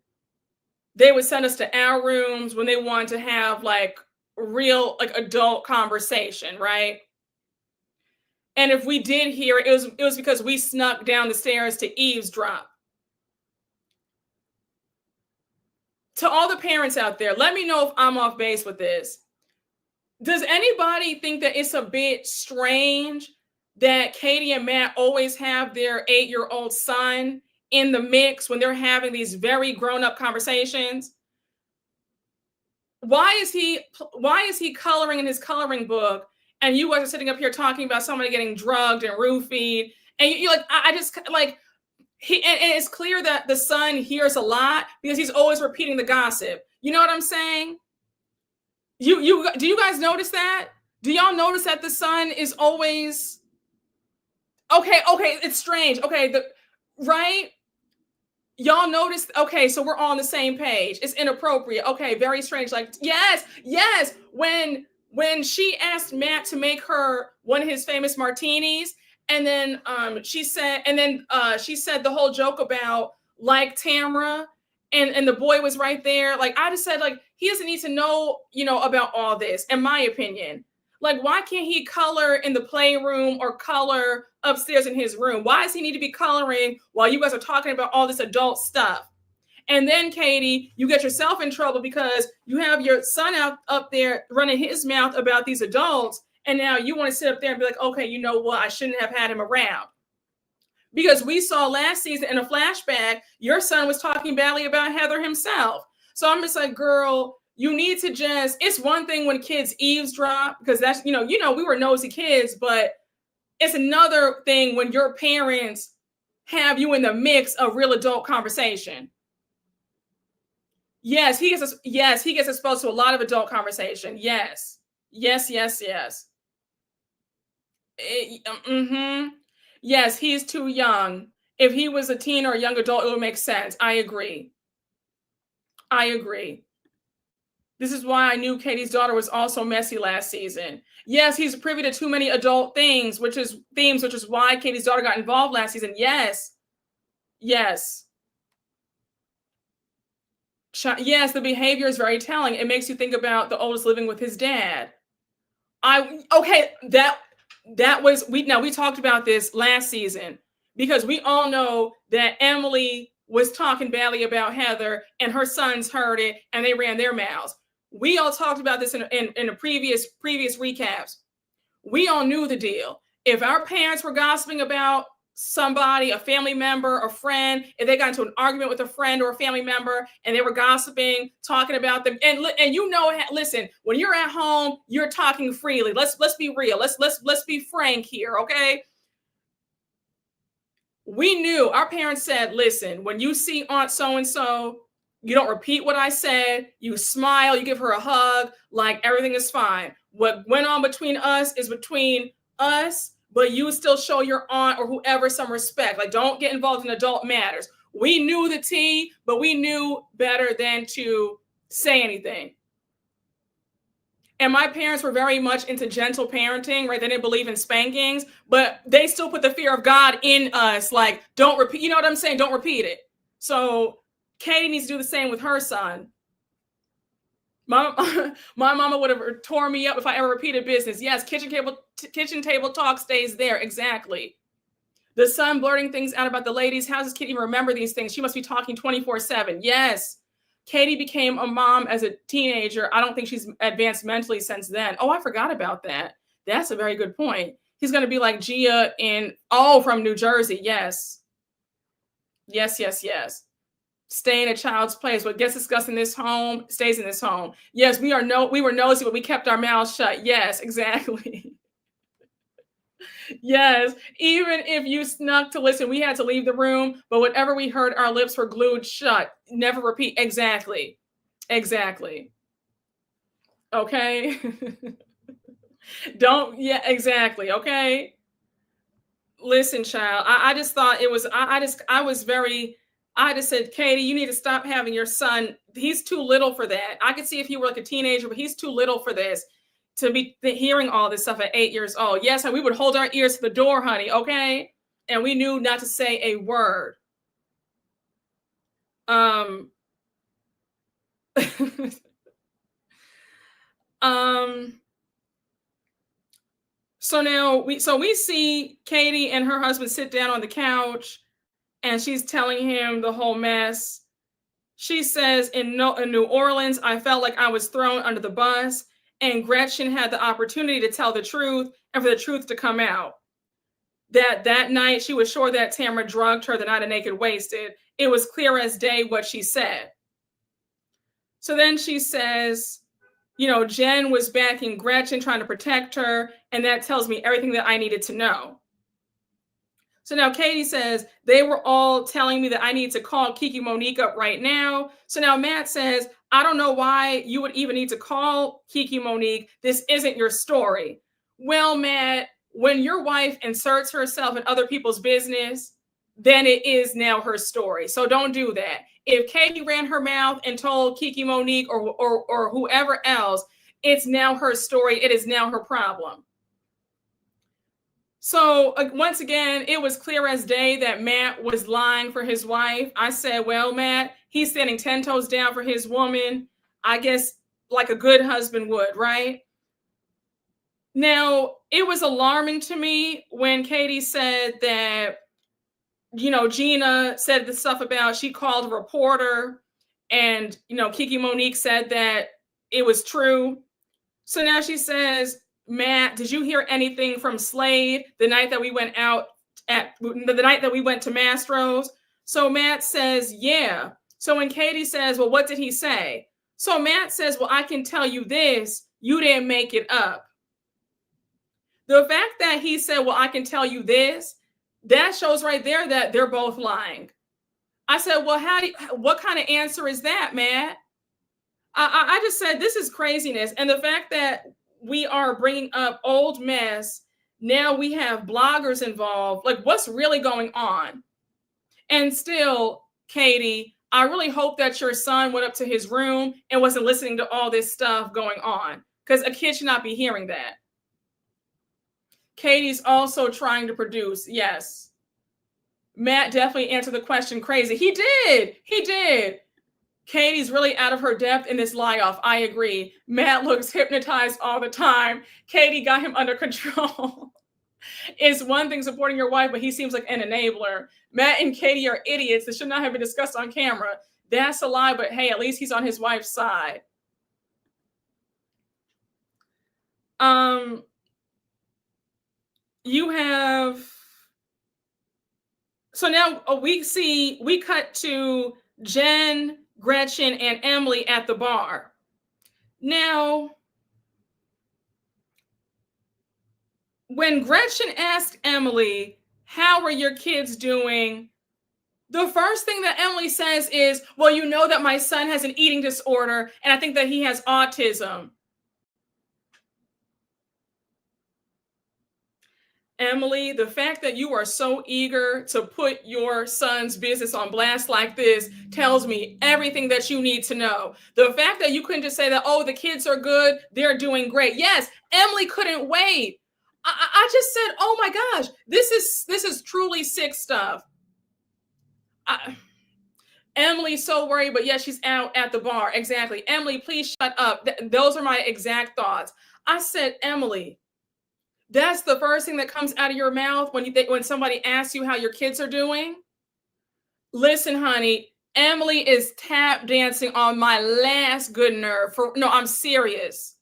They would send us to our rooms when they wanted to have real adult conversation, right? And if we did hear it, it was because we snuck down the stairs to eavesdrop. To all the parents out there, let me know if I'm off base with this. Does anybody think that it's a bit strange that Katie and Matt always have their 8-year-old son in the mix when they're having these very grown-up conversations? Why is he coloring in his coloring book? And you guys are sitting up here talking about somebody getting drugged and roofied. And you're like, and it's clear that the son hears a lot because he's always repeating the gossip. You know what I'm saying? Do you guys notice that? Do y'all notice that the son is always, okay, it's strange. Okay, right? Y'all notice, okay, so we're all on the same page. It's inappropriate. Okay, very strange. Yes. When she asked Matt to make her one of his famous martinis, and then she said the whole joke about Tamra, and the boy was right there. I just said, he doesn't need to know, about all this, in my opinion. Why can't he color in the playroom or color upstairs in his room? Why does he need to be coloring while you guys are talking about all this adult stuff? And then, Katie, you get yourself in trouble because you have your son up there running his mouth about these adults. And now you want to sit up there and be like, okay, you know what? I shouldn't have had him around. Because we saw last season in a flashback, your son was talking badly about Heather himself. So I'm just like, girl, you need to it's one thing when kids eavesdrop, because that's, we were nosy kids, but it's another thing when your parents have you in the mix of real adult conversation. Yes, he gets exposed to a lot of adult conversation. Yes. Yes. Yes, he's too young. If he was a teen or a young adult, it would make sense. I agree. This is why I knew Katie's daughter was also messy last season. Yes, he's privy to too many adult things, which is why Katie's daughter got involved last season. Yes. Yes, the behavior is very telling. It makes you think about the oldest living with his dad. We talked about this last season because we all know that Emily was talking badly about Heather and her sons heard it and they ran their mouths. We all talked about this in the previous recaps. We all knew the deal. If our parents were gossiping about somebody, a family member, a friend, if they got into an argument with a friend or a family member and they were gossiping, talking about them, and listen, when you're at home, you're talking freely. Let's be real. Let's be frank here, okay? We knew, our parents said, listen, when you see Aunt so and so, you don't repeat what I said, you smile, you give her a hug, like everything is fine. What went on between us is between us, but you still show your aunt or whoever some respect. Like, don't get involved in adult matters. We knew the tea, but we knew better than to say anything. And my parents were very much into gentle parenting, right? They didn't believe in spankings, but they still put the fear of God in us. Like, don't repeat, you know what I'm saying? Don't repeat it. So Katie needs to do the same with her son. My mama would have tore me up if I ever repeated business. Yes, kitchen table talk stays there. Exactly. The son blurting things out about the ladies. How does Katie even remember these things? She must be talking 24/7. Yes. Katie became a mom as a teenager. I don't think she's advanced mentally since then. Oh, I forgot about that. That's a very good point. He's going to be like Gia from New Jersey. Yes. Yes, yes, yes. Stay in a child's place. What gets discussed in this home stays in this home. Yes, we were nosy, but we kept our mouths shut. Yes, exactly. Yes, even if you snuck to listen, we had to leave the room, but whatever we heard, our lips were glued shut. Never repeat. Exactly. Exactly. Okay. Exactly. Okay. Listen, child, I just thought it was, I just said, Katie, you need to stop having your son. He's too little for that. I could see if he were like a teenager, but he's too little for this, to be hearing all this stuff at 8 years old. Yes, and we would hold our ears to the door, honey, okay? And we knew not to say a word. Um, so now we see Katie and her husband sit down on the couch, and she's telling him the whole mess. She says, in New Orleans, I felt like I was thrown under the bus, and Gretchen had the opportunity to tell the truth and for the truth to come out. That night, she was sure that Tamra drugged her the night of Naked Wasted. It was clear as day what she said. So then she says, Jen was backing Gretchen, trying to protect her, and that tells me everything that I needed to know. So now Katie says, they were all telling me that I need to call Kiki Monique up right now. So now Matt says, I don't know why you would even need to call Kiki Monique. This isn't your story. Well, Matt, when your wife inserts herself in other people's business, then it is now her story. So don't do that. If Katie ran her mouth and told Kiki Monique or whoever else, it's now her story. It is now her problem. So once again, it was clear as day that Matt was lying for his wife. I said, well, Matt, he's standing 10 toes down for his woman, I guess, like a good husband would, right? Now, it was alarming to me when Katie said that, Gina said the stuff about she called a reporter, and, Kiki Monique said that it was true. So now she says, Matt, did you hear anything from Slade the night that we went to Mastro's? So Matt says, yeah. So when Katie says, well, what did he say? So Matt says, well, I can tell you this, you didn't make it up. The fact that he said, well, I can tell you this, that shows right there that they're both lying. I said, well, what kind of answer is that, Matt? I just said, this is craziness. And the fact that we are bringing up old mess, now we have bloggers involved. Like, what's really going on? And still, Katie, I really hope that your son went up to his room and wasn't listening to all this stuff going on, because a kid should not be hearing that. Katie's also trying to produce. Yes. Matt definitely answered the question crazy. He did. Katie's really out of her depth in this lie-off. I agree. Matt looks hypnotized all the time. Katie got him under control. It's one thing supporting your wife, but he seems like an enabler. Matt and Katie are idiots that should not have been discussed on camera. That's a lie, but hey, at least he's on his wife's side. You have So now we cut to Jen, Gretchen, and Emily at the bar. Now, when Gretchen asked Emily, how are your kids doing? The first thing that Emily says is, well, you know that my son has an eating disorder, and I think that he has autism. Emily, the fact that you are so eager to put your son's business on blast like this tells me everything that you need to know. The fact that you couldn't just say that, oh, the kids are good, they're doing great. Yes, Emily couldn't wait. I just said, oh my gosh, this is truly sick stuff. Emily's so worried, but yes, she's out at the bar. Exactly. Emily, please shut up. Those are my exact thoughts. I said, Emily, that's the first thing that comes out of your mouth when somebody asks you how your kids are doing. Listen, honey, Emily is tap dancing on my last good nerve. No, I'm serious.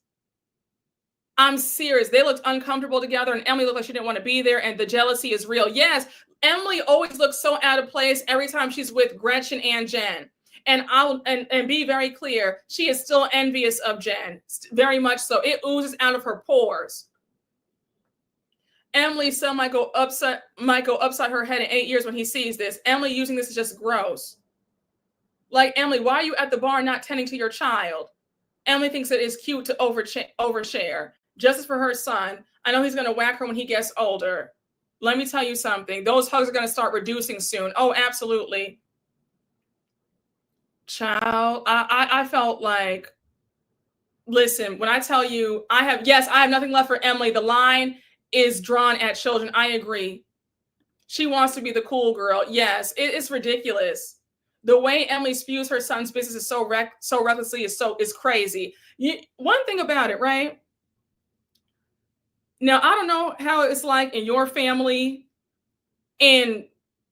I'm serious. They looked uncomfortable together, and Emily looked like she didn't want to be there, and the jealousy is real. Yes, Emily always looks so out of place every time she's with Gretchen and Jen. And I'll be very clear, she is still envious of Jen, very much so. It oozes out of her pores. Emily's son might go upside her head in 8 years when he sees this. Emily using this is just gross. Like, Emily, why are you at the bar not tending to your child? Emily thinks it is cute to overshare. Justice for her son. I know he's going to whack her when he gets older. Let me tell you something. Those hugs are going to start reducing soon. Oh, absolutely. Child, I felt like, listen, when I tell you I have nothing left for Emily. The line is drawn at children. I agree. She wants to be the cool girl. Yes, it's ridiculous. The way Emily spews her son's business is so recklessly is crazy. One thing about it, right? Now, I don't know how it's like in your family. In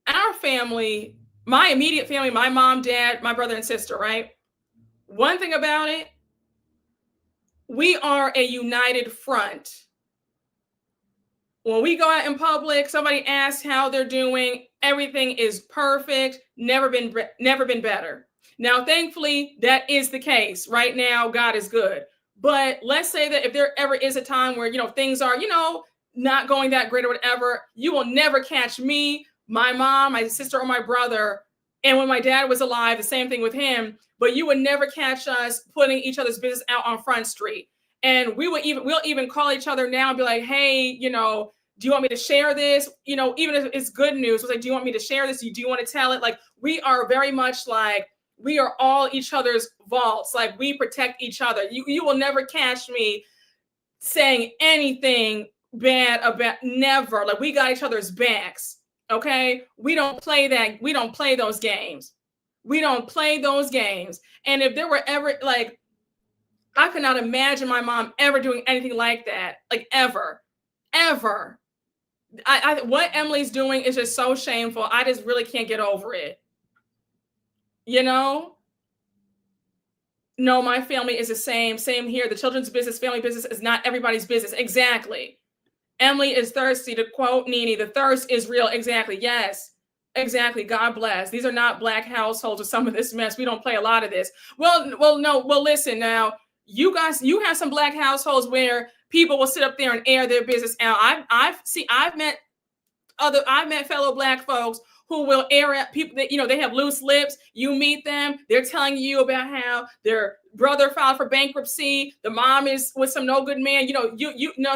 our family, my immediate family, my mom, dad, my brother and sister, right? One thing about it, we are a united front. When we go out in public, somebody asks how they're doing, everything is perfect, never been better. Now, thankfully, that is the case. Right now, God is good. But let's say that if there ever is a time where, things are, not going that great or whatever, you will never catch me, my mom, my sister, or my brother. And when my dad was alive, the same thing with him. But you would never catch us putting each other's business out on Front Street. And we'll even call each other now and be like, hey, do you want me to share this? Even if it's good news, it's like, do you want me to share this? Do you want to tell it? Like, we are very much like, we are all each other's vaults. Like, we protect each other. You will never catch me saying anything bad about, never. Like, we got each other's backs. Okay. We don't play that. We don't play those games. We don't play those games. And if there were ever, like, I could not imagine my mom ever doing anything like that. Like, ever. What Emily's doing is just so shameful. I just really can't get over it. No, my family is the same here. The children's business, family business is not everybody's business. Exactly. Emily is thirsty, to quote Nene. The thirst is real. Exactly. Yes. Exactly. God bless. These are not Black households with some of this mess. We don't play a lot of this. Well, listen now. You guys, you have some Black households where people will sit up there and air their business out. I've met fellow Black folks who will air out people that, they have loose lips. You meet them, they're telling you about how their brother filed for bankruptcy. The mom is with some no good man.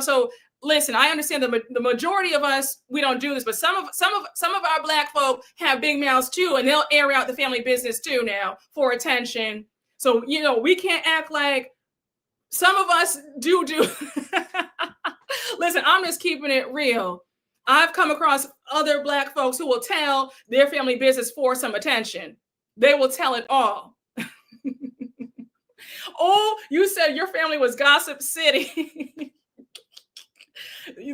So listen, I understand the majority of us, we don't do this, but some of our Black folk have big mouths too, and they'll air out the family business too now for attention. So, we can't act like some of us do. Listen, I'm just keeping it real. I've come across other Black folks who will tell their family business for some attention. They will tell it all. Oh, you said your family was Gossip City.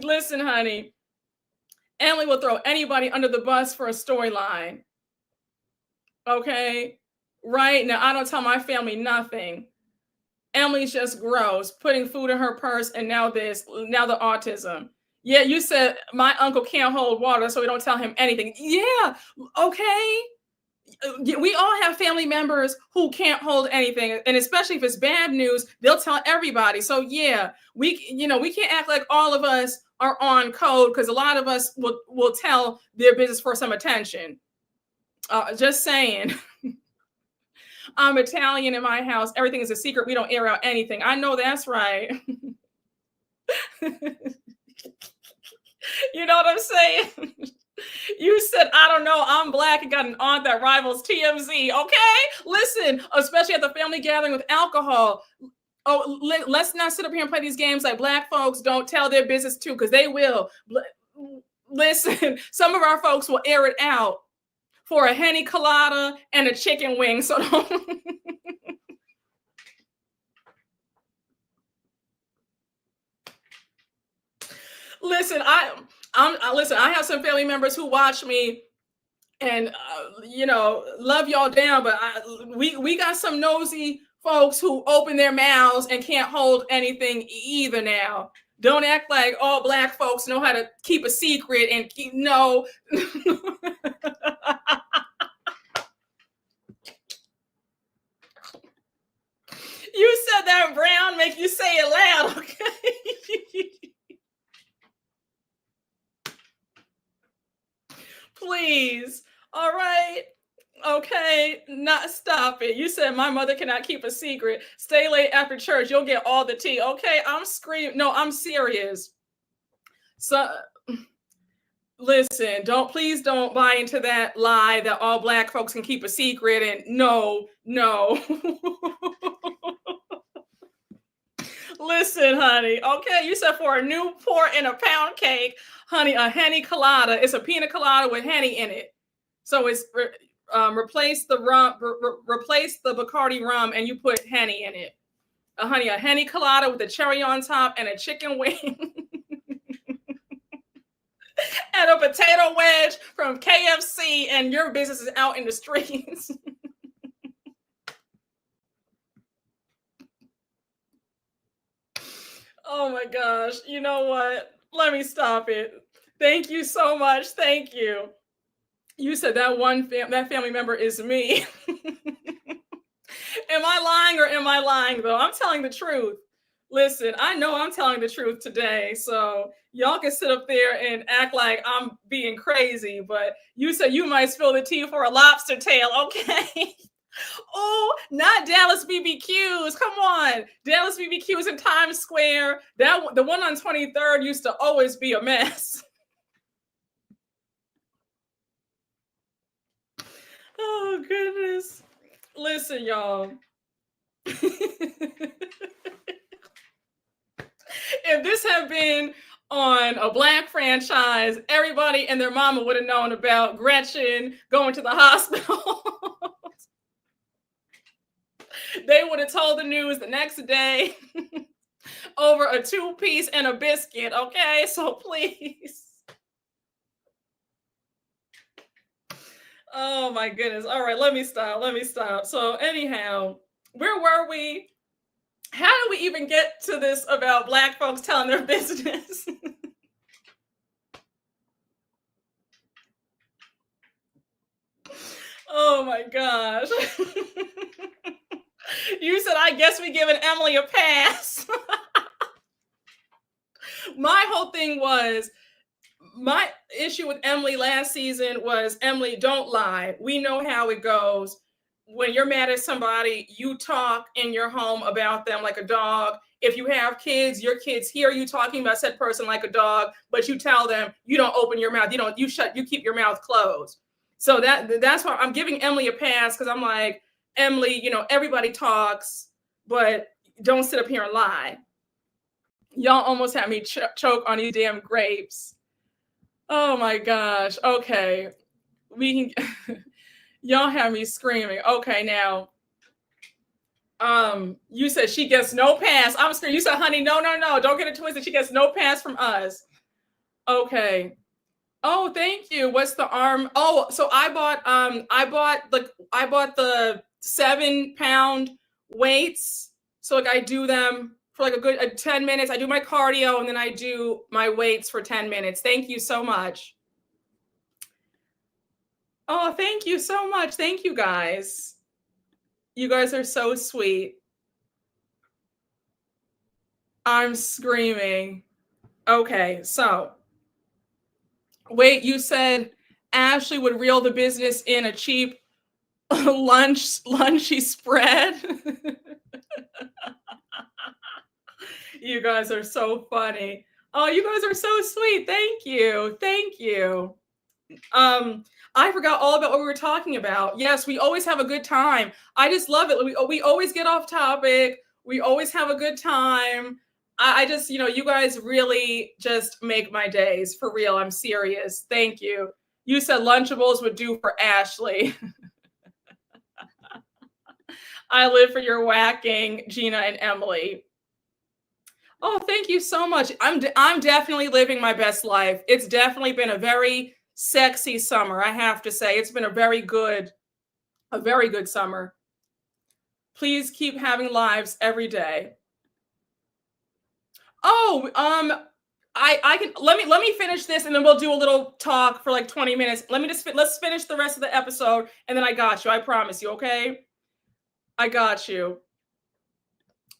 Listen, honey, Emily will throw anybody under the bus for a storyline. Okay? Right? Now, I don't tell my family nothing. Emily's just gross, putting food in her purse, and now the autism. Yeah, you said my uncle can't hold water, so we don't tell him anything. Yeah, okay. We all have family members who can't hold anything, and especially if it's bad news, they'll tell everybody. So yeah, we can't act like all of us are on code, because a lot of us will tell their business for some attention. Just saying. I'm Italian in my house. Everything is a secret. We don't air out anything. I know that's right. You know what I'm saying? You said, I don't know, I'm black and got an aunt that rivals TMZ. Okay? Listen, especially at the family gathering with alcohol. Oh, let's not sit up here and play these games like black folks don't tell their business too, because they will. Listen, some of our folks will air it out for a henny colada and a chicken wing. So don't. Listen, I have some family members who watch me and love y'all down, but we got some nosy folks who open their mouths and can't hold anything either now. Don't act like all black folks know how to keep a secret and no. You said that brown make you say it loud, okay? Please. All right. Okay. Not stop it. You said my mother cannot keep a secret. Stay late after church. You'll get all the tea. Okay. I'm screaming. No, I'm serious. So listen, please don't buy into that lie that all black folks can keep a secret. And no. Listen, honey. Okay, you said for a Newport and a pound cake, honey, a henny colada. It's a pina colada with henny in it. So it's replace the rum, replace the Bacardi rum, and you put henny in it. Honey, a henny colada with a cherry on top and a chicken wing. And a potato wedge from KFC, and your business is out in the streets. Oh my gosh. You know what? Let me stop it. Thank you so much. Thank you. You said that that family member is me. Am I lying or am I lying though? I'm telling the truth. Listen, I know I'm telling the truth today. So y'all can sit up there and act like I'm being crazy, but you said you might spill the tea for a lobster tail. Okay. Oh, not Dallas BBQs. Come on. Dallas BBQs in Times Square. The one on 23rd used to always be a mess. Oh, goodness. Listen, y'all. If this had been on a black franchise, everybody and their mama would have known about Gretchen going to the hospital. They would have told the news the next day over a 2-piece and a biscuit. Okay, so please. Oh my goodness. All right, let me stop. So anyhow, where were we? How do we even get to this about black folks telling their business? Oh my gosh. You said, I guess we giving Emily a pass. My whole thing was, my issue with Emily last season was, Emily, don't lie. We know how it goes. When you're mad at somebody, you talk in your home about them like a dog. If you have kids, your kids hear you talking about said person like a dog, but you tell them you don't open your mouth. You keep your mouth closed. So that's why I'm giving Emily a pass, because I'm like, Emily, everybody talks, but don't sit up here and lie. Y'all almost had me choke on these damn grapes. Oh my gosh. Okay. We can y'all have me screaming. Okay, now. You said she gets no pass. I'm screaming. You said, honey, no. Don't get it twisted. She gets no pass from us. Okay. Oh, thank you. What's the arm? Oh, so I bought the 7-pound weights. So like I do them for like a good 10 minutes. I do my cardio and then I do my weights for 10 minutes. Thank you so much. Oh, thank you so much. Thank you guys. You guys are so sweet. I'm screaming. Okay, so wait, you said Ashley would reel the business in a cheap lunchy spread. You guys are so funny. Oh, you guys are so sweet. Thank you. Thank you. I forgot all about what we were talking about. Yes, we always have a good time. I just love it. We always get off topic. We always have a good time. I just, you guys really just make my days. For real. I'm serious. Thank you. You said Lunchables would do for Ashley. I live for your whacking, Gina and Emily. Oh, thank you so much. I'm definitely living my best life. It's definitely been a very sexy summer, I have to say. It's been a very good summer. Please keep having lives every day. Oh, I can let me finish this and then we'll do a little talk for like 20 minutes. Let's finish the rest of the episode and then I got you. I promise you, okay? I got you.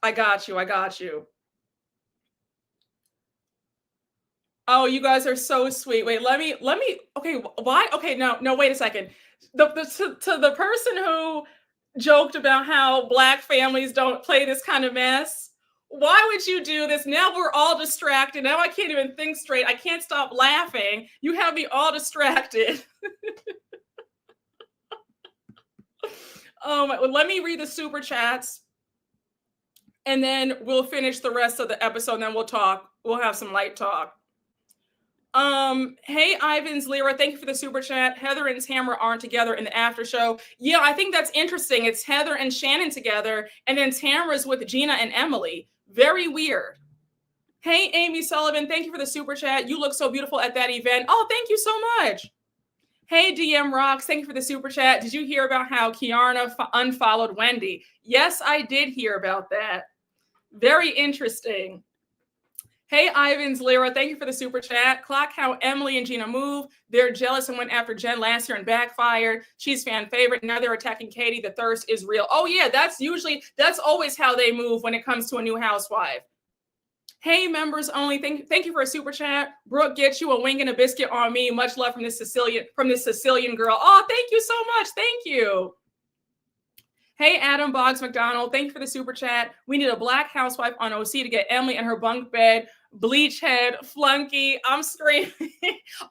I got you. Oh, you guys are so sweet. Wait, let me. Okay, why? Okay, no. Wait a second. To the person who joked about how Black families don't play this kind of mess. Why would you do this? Now we're all distracted. Now I can't even think straight. I can't stop laughing. You have me all distracted. Let me read the super chats, and then we'll finish the rest of the episode. And then we'll talk. We'll have some light talk. Hey, Ivan's Lyra, thank you for the super chat. Heather and Tamra aren't together in the after show. Yeah, I think that's interesting. It's Heather and Shannon together, and then Tamra's with Gina and Emily. Very weird. Hey, Amy Sullivan, thank you for the super chat. You look so beautiful at that event. Oh, thank you so much. Hey, DM Rocks, thank you for the super chat. Did you hear about how Kiarna unfollowed Wendy? Yes, I did hear about that. Very interesting. Hey, Ivan's Lyra, thank you for the super chat. Clock how Emily and Gina move. They're jealous and went after Jen last year and backfired. She's fan favorite. Now they're attacking Katie. The thirst is real. Oh, yeah, that's always how they move when it comes to a new housewife. Hey, members only. Thank you for a super chat. Brooke, get you a wing and a biscuit on me. Much love from this Sicilian girl. Oh, thank you so much. Thank you. Hey, Adam Boggs McDonald, thank you for the super chat. We need a Black housewife on OC to get Emily in her bunk bed. Bleach head, flunky. I'm screaming.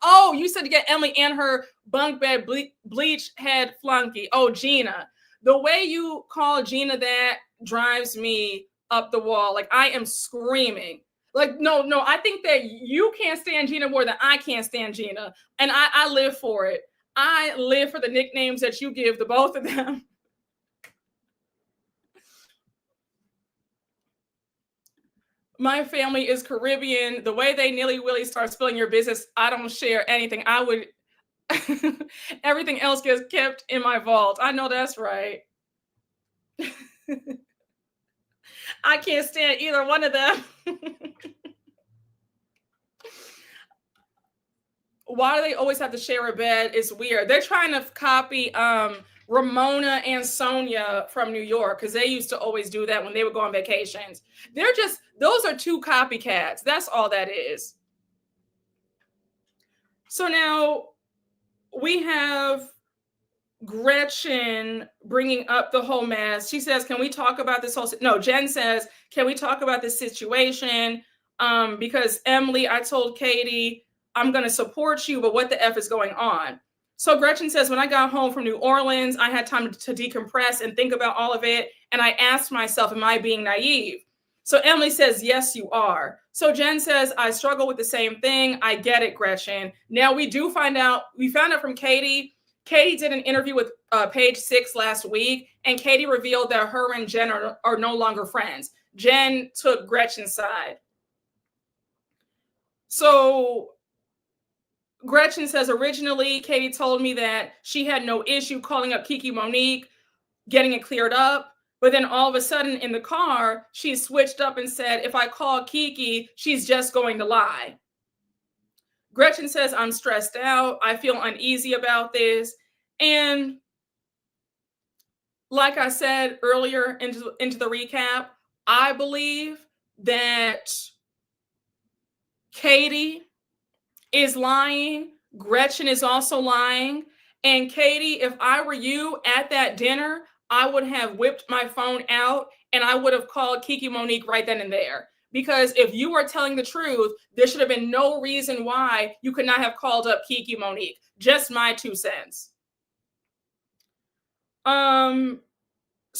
Oh, you said to get Emily in her bunk bed, bleach head, flunky. Oh, Gina. The way you call Gina that drives me up the wall. Like, I am screaming. Like, no, I think that you can't stand Gina more than I can't stand Gina. And I live for it. I live for the nicknames that you give the both of them. My family is Caribbean. The way they nilly-willy start spilling your business, I don't share anything. I would, everything else gets kept in my vault. I know that's right. I can't stand either one of them. Why do they always have to share a bed? It's weird. They're trying to copy Ramona and Sonia from New York because they used to always do that when they would go on vacations. Those are two copycats. That's all that is. So now we have Gretchen bringing up the whole mess. She says, can we talk about this whole... No, Jen says, can we talk about this situation? Because Emily, I told Katie, I'm going to support you, but what the F is going on? So Gretchen says, when I got home from New Orleans, I had time to decompress and think about all of it. And I asked myself, am I being naive? So Emily says, yes, you are. So Jen says, I struggle with the same thing. I get it, Gretchen. Now we found out from Katie. Katie did an interview with Page 6 last week, and Katie revealed that her and Jen are no longer friends. Jen took Gretchen's side. So Gretchen says, originally, Katie told me that she had no issue calling up Kiki Monique, getting it cleared up. But then all of a sudden in the car, she switched up and said, if I call Kiki, she's just going to lie. Gretchen says, I'm stressed out. I feel uneasy about this. And like I said earlier into the recap, I believe that Katie is lying. Gretchen is also lying. And Katie, if I were you at that dinner, I would have whipped my phone out and I would have called Kiki Monique right then and there. Because if you were telling the truth, there should have been no reason why you could not have called up Kiki Monique. Just my 2 cents. So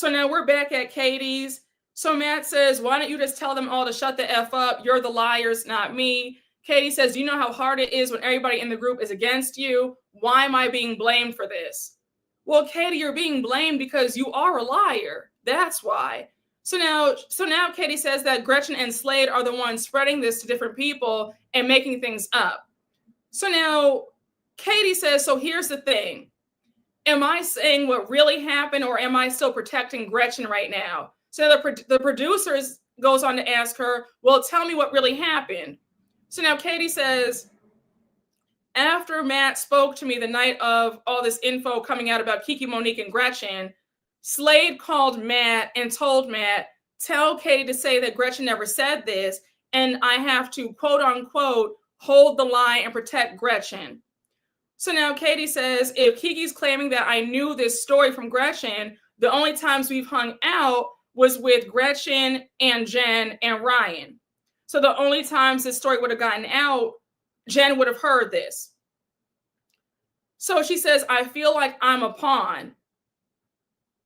now we're back at Katie's. So Matt says, why don't you just tell them all to shut the F up? You're the liars, not me. Katie says, do you know how hard it is when everybody in the group is against you? Why am I being blamed for this? Well, Katie, you're being blamed because you are a liar. That's why. So now Katie says that Gretchen and Slade are the ones spreading this to different people and making things up. So now Katie says, so here's the thing. Am I saying what really happened or am I still protecting Gretchen right now? So the producers goes on to ask her, well, tell me what really happened. So now Katie says, after Matt spoke to me the night of all this info coming out about Kiki Monique and Gretchen, Slade called Matt and told Matt, tell Katie to say that Gretchen never said this, and I have to, quote unquote, hold the line and protect Gretchen. So now Katie says, if Kiki's claiming that I knew this story from Gretchen, the only times we've hung out was with Gretchen and Jen and Ryan. So the only times this story would have gotten out, Jen would have heard this. So she says, I feel like I'm a pawn.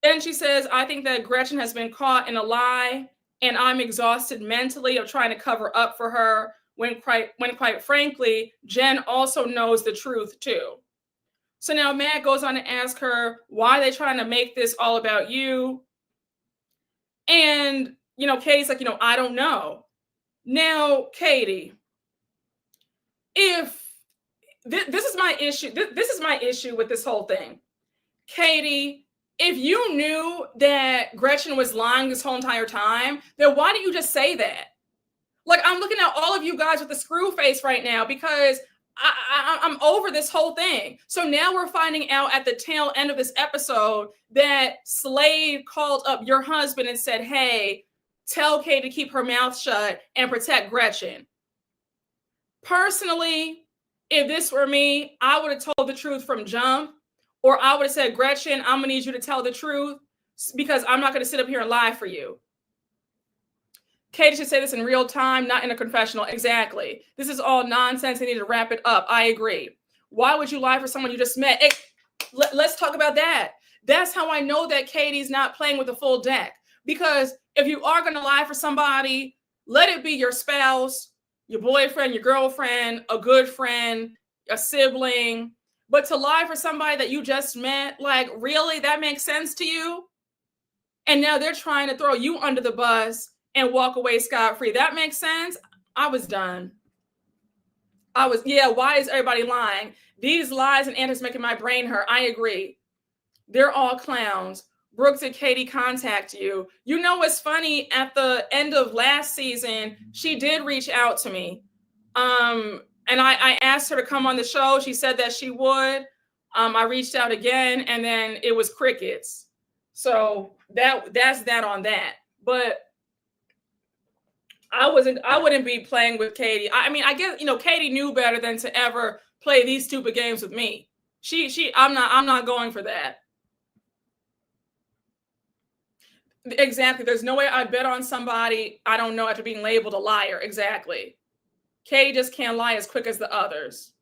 Then she says, I think that Gretchen has been caught in a lie and I'm exhausted mentally of trying to cover up for her when quite frankly, Jen also knows the truth too. So now Matt goes on to ask her, why are they trying to make this all about you? And, Katie's like, I don't know. Now, Katie, if this is my issue, this is my issue with this whole thing. Katie, if you knew that Gretchen was lying this whole entire time, then why didn't you just say that? Like, I'm looking at all of you guys with a screw face right now because I'm over this whole thing. So now we're finding out at the tail end of this episode that Slade called up your husband and said, hey, tell Katie to keep her mouth shut and protect Gretchen. Personally, if this were me, I would have told the truth from jump, or I would have said, Gretchen, I'm going to need you to tell the truth because I'm not going to sit up here and lie for you. Katie should say this in real time, not in a confessional. Exactly. This is all nonsense. They need to wrap it up. I agree. Why would you lie for someone you just met? Hey, let's talk about that. That's how I know that Katie's not playing with the full deck. Because if you are going to lie for somebody, let it be your spouse, your boyfriend, your girlfriend, a good friend, a sibling. But to lie for somebody that you just met, like, really, that makes sense to you? And now they're trying to throw you under the bus and walk away scot-free. That makes sense. I was done. Why is everybody lying? These lies and antics making my brain hurt. I agree. They're all clowns. Brooke, did Katie contact you? You know what's funny? At the end of last season, she did reach out to me. And I asked her to come on the show. She said that she would. I reached out again, and then it was crickets. So that's that on that. But I wouldn't be playing with Katie. I mean, I guess, Katie knew better than to ever play these stupid games with me. I'm not going for that. Exactly. There's no way I'd bet on somebody I don't know after being labeled a liar. Exactly. Katie just can't lie as quick as the others.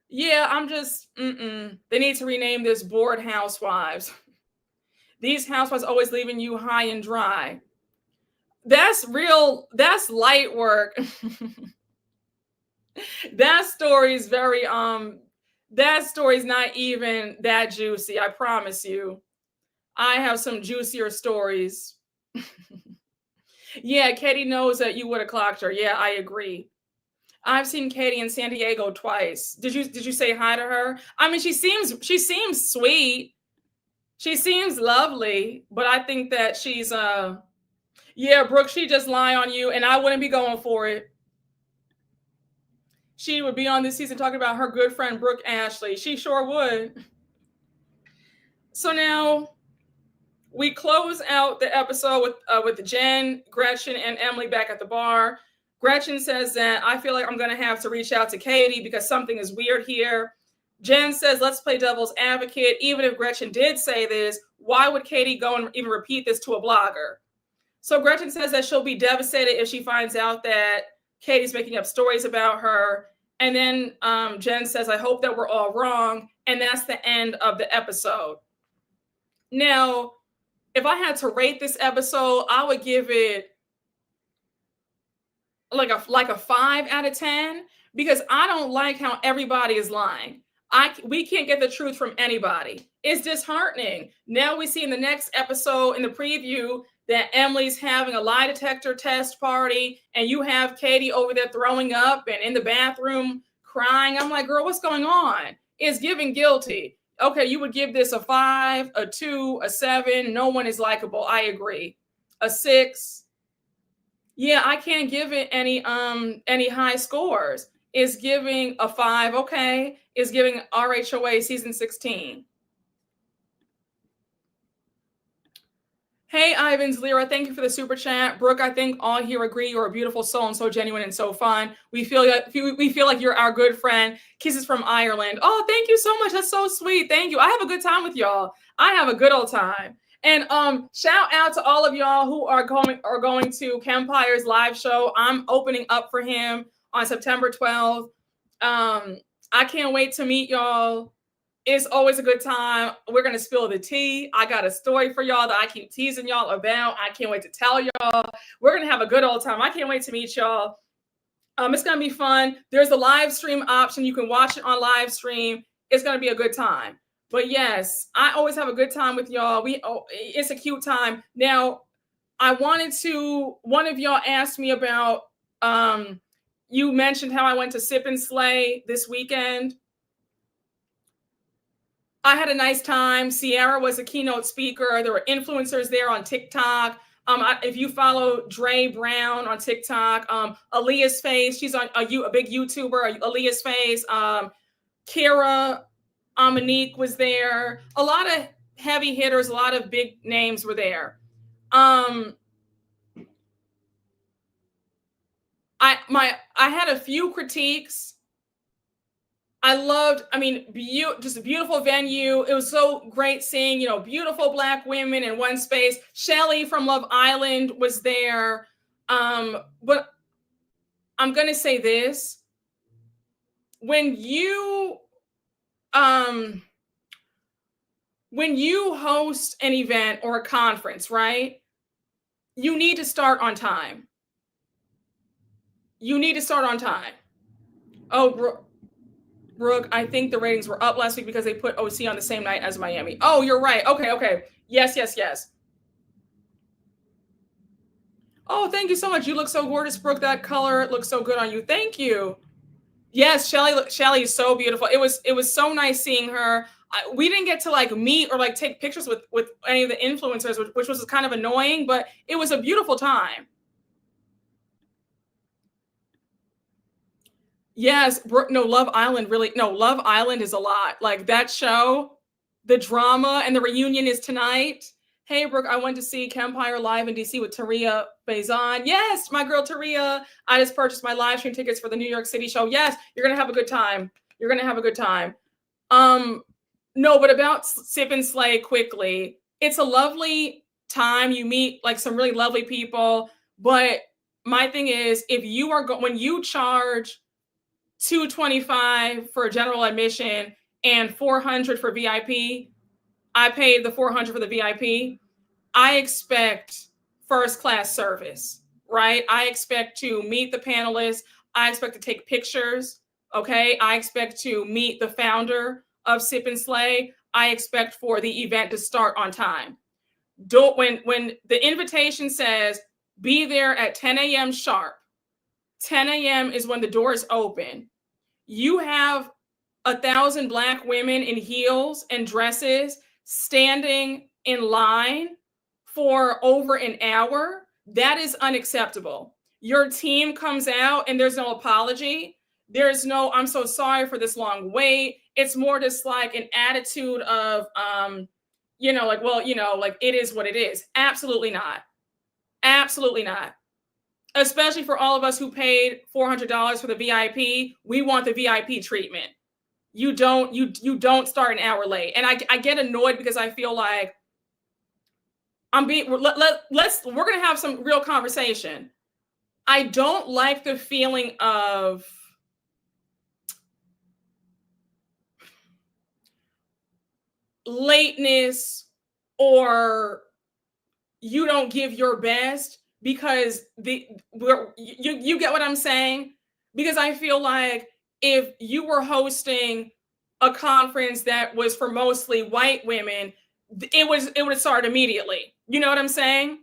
Yeah, I'm just, They need to rename this bored Housewives. These housewives always leaving you high and dry. That's light work. That story's not even that juicy, I promise you. I have some juicier stories. Yeah, Katie knows that you would have clocked her. Yeah, I agree. I've seen Katie in San Diego twice. Did you say hi to her? I mean, she seems sweet. She seems lovely, but I think that she's yeah, Brooke, she just lie on you, and I wouldn't be going for it. She would be on this season talking about her good friend Brooke Ashley. She sure would. So now we close out the episode with Jen, Gretchen, and Emily back at the bar. Gretchen says that I feel like I'm going to have to reach out to Katie because something is weird here. Jen says, let's play devil's advocate. Even if Gretchen did say this, why would Katie go and even repeat this to a blogger? So Gretchen says that she'll be devastated if she finds out that Katie's making up stories about her. And then Jen says, I hope that we're all wrong. And that's the end of the episode. Now, if I had to rate this episode, I would give it like a 5 out of 10 because I don't like how everybody is lying. We can't get the truth from anybody. It's disheartening. Now we see in the next episode in the preview that Emily's having a lie detector test party and you have Katie over there throwing up and in the bathroom crying. I'm like, girl, what's going on? It's giving guilty. Okay, you would give this a 5, a 2, a 7. No one is likable. I agree. A 6. Yeah, I can't give it any high scores. It's giving a 5. Okay. It's giving RHOA season 16. Hey, Ivans Lyra, thank you for the super chat. Brooke, I think all here agree you're a beautiful soul and so genuine and so fun. We feel like you're our good friend. Kisses from Ireland. Oh, thank you so much. That's so sweet. Thank you. I have a good time with y'all. I have a good old time. And shout out to all of y'all who are going to Kempire's live show. I'm opening up for him on September 12th. I can't wait to meet y'all. It's always a good time. We're going to spill the tea. I got a story for y'all that I keep teasing y'all about. I can't wait to tell y'all. We're going to have a good old time. I can't wait to meet y'all. It's going to be fun. There's a live stream option. You can watch it on live stream. It's going to be a good time. But yes, I always have a good time with y'all. It's a cute time. Now, one of y'all asked me about, you mentioned how I went to Sip and Slay this weekend. I had a nice time. Sierra was a keynote speaker. There were influencers there on TikTok. If you follow Dre Brown on TikTok, Aaliyah's Face, she's on a big YouTuber, Aaliyah's Face. Kira Monique was there. A lot of heavy hitters, a lot of big names were there. I had a few critiques. Just a beautiful venue. It was so great seeing, beautiful Black women in one space. Shelly from Love Island was there. But I'm going to say this. When you host an event or a conference, right? You need to start on time. Oh, Brooke, I think the ratings were up last week because they put OC on the same night as Miami. Oh, you're right. Okay. Yes. Oh, thank you so much. You look so gorgeous, Brooke. That color looks so good on you. Thank you. Yes, Shelly is so beautiful. It was so nice seeing her. We didn't get to meet or take pictures with any of the influencers, which was kind of annoying, but it was a beautiful time. Yes, Love Island is a lot. That show, the drama and the reunion is tonight. Hey, Brooke, I went to see Kempire live in DC with Taria Faison. Yes, my girl Taria. I just purchased my live stream tickets for the New York City show. Yes, you're going to have a good time. No, but about Sip and Slay quickly. It's a lovely time. You meet some really lovely people. But my thing is, if you are when you charge $225 for general admission and $400 for VIP. I paid the $400 for the VIP. I expect first class service, right? I expect to meet the panelists. I expect to take pictures. Okay. I expect to meet the founder of Sip and Slay. I expect for the event to start on time. When the invitation says be there at 10 a.m. sharp, 10 a.m. is when the doors open. You have 1,000 Black women in heels and dresses standing in line for over an hour, that is unacceptable. Your team comes out and there's no apology. There's no, I'm so sorry for this long wait. It's more just like an attitude of, like, well, like it is what it is. Absolutely not. Absolutely not. Especially for all of us who paid $400 for the VIP, we want the VIP treatment. You don't start an hour late. And I get annoyed because I feel like we're going to have some real conversation. I don't like the feeling of lateness or you don't give your best because you get what I'm saying? Because I feel like if you were hosting a conference that was for mostly white women, it would start immediately. You know what I'm saying?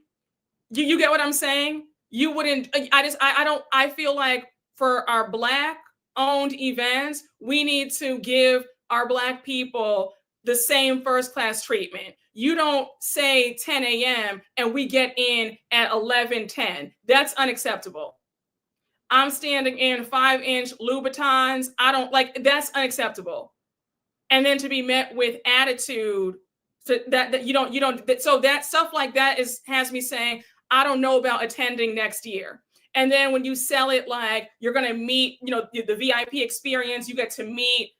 You get what I'm saying? You wouldn't, I feel like for our Black owned events, we need to give our Black people the same first class treatment. You don't say 10 a.m. and we get in at 11:10. That's unacceptable. I'm standing in 5-inch Louboutins. That's unacceptable. And then to be met with attitude, so that you don't, so that stuff like that has me saying, I don't know about attending next year. And then when you sell it like you're going to meet, the VIP experience, you get to meet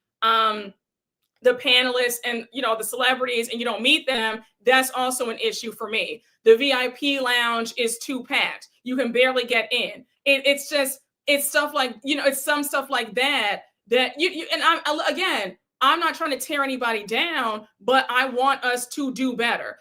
the panelists and, the celebrities, and you don't meet them, that's also an issue for me. The VIP lounge is too packed. You can barely get in. It's stuff like, it's some stuff like that and I'm not trying to tear anybody down, but I want us to do better.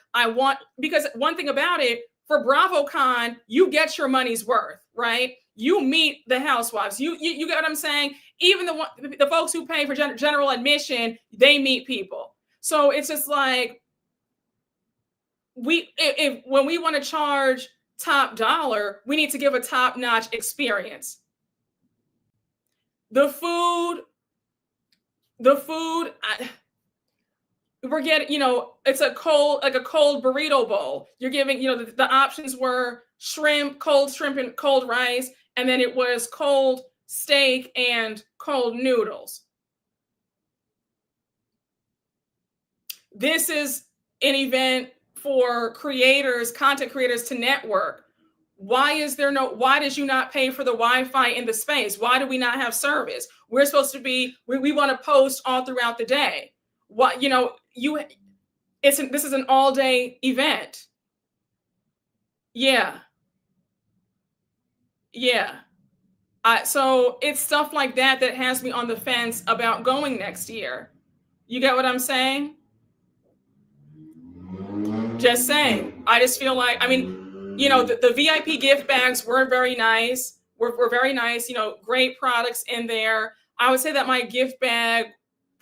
Because one thing about it, for BravoCon, you get your money's worth, right? You meet the housewives. You get what I'm saying? Even the folks who pay for general admission, they meet people. So it's just like, when we want to charge top dollar, we need to give a top-notch experience. The food, we're getting, it's a cold burrito bowl. You're giving, the options were cold shrimp and cold rice, and then it was cold steak and cold noodles. This is an event for content creators to network. Why did you not pay for the Wi-Fi in the space? Why do we not have service? We're supposed to be, we want to post all throughout the day. This is an all day event. Yeah. So it's stuff like that has me on the fence about going next year. You get what I'm saying? Just saying. I just feel like, the VIP gift bags were very nice. Were very nice, great products in there. I would say that my gift bag,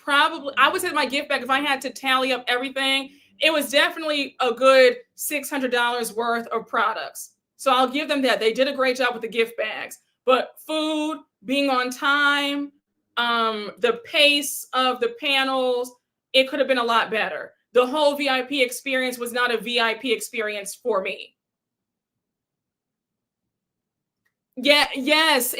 if I had to tally up everything, it was definitely a good $600 worth of products. So I'll give them that. They did a great job with the gift bags. But food, being on time, the pace of the panels, it could have been a lot better. The whole VIP experience was not a VIP experience for me. Yeah. Yes.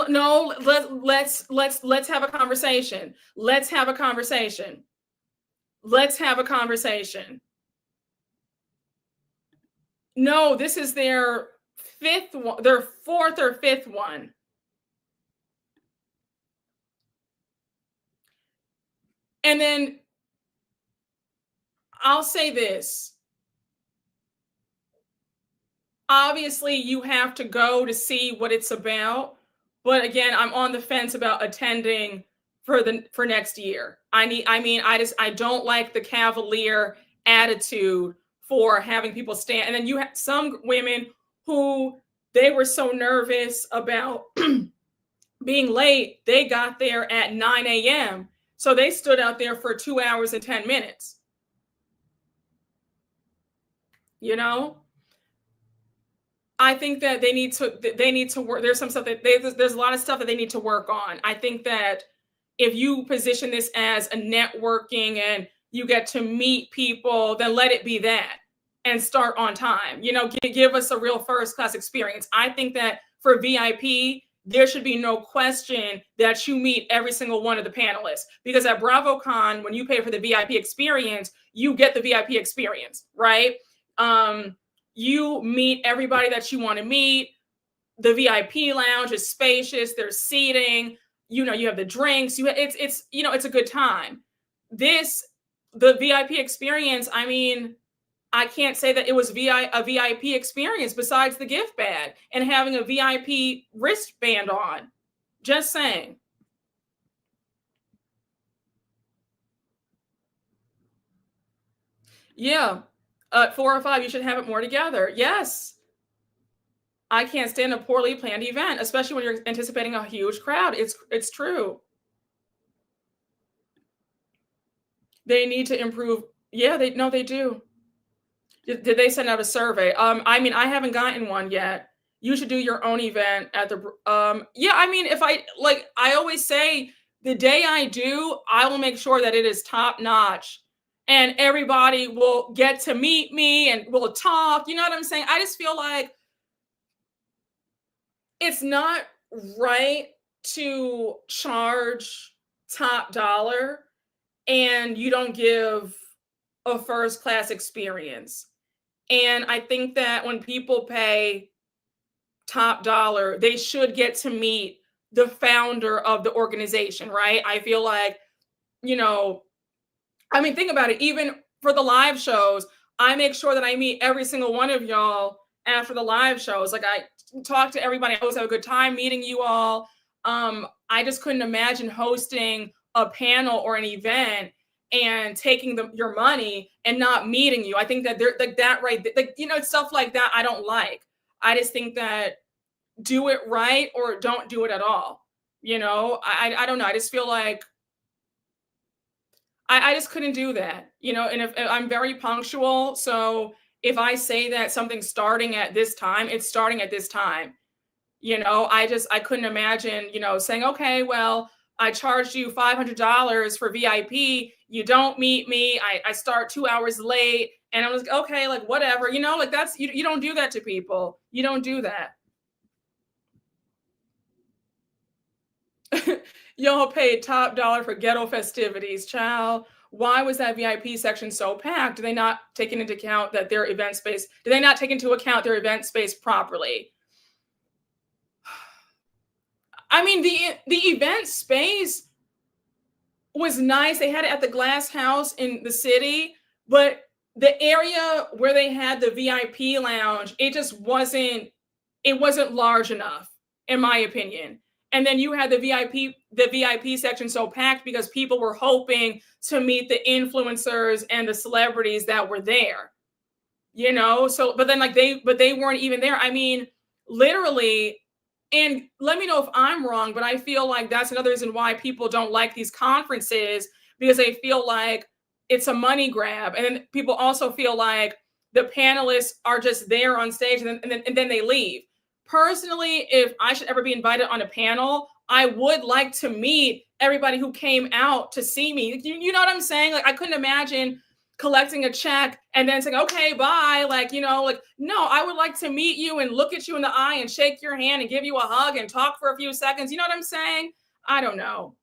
No. Let's have a conversation. Let's have a conversation. No, this is their fourth or fifth one. And then I'll say this. Obviously, you have to go to see what it's about. But again, I'm on the fence about attending for next year. I don't like the cavalier attitude for having people stand. And then you have some women who they were so nervous about being late. They got there at 9 a.m. So they stood out there for 2 hours and 10 minutes. I think that they need to work. There's some stuff there's a lot of stuff that they need to work on. I think that if you position this as a networking and you get to meet people, then let it be that and start on time. Give us a real first class experience. I think that for VIP, there should be no question that you meet every single one of the panelists, because at BravoCon, when you pay for the VIP experience, you get the VIP experience, right? You meet everybody that you want to meet. The VIP lounge is spacious. There's seating. You have the drinks. It's a good time. The VIP experience, I mean, I can't say that it was a VIP experience besides the gift bag and having a VIP wristband on. Just saying. Yeah. 4 or 5, you should have it more together. Yes. I can't stand a poorly planned event, especially when you're anticipating a huge crowd. It's true. They need to improve. Yeah, they do. Did they send out a survey? I mean, I haven't gotten one yet. You should do your own event at the yeah, I mean, if I always say, the day I do, I will make sure that it is top notch and everybody will get to meet me and we'll talk. You know what I'm saying? I just feel like it's not right to charge top dollar and you don't give a first class experience. And I think that when people pay top dollar, they should get to meet the founder of the organization, right? I feel like, I mean, think about it. Even for the live shows, I make sure that I meet every single one of y'all after the live shows. Like, I talk to everybody. I always have a good time meeting you all. I just couldn't imagine hosting a panel or an event and taking your money and not meeting you. I think that they're like that, right? Like, stuff like that I don't like. I just think that do it right or don't do it at all. I don't know. I just feel like I just couldn't do that, and if I'm very punctual. So if I say that something's starting at this time, it's starting at this time. I couldn't imagine, saying, okay, well, I charged you $500 for VIP. You don't meet me. I start 2 hours late. And I was like, okay, like whatever, like that's, you don't do that to people. You don't do that. Y'all paid top dollar for ghetto festivities, child. Why was that VIP section so packed? Do they not take into account that their event space? Do they not take into account their event space properly? I mean, the event space was nice. They had it at the Glass House in the city, but the area where they had the VIP lounge, it wasn't large enough, in my opinion. And then you had the VIP section so packed because people were hoping to meet the influencers and the celebrities that were there. So but then they weren't even there. I mean, literally. And let me know if I'm wrong, but I feel like that's another reason why people don't like these conferences, because they feel like it's a money grab. And then people also feel like the panelists are just there on stage and then they leave. Personally, if I should ever be invited on a panel, I would like to meet everybody who came out to see me. You know what I'm saying? Like, I couldn't imagine collecting a check and then saying, okay, bye. No, I would like to meet you and look at you in the eye and shake your hand and give you a hug and talk for a few seconds. You know what I'm saying? I don't know.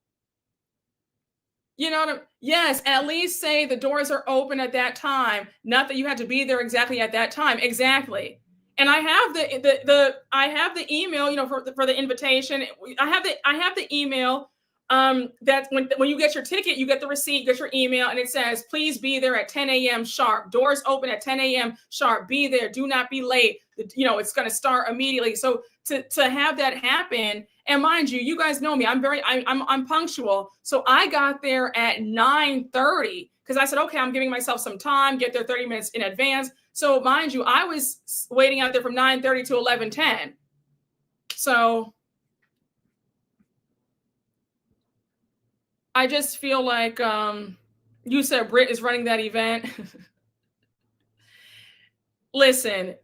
Yes, at least say the doors are open at that time. Not that you had to be there exactly at that time. Exactly. And I have the email, for the invitation. I have the email. That when you get your ticket, you get the receipt, get your email, and it says, please be there at 10 a.m. sharp. Doors open at 10 a.m. sharp. Be there. Do not be late. It's going to start immediately. So to have that happen, and mind you, you guys know me. I'm punctual. So I got there at 9:30 because I said, okay, I'm giving myself some time, get there 30 minutes in advance. So mind you, I was waiting out there from 9:30 to 11:10. So I just feel like you said Britt is running that event. Listen,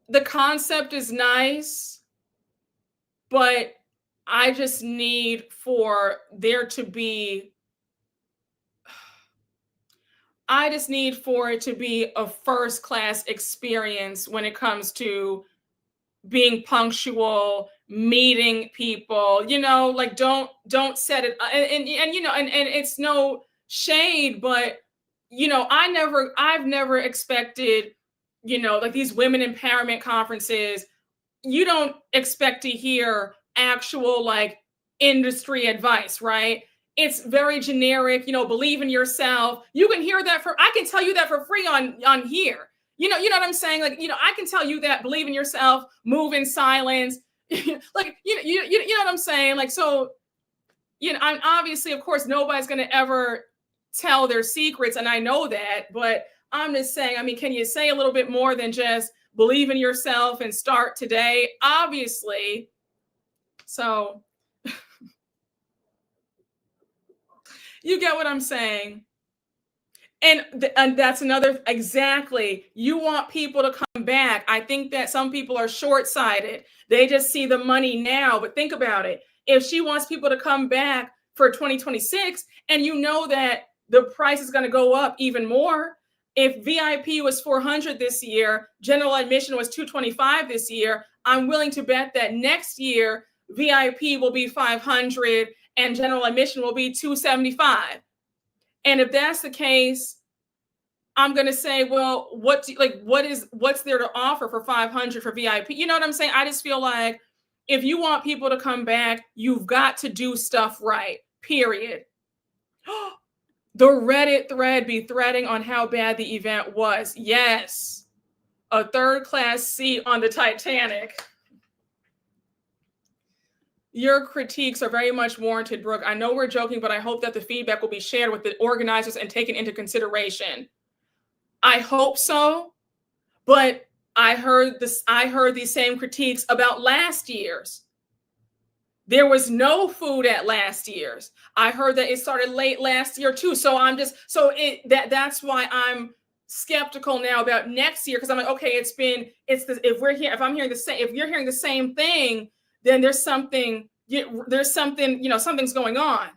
the concept is nice, but I just need for there to be, I just need for it to be a first class experience when it comes to being punctual, meeting people, like don't set it and and it's no shade, but I've never expected, like these women empowerment conferences, you don't expect to hear actual like industry advice, right? It's very generic, believe in yourself. You can hear that I can tell you that for free on here. You know what I'm saying? Like, I can tell you that believe in yourself, move in silence. Like, you know what I'm saying? Like, so, I'm obviously, of course, nobody's going to ever tell their secrets. And I know that, but I'm just saying, I mean, can you say a little bit more than just believe in yourself and start today? Obviously. So you get what I'm saying? And that's another, exactly. You want people to come back. I think that some people are short-sighted. They just see the money now. But think about it. If she wants people to come back for 2026, and you know that the price is going to go up even more. If VIP was $400 this year, general admission was $225 this year, I'm willing to bet that next year VIP will be $500 and general admission will be $275. And if that's the case, I'm going to say, well, what's there to offer for $500 for VIP? You know what I'm saying? I just feel like if you want people to come back, you've got to do stuff right, period. The Reddit thread be threading on how bad the event was. Yes. A third-class seat on the Titanic. Your critiques are very much warranted, Brooke. I know we're joking, but I hope that the feedback will be shared with the organizers and taken into consideration. I hope so, but I heard these same critiques about last year's. There was no food at last year's. I heard that it started late last year too. So that's why I'm skeptical now about next year, because I'm like, okay, if I'm hearing the same, if you're hearing the same thing, then there's something, something's going on.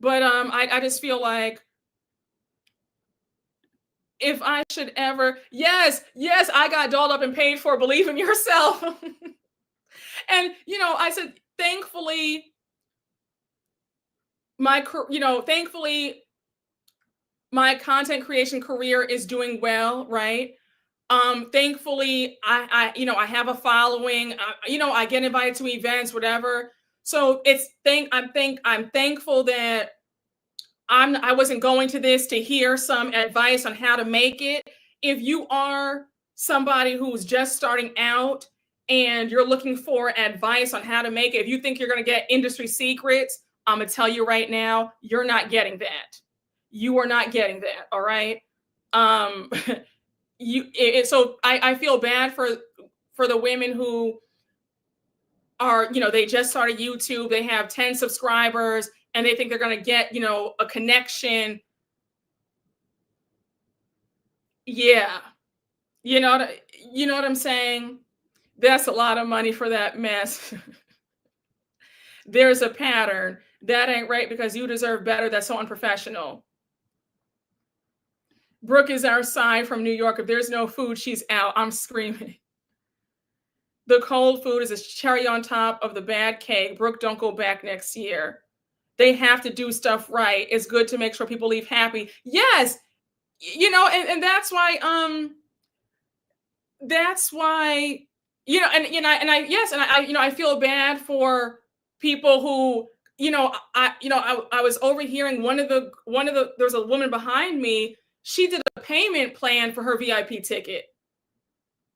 But I just feel like if I should ever, yes, I got dolled up and paid for, believe in yourself. And, I said, thankfully, my content creation career is doing well, right? Thankfully, I have a following. I get invited to events, whatever. So I'm thankful that I wasn't going to this to hear some advice on how to make it. If you are somebody who's just starting out and you're looking for advice on how to make it, if you think you're going to get industry secrets, I'm going to tell you right now, you're not getting that. You are not getting that. All right. So I feel bad for the women who are, they just started YouTube. They have 10 subscribers and they think they're going to get, a connection. Yeah. You know what I'm saying? That's a lot of money for that mess. There's a pattern. That ain't right because you deserve better. That's so unprofessional. Brooke is our side from New York. If there's no food, she's out. I'm screaming. The cold food is a cherry on top of the bad cake. Brooke, don't go back next year. They have to do stuff right. It's good to make sure people leave happy. Yes. And that's why, I feel bad for people who, I was overhearing there's a woman behind me. She did a payment plan for her VIP ticket.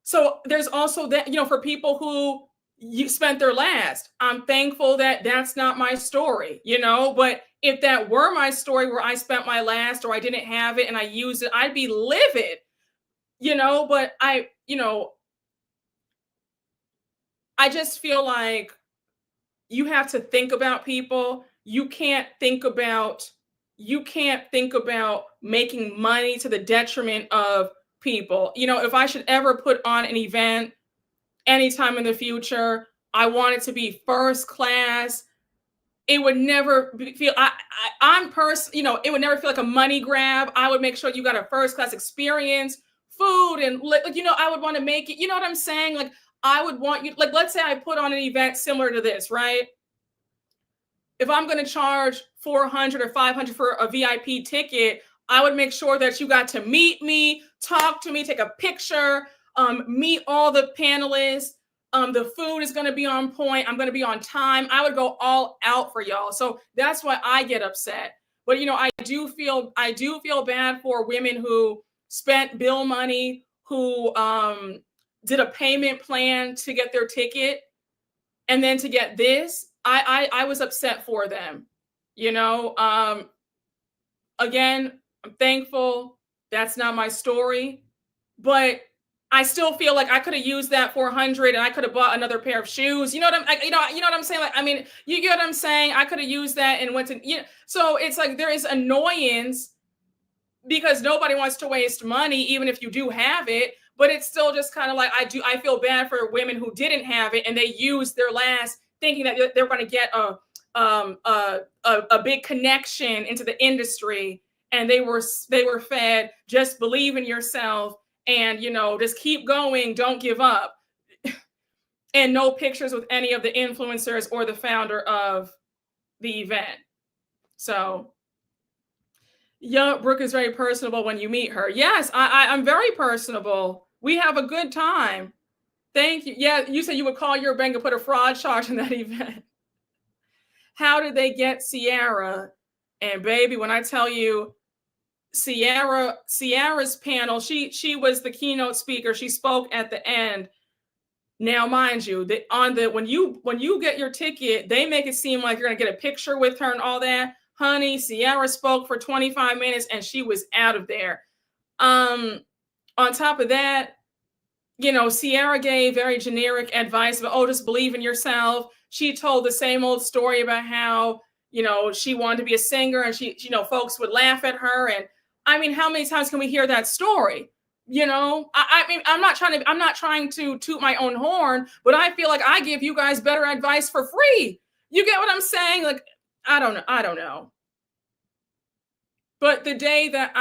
So there's also that, for people who you spent their last. I'm thankful that that's not my story, but if that were my story where I spent my last or I didn't have it and I used it, I'd be livid, but I just feel like you have to think about people. You can't think about making money to the detriment of people. If I should ever put on an event anytime in the future, I want it to be first class. It would never feel, it would never feel like a money grab. I would make sure you got a first class experience, food, and I would want to make it, you know what I'm saying? Like, I would want you, like, let's say I put on an event similar to this, right? If I'm going to charge $400 or $500 for a VIP ticket, I would make sure that you got to meet me, talk to me, take a picture, meet all the panelists. The food is going to be on point. I'm going to be on time. I would go all out for y'all. So that's why I get upset. But I do feel bad for women who spent bill money, who did a payment plan to get their ticket, and then to get this. I was upset for them. Again, I'm thankful. That's not my story, but I still feel like I could have used that $400 and I could have bought another pair of shoes. You know what I'm saying? Like, I mean, you get what I'm saying? I could have used that and went to, so it's like there is annoyance because nobody wants to waste money, even if you do have it, but it's still just kind of like, I feel bad for women who didn't have it and they used their last thinking that they're going to get a big connection into the industry, and they were fed, just believe in yourself and just keep going, don't give up, and no pictures with any of the influencers or the founder of the event. So yeah, Brooke is very personable when you meet her. Yes, I'm very personable. We have a good time. Thank you. Yeah, you said you would call your bank and put a fraud charge in that event. How did they get Ciara? And baby, when I tell you, Ciara's panel, she was the keynote speaker. She spoke at the end. Now, mind you, when you get your ticket, they make it seem like you're gonna get a picture with her and all that. Honey, Ciara spoke for 25 minutes and she was out of there. On top of that, Ciara gave very generic advice about, just believe in yourself. She told the same old story about how, she wanted to be a singer and she folks would laugh at her. And I mean, how many times can we hear that story? I mean, I'm not trying to toot my own horn, but I feel like I give you guys better advice for free. You get what I'm saying? Like, I don't know. But the day that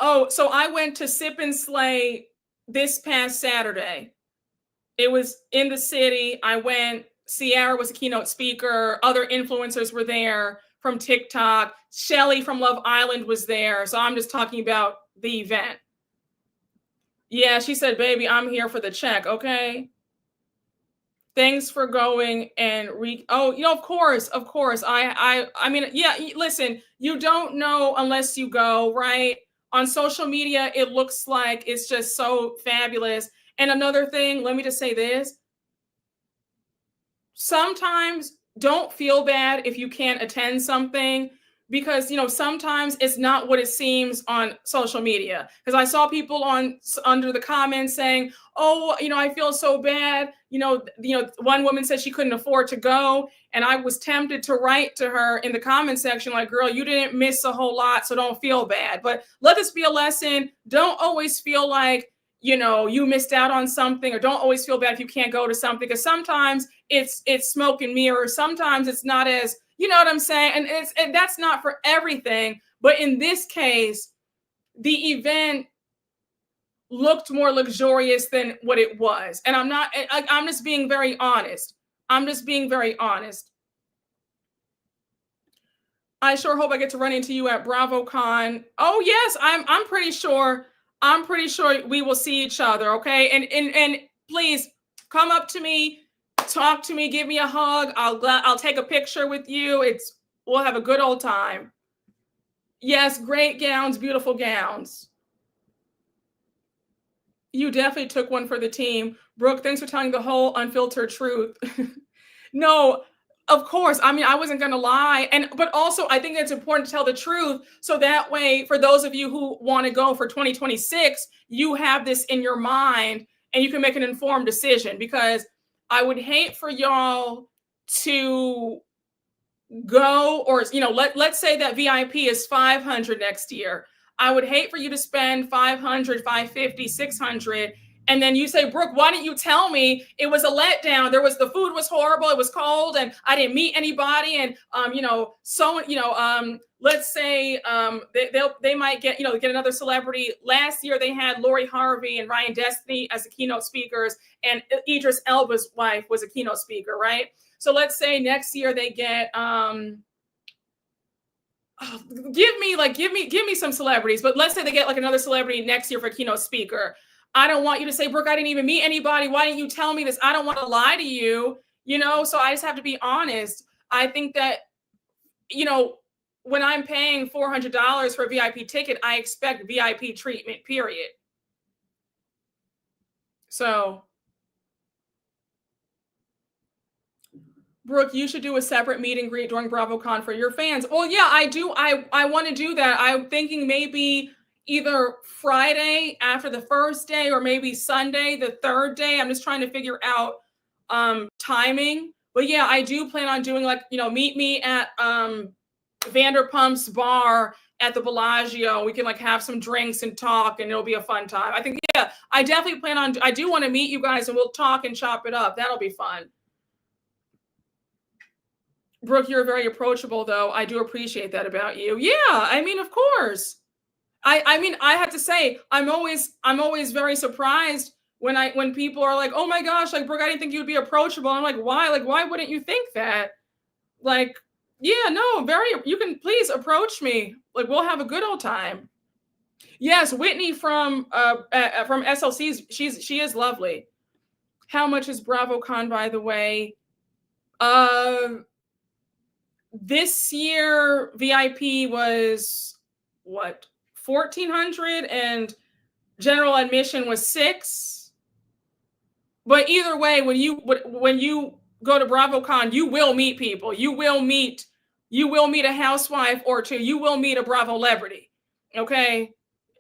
so I went to Sip and Slay this past Saturday. It was in the city. I went, Ciara was a keynote speaker. Other influencers were there from TikTok. Shelly from Love Island was there. So I'm just talking about the event. Yeah, she said, baby, I'm here for the check, okay? Thanks for going and of course. I mean, yeah, listen, you don't know unless you go, right? On social media, it looks like it's just so fabulous. And another thing, let me just say this. Sometimes don't feel bad if you can't attend something, because sometimes it's not what it seems on social media. Because I saw people under the comments saying, I feel so bad. One woman said she couldn't afford to go, and I was tempted to write to her in the comment section like, girl, you didn't miss a whole lot, so don't feel bad. But let this be a lesson. Don't always feel like you missed out on something, or don't always feel bad if you can't go to something, because sometimes it's smoke and mirrors. Sometimes it's not as, you know what I'm saying? And that's not for everything. But in this case, the event looked more luxurious than what it was. And I'm just being very honest. I sure hope I get to run into you at BravoCon. Oh yes, I'm pretty sure we will see each other, okay? And please come up to me, talk to me, give me a hug. I'll take a picture with you. We'll have a good old time. Yes, great gowns, beautiful gowns. You definitely took one for the team. Brooke, thanks for telling the whole unfiltered truth. No, of course. I mean, I wasn't going to lie. But also, I think it's important to tell the truth. So that way, for those of you who want to go for 2026, you have this in your mind and you can make an informed decision. Because I would hate for y'all to go, or, let's say that VIP is $500 next year. I would hate for you to spend $500, $550, $600, And then you say, Brooke, why didn't you tell me? It was a letdown. The food was horrible. It was cold and I didn't meet anybody. And, let's say they might get another celebrity. Last year they had Lori Harvey and Ryan Destiny as the keynote speakers, and Idris Elba's wife was a keynote speaker, right? So let's say next year they get give me some celebrities, but let's say they get like another celebrity next year for keynote speaker. I don't want you to say, Brooke, I didn't even meet anybody. Why didn't you tell me this? I don't want to lie to you, so I just have to be honest. I think that, when I'm paying $400 for a VIP ticket, I expect VIP treatment, period. So, Brooke, you should do a separate meet and greet during BravoCon for your fans. Well, yeah, I do. I want to do that. I'm thinking maybe either Friday after the first day or maybe Sunday, the third day. I'm just trying to figure out timing. But yeah, I do plan on doing meet me at Vanderpump's bar at the Bellagio. We can have some drinks and talk, and it'll be a fun time. I think, yeah, I definitely plan on, I do want to meet you guys and we'll talk and chop it up. That'll be fun. Brooke, you're very approachable though. I do appreciate that about you. Yeah, I mean, of course. I have to say, I'm always very surprised when people are like, oh my gosh, Brooke, I didn't think you'd be approachable. I'm like, why? Why wouldn't you think that? Yeah, no, you can please approach me. We'll have a good old time. Yes, Whitney from SLC's, she is lovely. How much is BravoCon, by the way? This year VIP was what, $1,400, and general admission was $600. But either way, when you go to BravoCon, you will meet people. You will meet a housewife or two. You will meet a Bravo celebrity. Okay.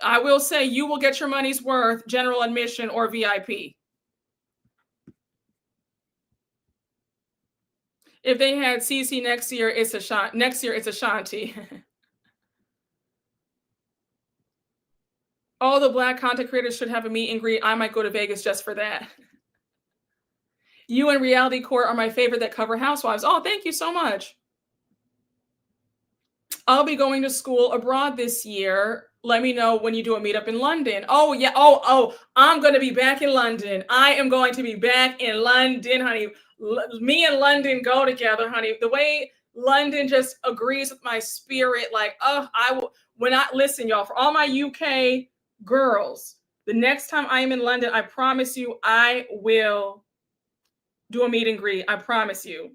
I will say you will get your money's worth, general admission or VIP. If they had Cece next year, it's Ashanti. All the Black content creators should have a meet and greet. I might go to Vegas just for that. You and Reality Court are my favorite that cover Housewives. Oh, thank you so much. I'll be going to school abroad this year. Let me know when you do a meetup in London. Oh, yeah. Oh, I'm going to be back in London. I am going to be back in London, honey. Me and London go together, honey. The way London just agrees with my spirit. Listen, y'all, for all my UK girls, the next time I am in London, I promise you, I will do a meet and greet. I promise you.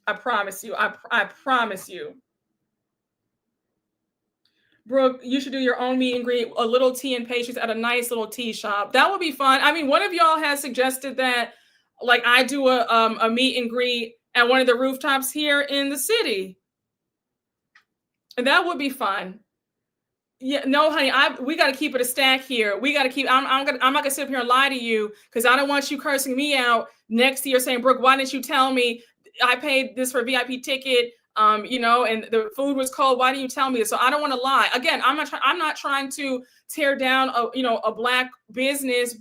I promise you. I promise you. Brooke, you should do your own meet and greet, a little tea and pastries at a nice little tea shop. That would be fun. I mean, one of y'all has suggested that, I do a meet and greet at one of the rooftops here in the city. And that would be fun. Yeah, no, honey, we got to keep it a stack here. We got to keep, I'm not going to sit up here and lie to you, because I don't want you cursing me out next year saying, Brooke, why didn't you tell me I paid this for a VIP ticket? And the food was cold. Why didn't you tell me this? So I don't want to lie. Again, I'm not trying to tear down a Black business,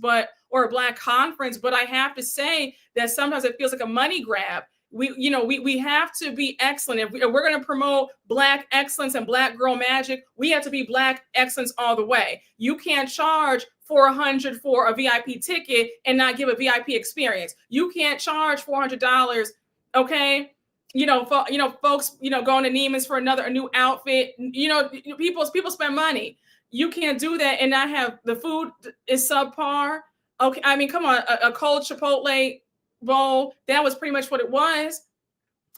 or a Black conference, but I have to say that sometimes it feels like a money grab. We have to be excellent. If we're going to promote Black excellence and Black girl magic, we have to be Black excellence all the way. You can't charge $400 for a VIP ticket and not give a VIP experience. You can't charge $400. Okay. Folks, going to Neiman's for a new outfit. People spend money. You can't do that and not have the food is subpar. Okay, I mean, come on, a cold Chipotle bowl, that was pretty much what it was.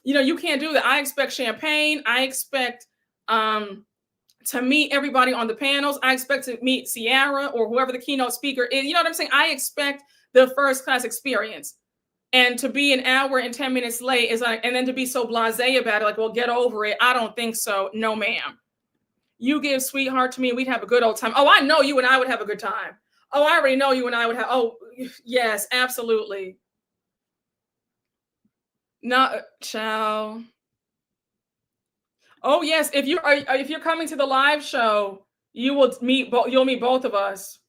You can't do that. I expect champagne. I expect to meet everybody on the panels. I expect to meet Ciara or whoever the keynote speaker is. You know what I'm saying? I expect the first class experience. And to be an hour and 10 minutes late and then to be so blasé about it, well, get over it. I don't think so. No, ma'am. You give sweetheart to me and we'd have a good old time. Oh, I know you and I would have a good time. Oh, I already know you and I would have. Oh, yes, absolutely. No, ciao. Oh, yes. If you're coming to the live show, you'll meet both of us.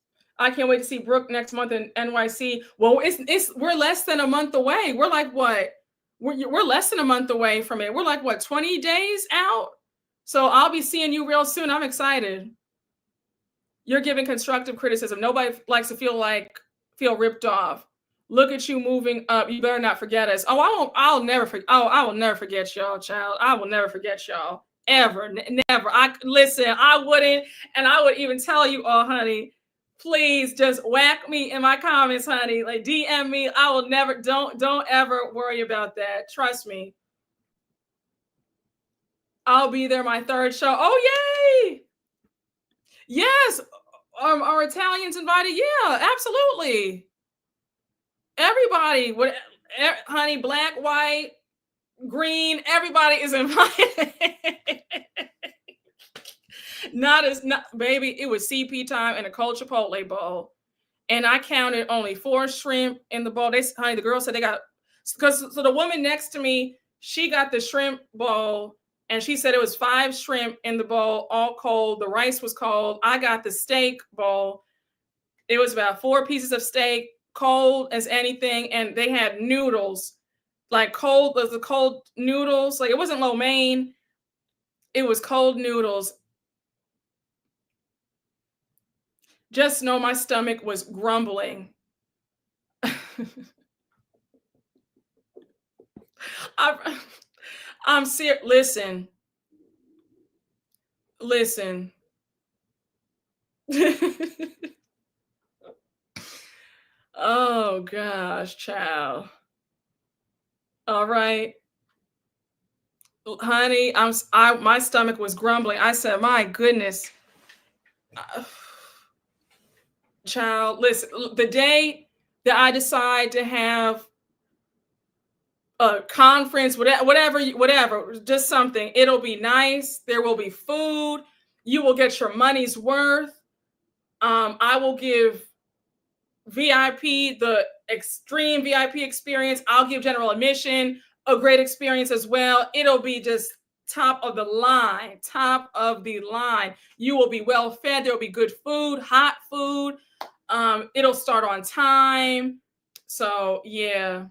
I can't wait to see Brooke next month in NYC. Well, we're less than a month away. We're like what? We're less than a month away from it. We're like what, 20 days out? So I'll be seeing you real soon. I'm excited. You're giving constructive criticism. Nobody likes to feel ripped off. Look at you moving up. You better not forget us. Oh, I will never forget y'all, child. I will never forget y'all. Ever. Never. Listen, I wouldn't, and I would even tell you, oh, honey, please just whack me in my comments, honey. Like DM me. I will never, don't ever worry about that. Trust me. I'll be there my third show. Oh, yay! Yes. Are Italians invited? Yeah, absolutely. Everybody, honey, black, white, green, everybody is invited. Baby, it was CP time and a cold Chipotle bowl. And I counted only 4 shrimp in the bowl. The girl said they got, so the woman next to me, she got the shrimp bowl and she said it was 5 shrimp in the bowl, all cold. The rice was cold. I got the steak bowl. It was about 4 pieces of steak, cold as anything. And they had noodles, like cold, the cold noodles. Like it wasn't lo mein. It was cold noodles. Just know my stomach was grumbling. I'm serious. Listen. Oh gosh, child. All right. Honey, my stomach was grumbling. I said, my goodness. Child, listen, the day that I decide to have a conference, whatever, just something, it'll be nice. There will be food. You will get your money's worth. I will give VIP, the extreme VIP experience. I'll give general admission a great experience as well. It'll be just top of the line. You will be well fed. There will be good food, hot food. It'll start on time. So yeah.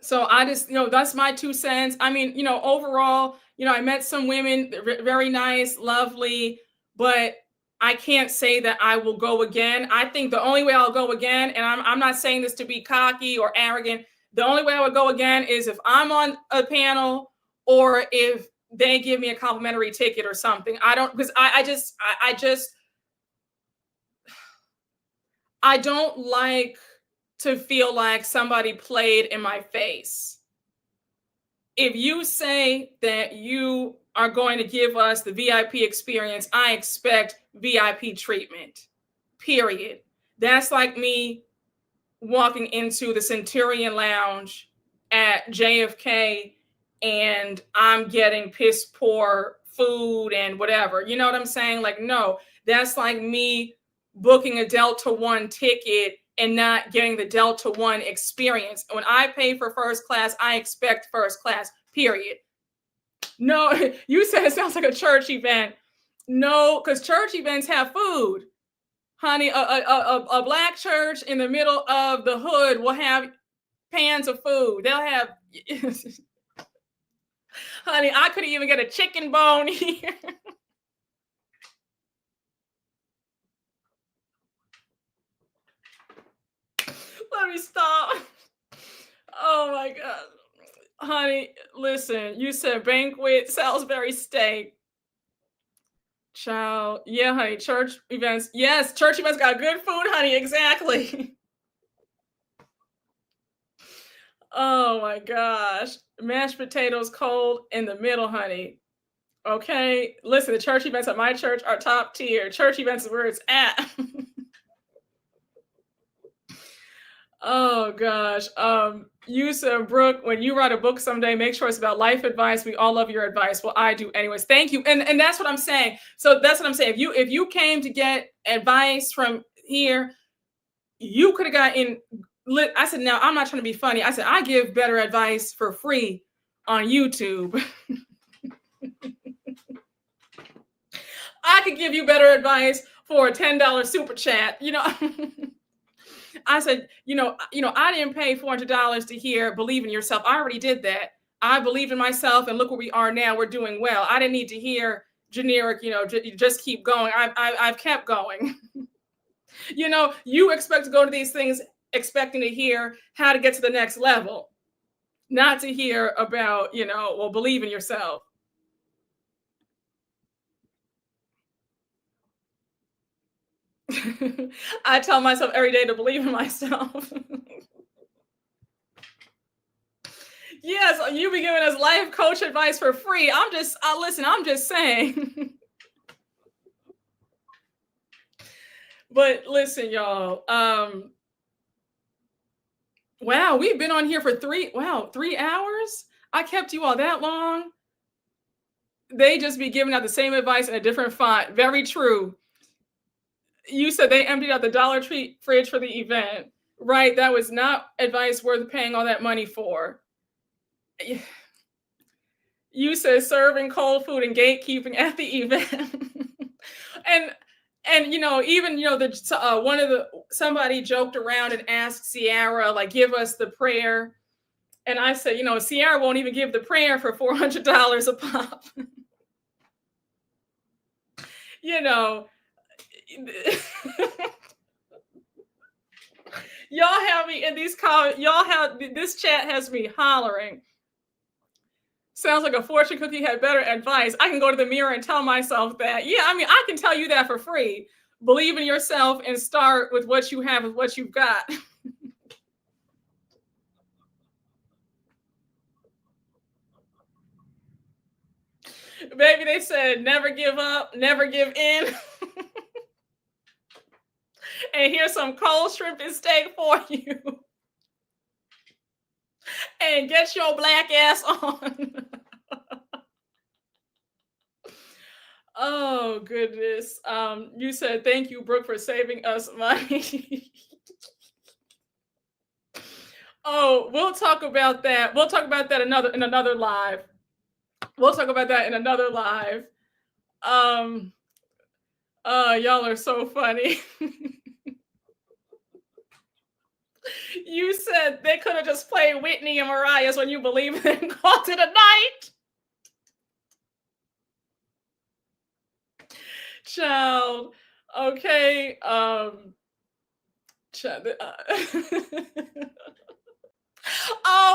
So I just, that's my 2 cents. I mean, overall, I met some women, very nice, lovely, but I can't say that I will go again. I think the only way I'll go again, and I'm not saying this to be cocky or arrogant, the only way I would go again is if I'm on a panel or if they give me a complimentary ticket or something. I don't like to feel like somebody played in my face. If you say that you are going to give us the VIP experience, I expect VIP treatment, period. That's like me walking into the Centurion Lounge at JFK and I'm getting piss poor food and whatever. You know what I'm saying? Like, no, that's like me booking a Delta One ticket and not getting the Delta One experience. When I pay for first class, I expect first class, period. No, you said it sounds like a church event. No, because church events have food. Honey, a black church in the middle of the hood will have pans of food. They'll have... Honey, I could even get a chicken bone here. Let me stop. Oh my God. Honey, listen, you said banquet, Salisbury steak. Child. Yeah, honey, church events. Yes, church events got good food, honey. Exactly. Oh my gosh. Mashed potatoes cold in the middle, honey. Okay. Listen, the church events at my church are top tier. Church events is where it's at. Oh gosh. You said, Brooke, when you write a book someday, make sure it's about life advice. We all love your advice. Well, I do anyways. Thank you. And that's what I'm saying. So that's what I'm saying. If you came to get advice from here, you could have gotten... I said, now I'm not trying to be funny. I said, I give better advice for free on YouTube. I could give you better advice for a $10 super chat. I said, I didn't pay $400 to hear believe in yourself. I already did that. I believed in myself, and look where we are now. We're doing well. I didn't need to hear generic, just keep going. I've kept going. You expect to go to these things expecting to hear how to get to the next level, not to hear about, believe in yourself. I tell myself every day to believe in myself. Yes, you be giving us life coach advice for free. Listen, I'm just saying. But listen, y'all. Wow, we've been on here for 3 hours. I kept you all that long. They just be giving out the same advice in a different font. Very true. You said they emptied out the Dollar Tree fridge for the event, right? That was not advice worth paying all that money for. You said serving cold food and gatekeeping at the event. and somebody joked around and asked Ciara, like, give us the prayer. And I said, Ciara won't even give the prayer for $400 a pop. Y'all have me in these comments. This chat has me hollering. Sounds like a fortune cookie had better advice. I can go to the mirror and tell myself that. Yeah, I can tell you that for free. Believe in yourself and start with what you have, with what you've got. Baby, they said never give up, never give in. And here's some cold shrimp and steak for you. And get your black ass on. Oh, goodness. You said, thank you, Brooke, for saving us money. Oh, we'll talk about that. We'll talk about that in another live. We'll talk about that in another live. Y'all are so funny. You said they could have just played Whitney and Mariah's When You Believe It and called it a night. Child. Okay. Oh,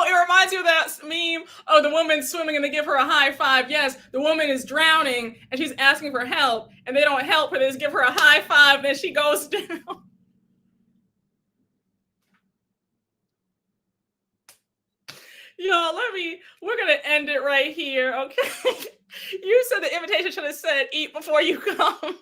it reminds you of that meme. Oh, the woman swimming and they give her a high five. Yes, the woman is drowning and she's asking for help and they don't help her. They just give her a high five and then she goes down. Y'all, we're going to end it right here, okay? You said the invitation should have said, eat before you come.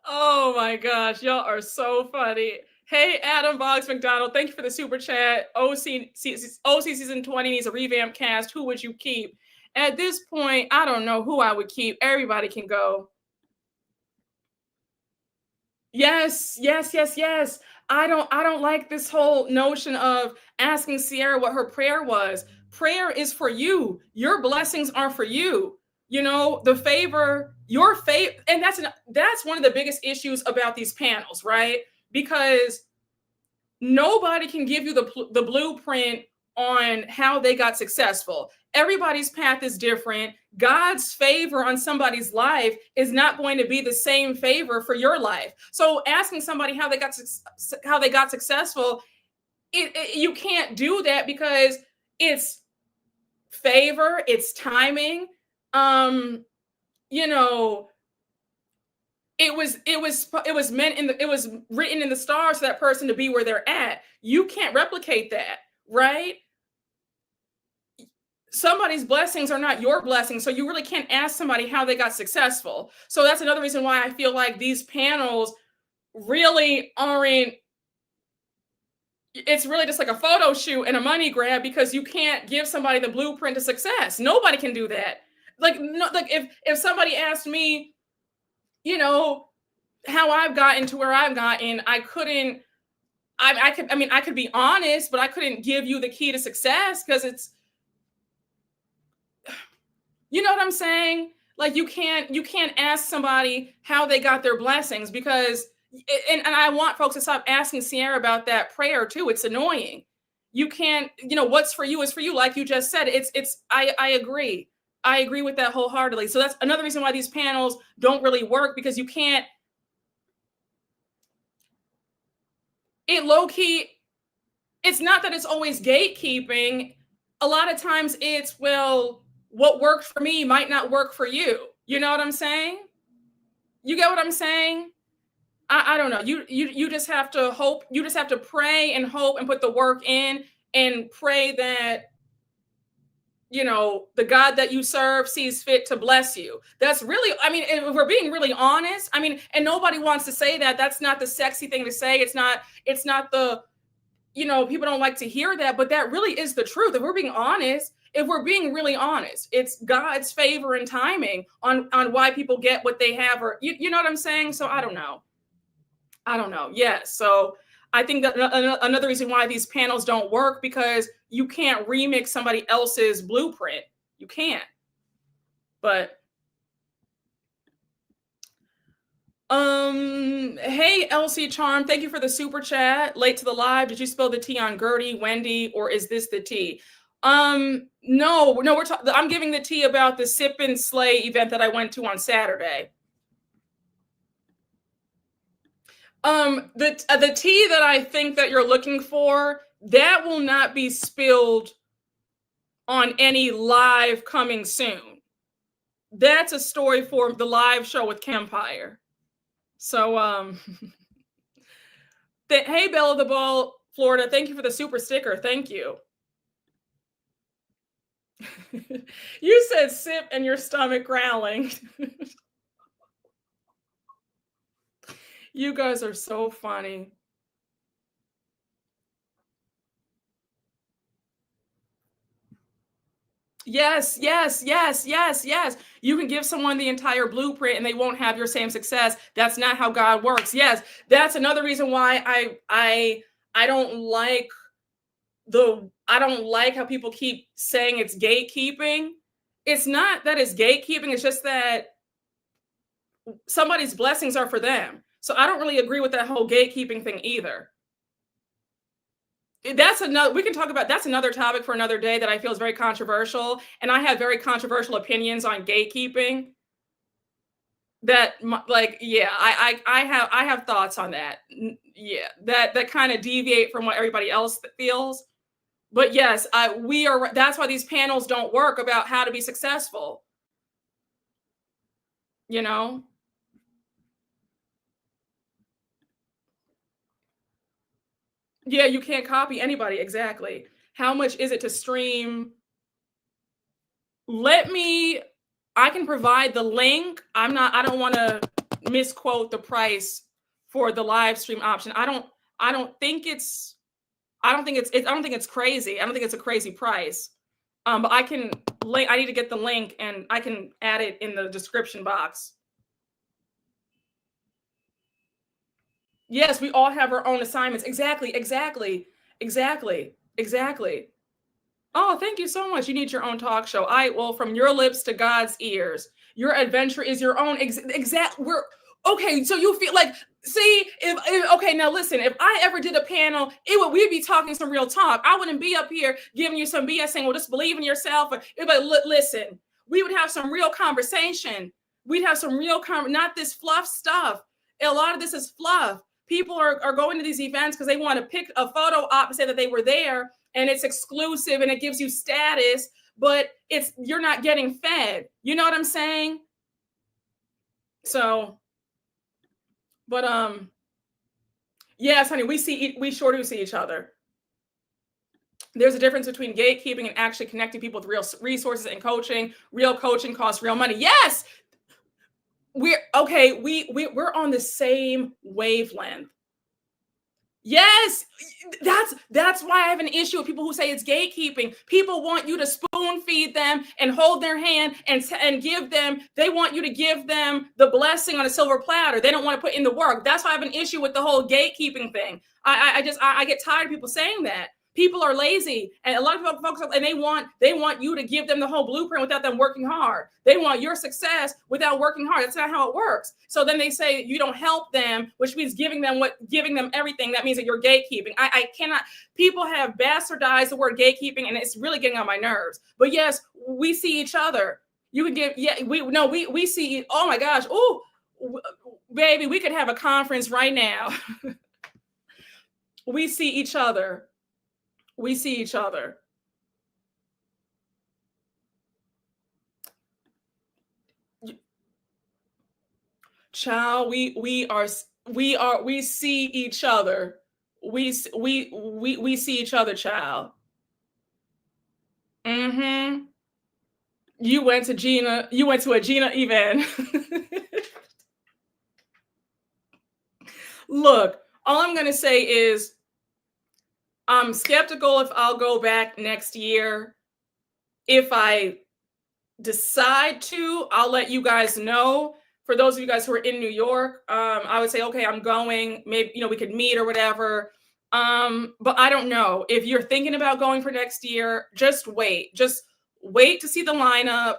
Oh my gosh, y'all are so funny. Hey, Adam Boggs McDonald, thank you for the super chat. OC season 20 needs a revamp cast. Who would you keep? At this point, I don't know who I would keep. Everybody can go. Yes. I don't like this whole notion of asking Ciara what her prayer was. Prayer is for you. Your blessings are for you. The favor, your faith, and that's one of the biggest issues about these panels, right? Because nobody can give you the blueprint on how they got successful. Everybody's path is different. God's favor on somebody's life is not going to be the same favor for your life. So asking somebody how they got successful, you can't do that because it's favor, it's timing. It was written in the stars for that person to be where they're at. You can't replicate that, right? Somebody's blessings are not your blessings, so you really can't ask somebody how they got successful. So that's another reason why I feel like these panels really aren't. It's really just like a photo shoot and a money grab because you can't give somebody the blueprint to success. Nobody can do that. Like if somebody asked me, how I've gotten to where I've gotten, I could be honest, but I couldn't give you the key to success because You know what I'm saying? Like you can't ask somebody how they got their blessings because and I want folks to stop asking Sierra about that prayer too. It's annoying. You can't, what's for you is for you, like you just said. I agree. I agree with that wholeheartedly. So that's another reason why these panels don't really work, because you can't, it low key, it's not that it's always gatekeeping. A lot of times it's, well, what worked for me might not work for you. You know what I'm saying? You get what I'm saying? I don't know. You just have to hope. You just have to pray and hope and put the work in and pray that, the God that you serve sees fit to bless you. That's really, I mean, if we're being really honest, I mean, and nobody wants to say that. That's not the sexy thing to say. It's not the, people don't like to hear that, but that really is the truth. If we're being honest, if we're being really honest, it's God's favor and timing on why people get what they have, or you know what I'm saying? So I don't know. Yes. So I think that another reason why these panels don't work, because you can't remix somebody else's blueprint. You can't. But hey Elsie Charm, thank you for the super chat. Late to the live. Did you spill the tea on Gertie, Wendy, or is this the tea? No, I'm giving the tea about the Sip and Slay event that I went to on Saturday. The tea that I think that you're looking for, that will not be spilled on any live coming soon. That's a story for the live show with Kempire. So, hey, Bella the Ball, Florida, thank you for the super sticker. Thank you. You said sip and your stomach growling. You guys are so funny. Yes. You can give someone the entire blueprint and they won't have your same success. That's not how God works. Yes, that's another reason why I don't like how people keep saying it's gatekeeping. It's not that it's gatekeeping. It's just that somebody's blessings are for them. So I don't really agree with that whole gatekeeping thing either. That's another topic for another day that I feel is very controversial. And I have very controversial opinions on gatekeeping. That I have thoughts on that. Yeah, that kind of deviate from what everybody else feels. But yes, that's why these panels don't work about how to be successful. Yeah, you can't copy anybody. Exactly. How much is it to stream? I can provide the link. I don't want to misquote the price for the live stream option. I don't think it's crazy. I don't think it's a crazy price. But I need to get the link and I can add it in the description box. Yes, we all have our own assignments. Exactly. Oh, thank you so much. You need your own talk show. From your lips to God's ears. Your adventure is your own. Okay. So you feel like, see, okay, now listen, if I ever did a panel, we'd be talking some real talk. I wouldn't be up here giving you some BS saying, well, just believe in yourself. Listen, we would have some real conversation. We'd have some real not this fluff stuff. A lot of this is fluff. People are going to these events because they want to pick a photo op and say that they were there, and it's exclusive and it gives you status, but you're not getting fed. You know what I'm saying? So, but yes, honey, we sure do see each other. There's a difference between gatekeeping and actually connecting people with real resources and coaching. Real coaching costs real money. Yes. We're on the same wavelength. Yes, that's why I have an issue with people who say it's gatekeeping. People want you to spoon feed them and hold their hand and give them. They want you to give them the blessing on a silver platter. They don't want to put in the work. That's why I have an issue with the whole gatekeeping thing. I get tired of people saying that, People are lazy, and a lot of folks, and they want you to give them the whole blueprint without them working hard. They want your success without working hard. That's not how it works. So then they say you don't help them, which means giving them everything. That means that you're gatekeeping. I cannot. People have bastardized the word gatekeeping, and it's really getting on my nerves. But yes, we see each other. You can give, yeah, we see. Oh my gosh, oh, baby, we could have a conference right now. We see each other. We see each other. Child, we see each other. We see each other, child. Mm-hmm. You went to a Gina event. Look, all I'm gonna say is I'm skeptical if I'll go back next year. If I decide to, I'll let you guys know. For those of you guys who are in New York, I would say, okay, I'm going. Maybe, we could meet or whatever. But I don't know. If you're thinking about going for next year, just wait. Just wait to see the lineup.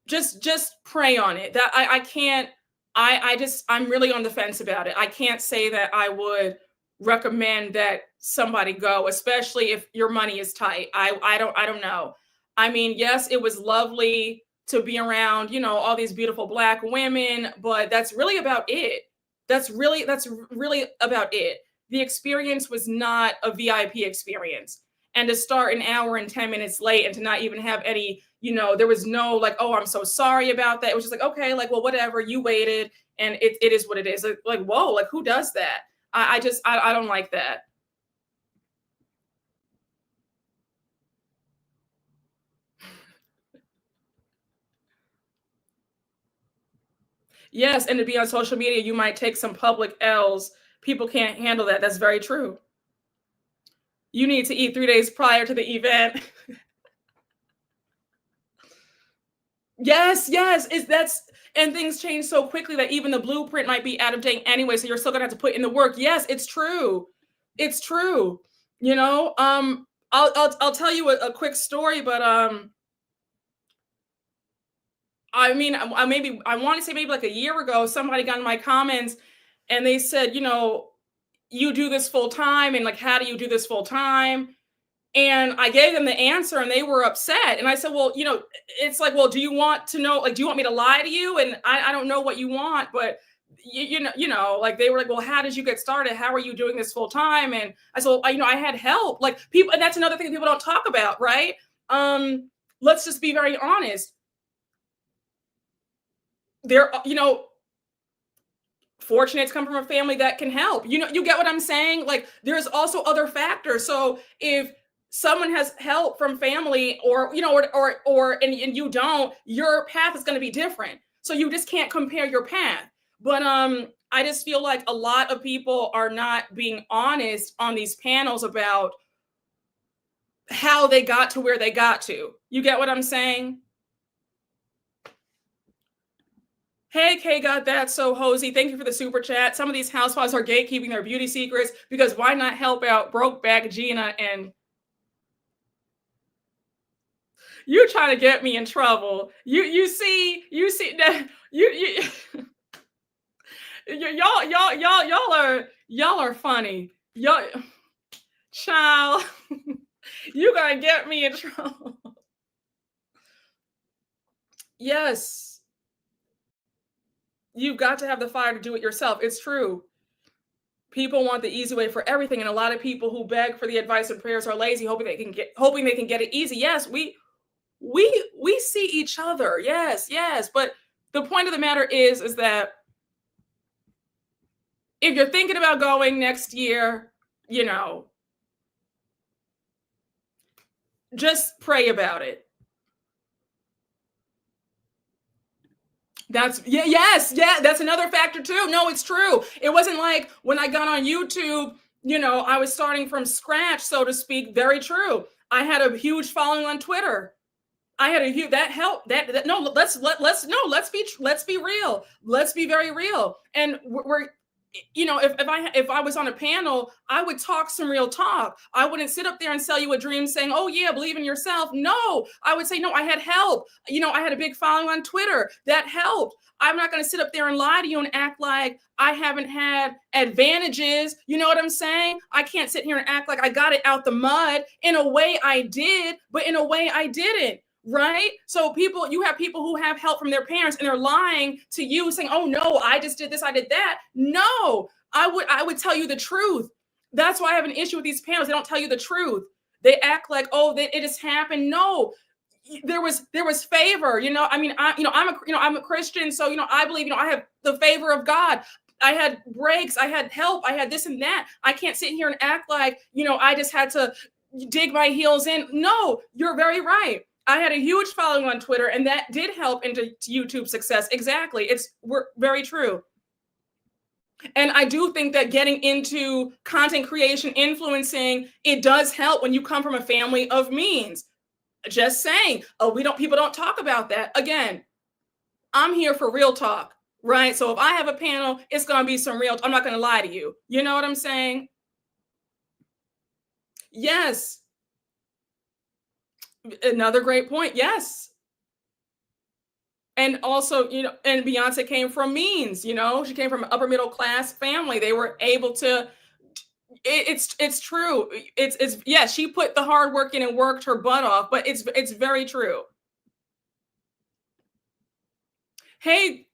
Just pray on it. That I can't. I'm really on the fence about it. I can't say that I would recommend that somebody go, especially if your money is tight. I don't know. I mean, yes, it was lovely to be around, all these beautiful Black women, but that's really about it. That's really about it. The experience was not a VIP experience. And to start an hour and 10 minutes late and to not even have any, there was no like, oh, I'm so sorry about that. It was just like, okay, like, well, whatever, you waited and it is what it is. Like, whoa, like who does that? I don't like that. Yes, and to be on social media, you might take some public L's. People can't handle that. That's very true. You need to eat 3 days prior to the event. Yes, and things change so quickly that even the blueprint might be out of date anyway. So you're still gonna have to put in the work. Yes, it's true. It's true. I'll tell you a quick story, but I mean, I want to say maybe like a year ago, somebody got in my comments and they said, you do this full time, and like, how do you do this full time? And I gave them the answer and they were upset. And I said, well, it's like, well, do you want to know, like, do you want me to lie to you? And I don't know what you want, but like they were like, well, how did you get started? How are you doing this full time? And I said, well, I had help, like people, and that's another thing that people don't talk about, right? Let's just be very honest. There, fortunate to come from a family that can help. You get what I'm saying? Like, there's also other factors. So if someone has help from family or you don't, your path is going to be different. So you just can't compare your path. But I just feel like a lot of people are not being honest on these panels about how they got to where they got to. You get what I'm saying? Hey, Kay, got that so hosey. Thank you for the super chat. Some of these housewives are gatekeeping their beauty secrets because why not help out broke back Gina? And you're trying to get me in trouble. You see that y'all are funny. Y'all, child, you gonna get me in trouble. Yes. You've got to have the fire to do it yourself. It's true. People want the easy way for everything, and a lot of people who beg for the advice and prayers are lazy, hoping they can get it easy. Yes, we see each other. Yes. But the point of the matter is that if you're thinking about going next year, just pray about it. That's another factor too. No, it's true. It wasn't like when I got on YouTube, I was starting from scratch, so to speak. Very true. I had a huge following on Twitter. I had a huge, that helped. Let's be real. Let's be very real. And we're you know, if I was on a panel, I would talk some real talk. I wouldn't sit up there and sell you a dream saying, oh yeah, believe in yourself. No, I would say, no, I had help. You know, I had a big following on Twitter that helped. I'm not going to sit up there and lie to you and act like I haven't had advantages. You know what I'm saying? I can't sit here and act like I got it out the mud. In a way I did, but in a way I didn't. Right? So you have people who have help from their parents and they're lying to you saying, oh no, I just did this, I did that. No, I would tell you the truth. That's why I have an issue with these panels. They don't tell you the truth. They act like, oh, that it has happened. No, there was favor, you know. I mean, I'm a Christian, so I believe, I have the favor of God. I had breaks, I had help, I had this and that. I can't sit here and act like, I just had to dig my heels in. No, you're very right. I had a huge following on Twitter, and that did help into YouTube success. Exactly. We're very true. And I do think that getting into content creation, influencing, it does help when you come from a family of means. Just saying. Oh, people don't talk about that. Again, I'm here for real talk, right? So if I have a panel, it's going to be some real, I'm not going to lie to you. You know what I'm saying? Yes. Another great point. Yes. And also, and Beyonce came from means, she came from an upper middle class family. They were able to, it's true. It's yes, she put the hard work in and worked her butt off, but it's very true. Hey,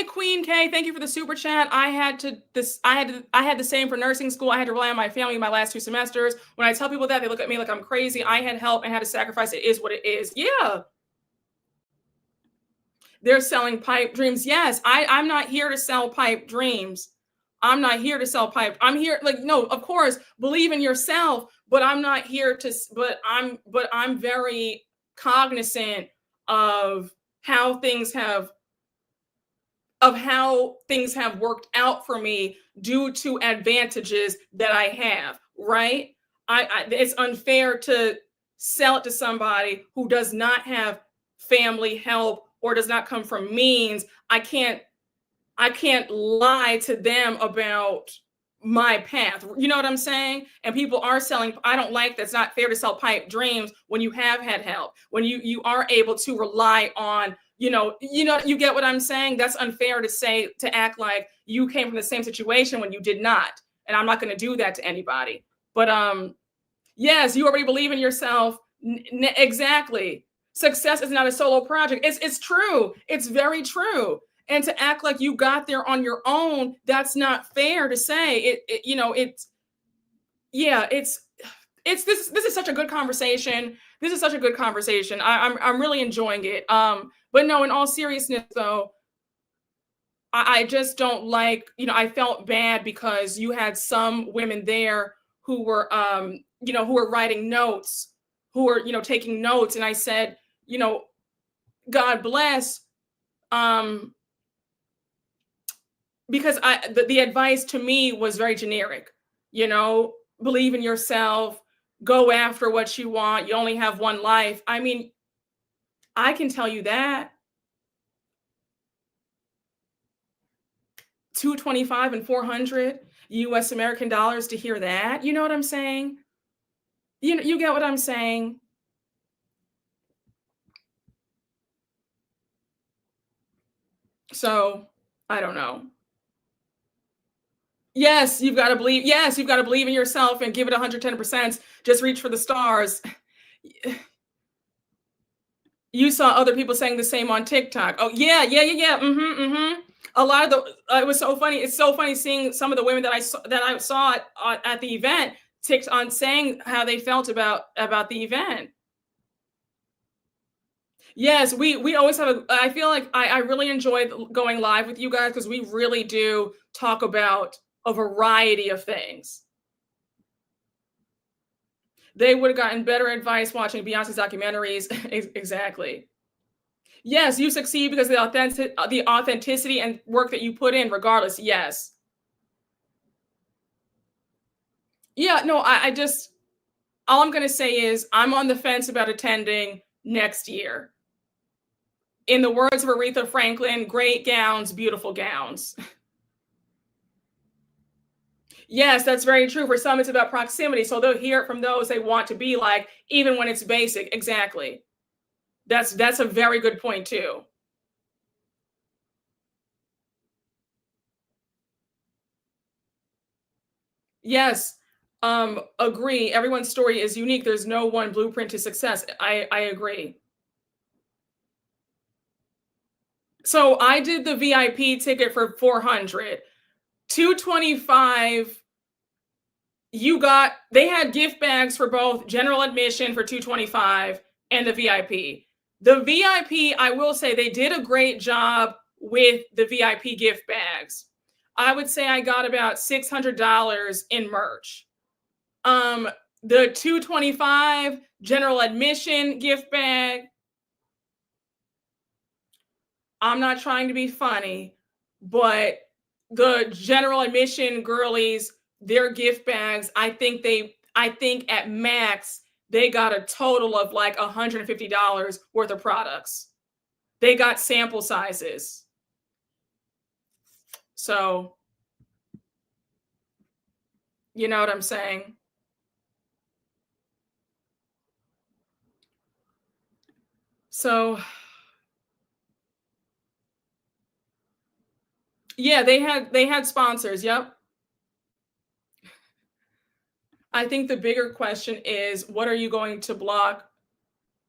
Queen K, thank you for the super chat. I had the same for nursing school. I had to rely on my family in my last 2 semesters. When I tell people that, they look at me like I'm crazy. I had help and had to sacrifice. It is what it is. Yeah. They're selling pipe dreams. Yes, I'm not here to sell pipe dreams. I'm not here to sell pipe. I'm here, no, of course, believe in yourself, but I'm not here to, but I'm very cognizant of how things have worked out for me due to advantages that I have, right? It's unfair to sell it to somebody who does not have family help or does not come from means. I can't lie to them about my path. You know what I'm saying? And people are selling. I don't like that's not fair to sell pipe dreams when you have had help, when you are able to rely on, you get what I'm saying? That's unfair to act like you came from the same situation when you did not. And I'm not going to do that to anybody. But yes, you already believe in yourself. Exactly. Success is not a solo project. It's true. It's very true. And to act like you got there on your own, that's not fair to say. This is such a good conversation. This is such a good conversation. I'm really enjoying it. But no, in all seriousness though, I just don't like, I felt bad because you had some women there who were who were writing notes, who were, taking notes. And I said, God bless, because the advice to me was very generic, believe in yourself, go after what you want. You only have one life. I mean, I can tell you that. $225 and $400 US American dollars to hear that. You know what I'm saying? You get what I'm saying? So I don't know. Yes, you've got to believe. Yes, you've got to believe in yourself and give it 110%. Just reach for the stars. You saw other people saying the same on TikTok. Oh yeah. A lot of it was so funny. It's so funny seeing some of the women that I saw at the event on saying how they felt about the event. Yes, we always have I feel like I really enjoy going live with you guys because we really do talk about a variety of things. They would have gotten better advice watching Beyonce's documentaries. Exactly. Yes, you succeed because of the authenticity and work that you put in, regardless. Yes. Yeah, no, I just, all I'm going to say is I'm on the fence about attending next year. In the words of Aretha Franklin, great gowns, beautiful gowns. Yes, that's very true. For some, it's about proximity. So they'll hear it from those they want to be like, even when it's basic. Exactly. That's a very good point too. Yes. Agree. Everyone's story is unique. There's no one blueprint to success. I agree. So I did the VIP ticket for 400. 225, they had gift bags for both general admission for 225 and the VIP. The VIP, I will say they did a great job with the VIP gift bags. I would say I got about $600 in merch. Um, the 225 general admission gift bag, I'm not trying to be funny, but the general admission girlies, their gift bags, I think at max they got a total of like $150 worth of products. They got sample sizes. So, you know what I'm saying? So, yeah, they had sponsors. Yep. I think the bigger question is what are you going to block?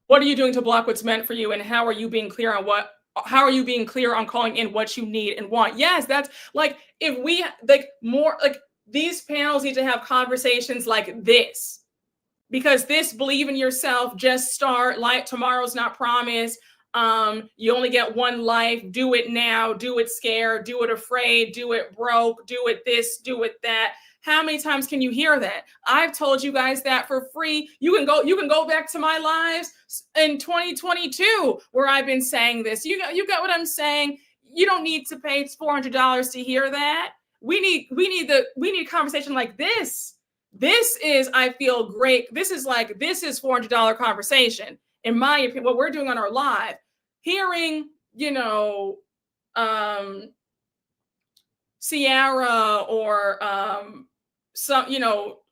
What are you doing to block what's meant for you, and how are you being clear on calling in what you need and want? Yes, that's like if we like more like these panels need to have conversations like this, because this believe in yourself, just start, like tomorrow's not promised. You only get one life, do it now, do it scared, do it afraid, do it broke, do it this, do it that. How many times can you hear that? I've told you guys that for free. You can go back to my lives in 2022 where I've been saying this. You got what I'm saying? You don't need to pay $400 to hear that. We need a conversation like this. This is, I feel great. This is $400 conversation, in my opinion, what we're doing on our live. Hearing, Ciara or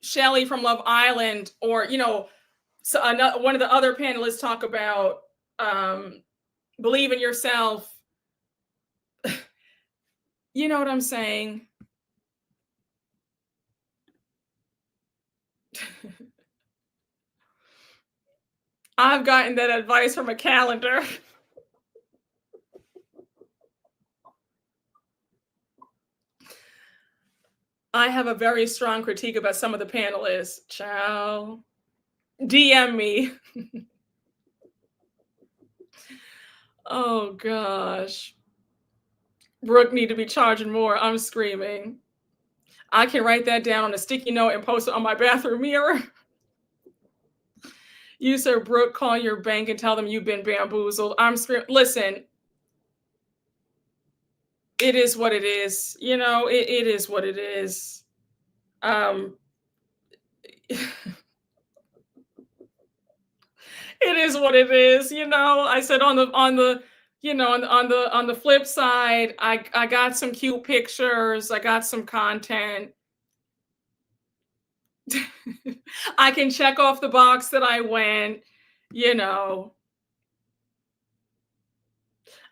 Shelly from Love Island, or, one of the other panelists talk about believe in yourself. You know what I'm saying? I've gotten that advice from a calendar. I have a very strong critique about some of the panelists. Ciao. DM me. Oh gosh. Brooke need to be charging more. I'm screaming. I can write that down on a sticky note and post it on my bathroom mirror. You, sir, Brooke, call your bank and tell them you've been bamboozled. I'm screaming. Listen, it is what it is. It is what it is. It is what it is. I said on the flip side, I got some cute pictures. I got some content. I can check off the box that I went.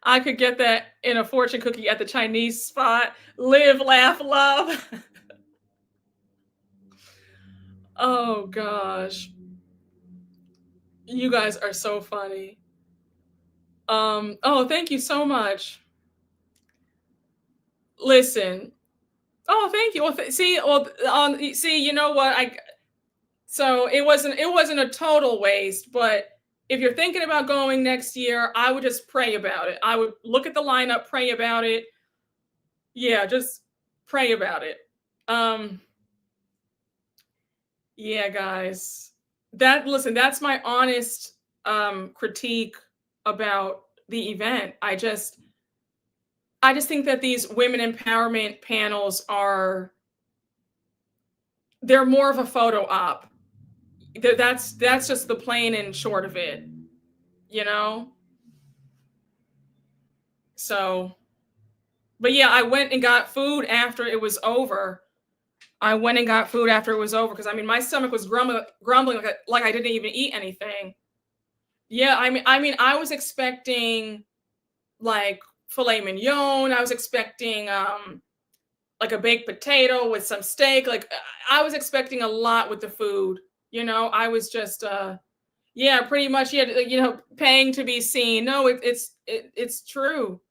I could get that in a fortune cookie at the Chinese spot. Live, laugh, love. Oh gosh. You guys are so funny. Oh, thank you so much. Listen. Oh, thank you. Well, see, you know what? So it wasn't a total waste, but if you're thinking about going next year, I would just pray about it. I would look at the lineup, pray about it. Yeah, just pray about it. Yeah, guys. That's my honest critique about the event. I just think that these women empowerment panels they're more of a photo op. That's just the plain and short of it, you know? So, but yeah, I went and got food after it was over. I went and got food after it was over because I mean my stomach was grumbling like I didn't even eat anything. Yeah, I mean I was expecting like filet mignon. I was expecting like a baked potato with some steak. Like I was expecting a lot with the food. I was just yeah, pretty much yeah, paying to be seen. No, it's true.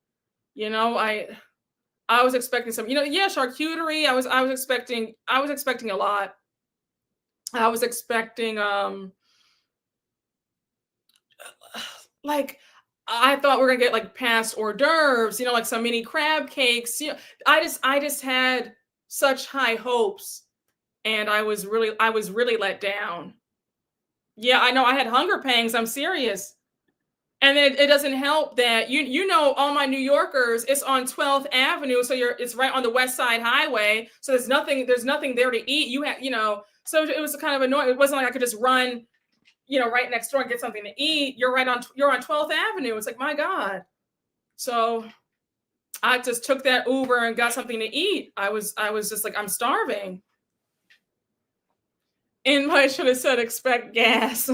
I was expecting some, yeah, charcuterie. I was expecting a lot. I was expecting like I thought we are gonna get like past hors d'oeuvres, like some mini crab cakes. I just had such high hopes, and I was really let down. Yeah, I know. I had hunger pangs. I'm serious. And it doesn't help that all my New Yorkers, it's on 12th Avenue, so it's right on the West Side Highway. So there's nothing there to eat. So it was kind of annoying. It wasn't like I could just run, right next door and get something to eat. You're on 12th Avenue. It's like, my God. So I just took that Uber and got something to eat. I was just like, I'm starving. And I should have said expect gas.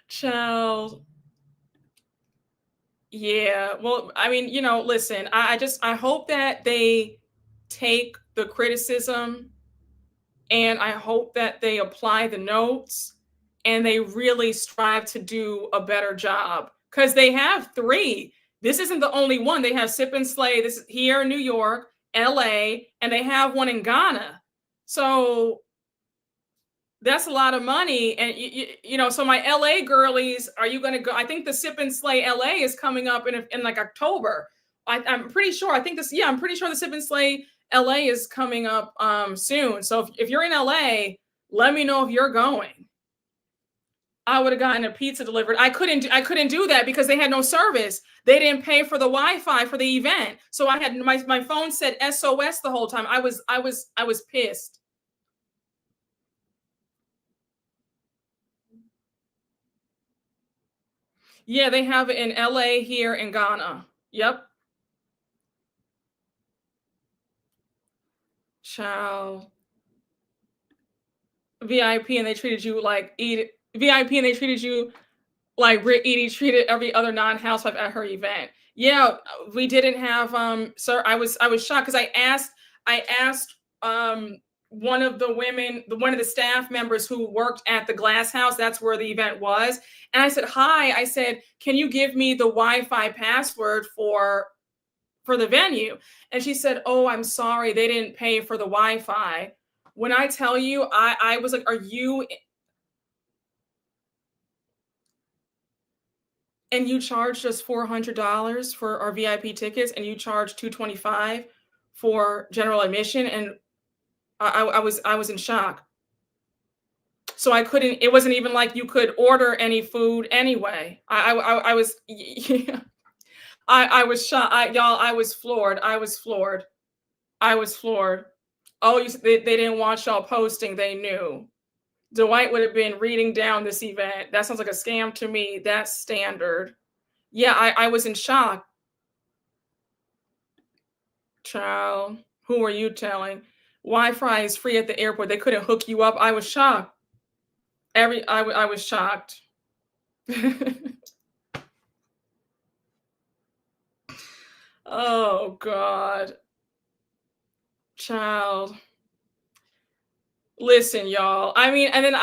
Child. Yeah. Well, I mean, listen, I hope that they take the criticism, and I hope that they apply the notes and they really strive to do a better job, because they have three. This isn't the only one. They have Sip and Slay. This is here in New York, LA, and they have one in Ghana. So that's a lot of money. And so my LA girlies, are you going to go? I think the Sip and Slay LA is coming up in like October. I'm pretty sure. I'm pretty sure the Sip and Slay LA is coming up soon. So if you're in LA, let me know if you're going. I would have gotten a pizza delivered. I couldn't do that because they had no service. They didn't pay for the Wi-Fi for the event. So I had my phone said SOS the whole time. I was pissed. Yeah, they have it in LA, here in Ghana. Yep. Child. VIP, and they treated you like VIP, and they treated you like Britt Edie treated every other non-housewife at her event. Yeah, we didn't have sir, I was shocked because I asked one of the women, one of the staff members who worked at the Glass House, that's where the event was. And I said, "Hi," I said, "Can you give me the Wi-Fi password for the venue?" And she said, "Oh, I'm sorry, they didn't pay for the Wi-Fi." When I tell you, I was like, "Are you?" And you charged us $400 for our VIP tickets, and you charged $225 for general admission, and I was in shock. So I couldn't. It wasn't even like you could order any food anyway. I was yeah, I was shocked. Y'all, I was floored. I was floored. I was floored. Oh, they didn't want y'all posting. They knew. Dwight would have been reading down this event. That sounds like a scam to me. That's standard. Yeah, I was in shock. Child, who are you telling? Wi-Fi is free at the airport. They couldn't hook you up. I was shocked. I was shocked. Oh God, child. Listen, y'all. I mean, and then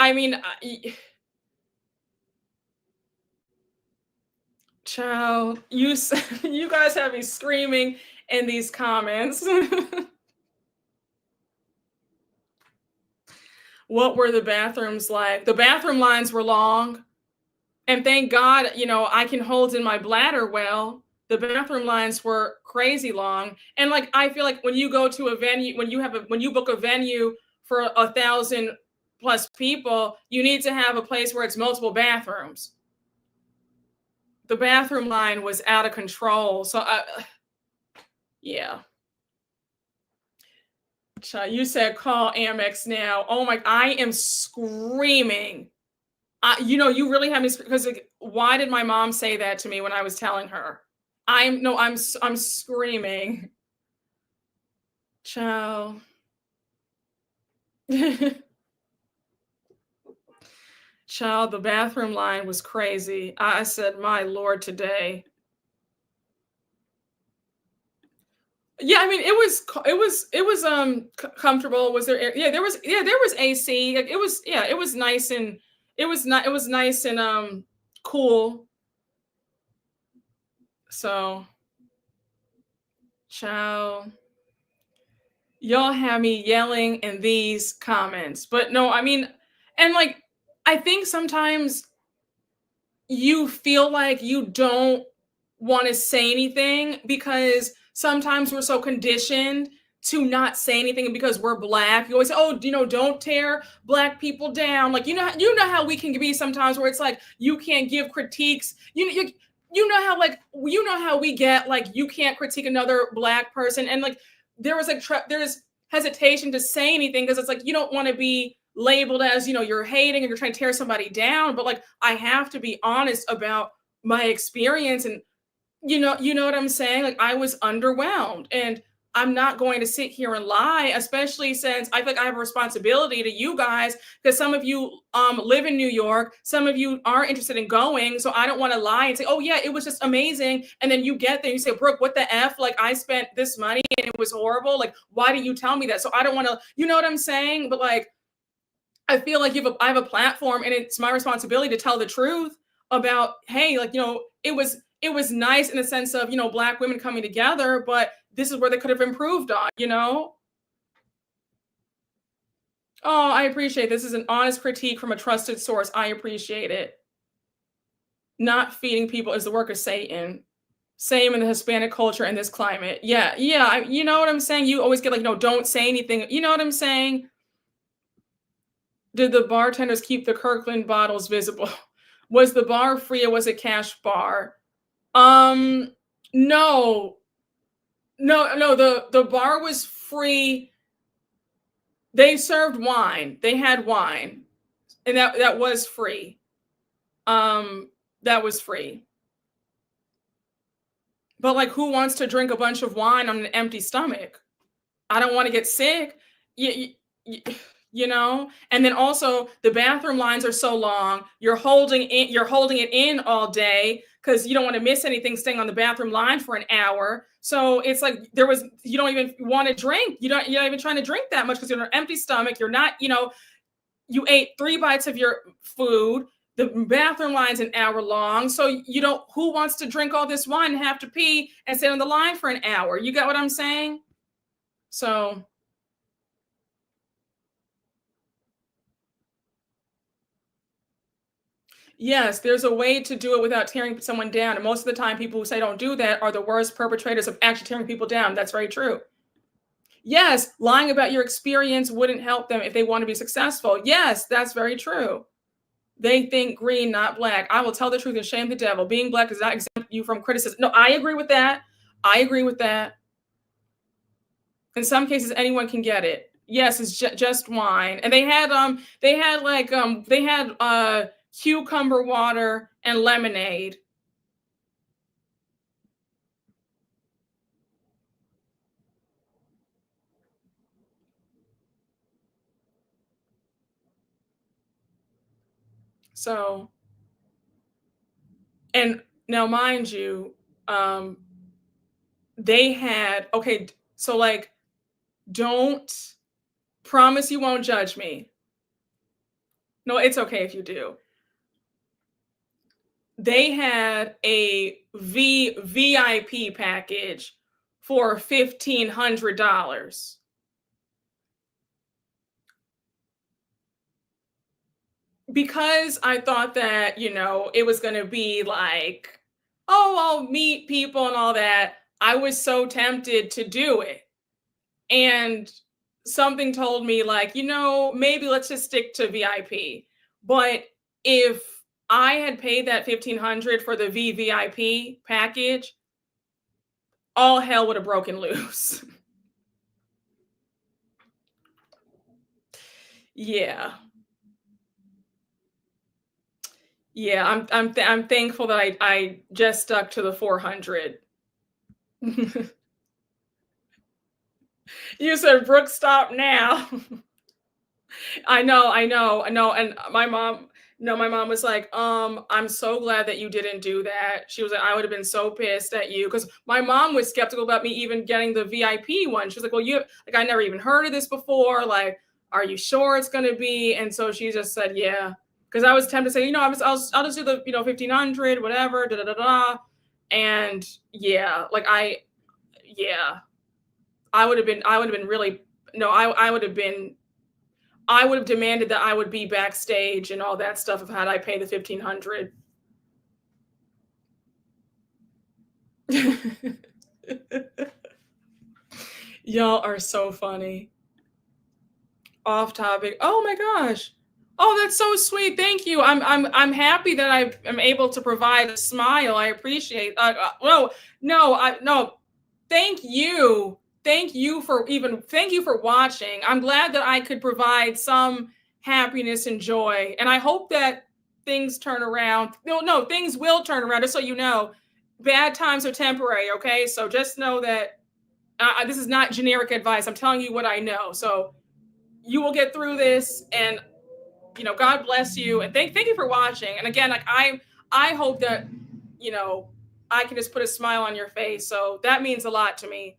child, you guys have me screaming in these comments. What were the bathrooms like? The bathroom lines were long. And thank God, I can hold in my bladder well. The bathroom lines were crazy long. And like, I feel like when you go to a venue, when you book a venue for 1,000 plus people, you need to have a place where it's multiple bathrooms. The bathroom line was out of control. So, yeah. You said call Amex now. Oh my, I am screaming. You really have me, because like, why did my mom say that to me when I was telling her? I'm screaming. Child. Child, the bathroom line was crazy. I said, "My Lord, today." Yeah, I mean, comfortable. Was there air? Yeah, there was AC. Like, it was, yeah, it was nice, and it was nice and cool. So, child, y'all have me yelling in these comments. But no, I mean, and like, I think sometimes you feel like you don't want to say anything because sometimes we're so conditioned to not say anything because we're black. You always say, "Oh, don't tear black people down." Like, you know how we can be sometimes where it's like you can't give critiques. You know how, like, you know how we get, like, you can't critique another black person, and like there was like there's hesitation to say anything because it's like you don't want to be labeled as, you're hating and you're trying to tear somebody down. But like, I have to be honest about my experience, and you know what I'm saying? Like, I was underwhelmed, and I'm not going to sit here and lie, especially since I feel like I have a responsibility to you guys, because some of you live in New York, some of you are interested in going. So I don't want to lie and say, "Oh yeah, it was just amazing," and then you get there and you say, "Brooke, what the F? Like, I spent this money and it was horrible. Like, why didn't you tell me that?" So I don't want to, you know what I'm saying? But like, I feel like I have a platform, and it's my responsibility to tell the truth about, hey, like, it was nice in the sense of, black women coming together, but this is where they could have improved on. Oh, I appreciate this. Is an honest critique from a trusted source. I appreciate it. Not feeding people is the work of Satan. Same in the Hispanic culture in this climate. Yeah, yeah. You know what I'm saying? You always get like, no, don't say anything. You know what I'm saying? Did the bartenders keep the Kirkland bottles visible? Was the bar free or was it cash bar? Um, no, no. The bar was free. They served wine. They had wine, and that was free. Um, that was free. But like, who wants to drink a bunch of wine on an empty stomach? I don't want to get sick. You, you, and then also the bathroom lines are so long. You're holding it in all day because you don't want to miss anything staying on the bathroom line for an hour. So it's like you don't even want to drink. You're not even trying to drink that much because you're on an empty stomach. You're not, you ate 3 bites of your food. The bathroom line's an hour long. So who wants to drink all this wine and have to pee and sit on the line for an hour? You got what I'm saying? So yes, there's a way to do it without tearing someone down. And most of the time, people who say don't do that are the worst perpetrators of actually tearing people down. That's very true. Yes, lying about your experience wouldn't help them if they want to be successful. Yes, that's very true. They think green, not black. I will tell the truth and shame the devil. Being black does not exempt you from criticism. No, I agree with that. I agree with that. In some cases, anyone can get it. Yes, it's just wine. And they had cucumber water and lemonade. So, and now mind you, um, they had, okay, so like, don't promise you won't judge me. No, it's okay if you do. They had a VIP package for $1,500. Because I thought that, it was going to be like, oh, I'll meet people and all that. I was so tempted to do it. And something told me, like, maybe let's just stick to VIP. But if I had paid that 1,500 for the VVIP package, all hell would have broken loose. Yeah. Yeah, I'm thankful that I just stuck to the 400. You said, Brooke, stop now. I know, I know, I know. And my mom, no, my mom was like, I'm so glad that you didn't do that. She was like, I would have been so pissed at you. Cause my mom was skeptical about me even getting the VIP one. She was like, well, like, I never even heard of this before. Like, are you sure it's going to be? And so she just said, yeah. Cause I was tempted to say, I'll just do the, 1500, whatever, da, da, da, da. And yeah, like yeah, I would have been really, no, I would have demanded that I would be backstage and all that stuff if had I paid the 1,500. Y'all are so funny. Off topic. Oh my gosh. Oh, that's so sweet. Thank you. I'm happy that I am able to provide a smile. I appreciate. No. Thank you. Thank you for watching. I'm glad that I could provide some happiness and joy. And I hope that things turn around. No, things will turn around, just so you know. Bad times are temporary, okay? So just know that this is not generic advice. I'm telling you what I know. So you will get through this, and God bless you. And thank you for watching. And again, like I hope that, I can just put a smile on your face. So that means a lot to me.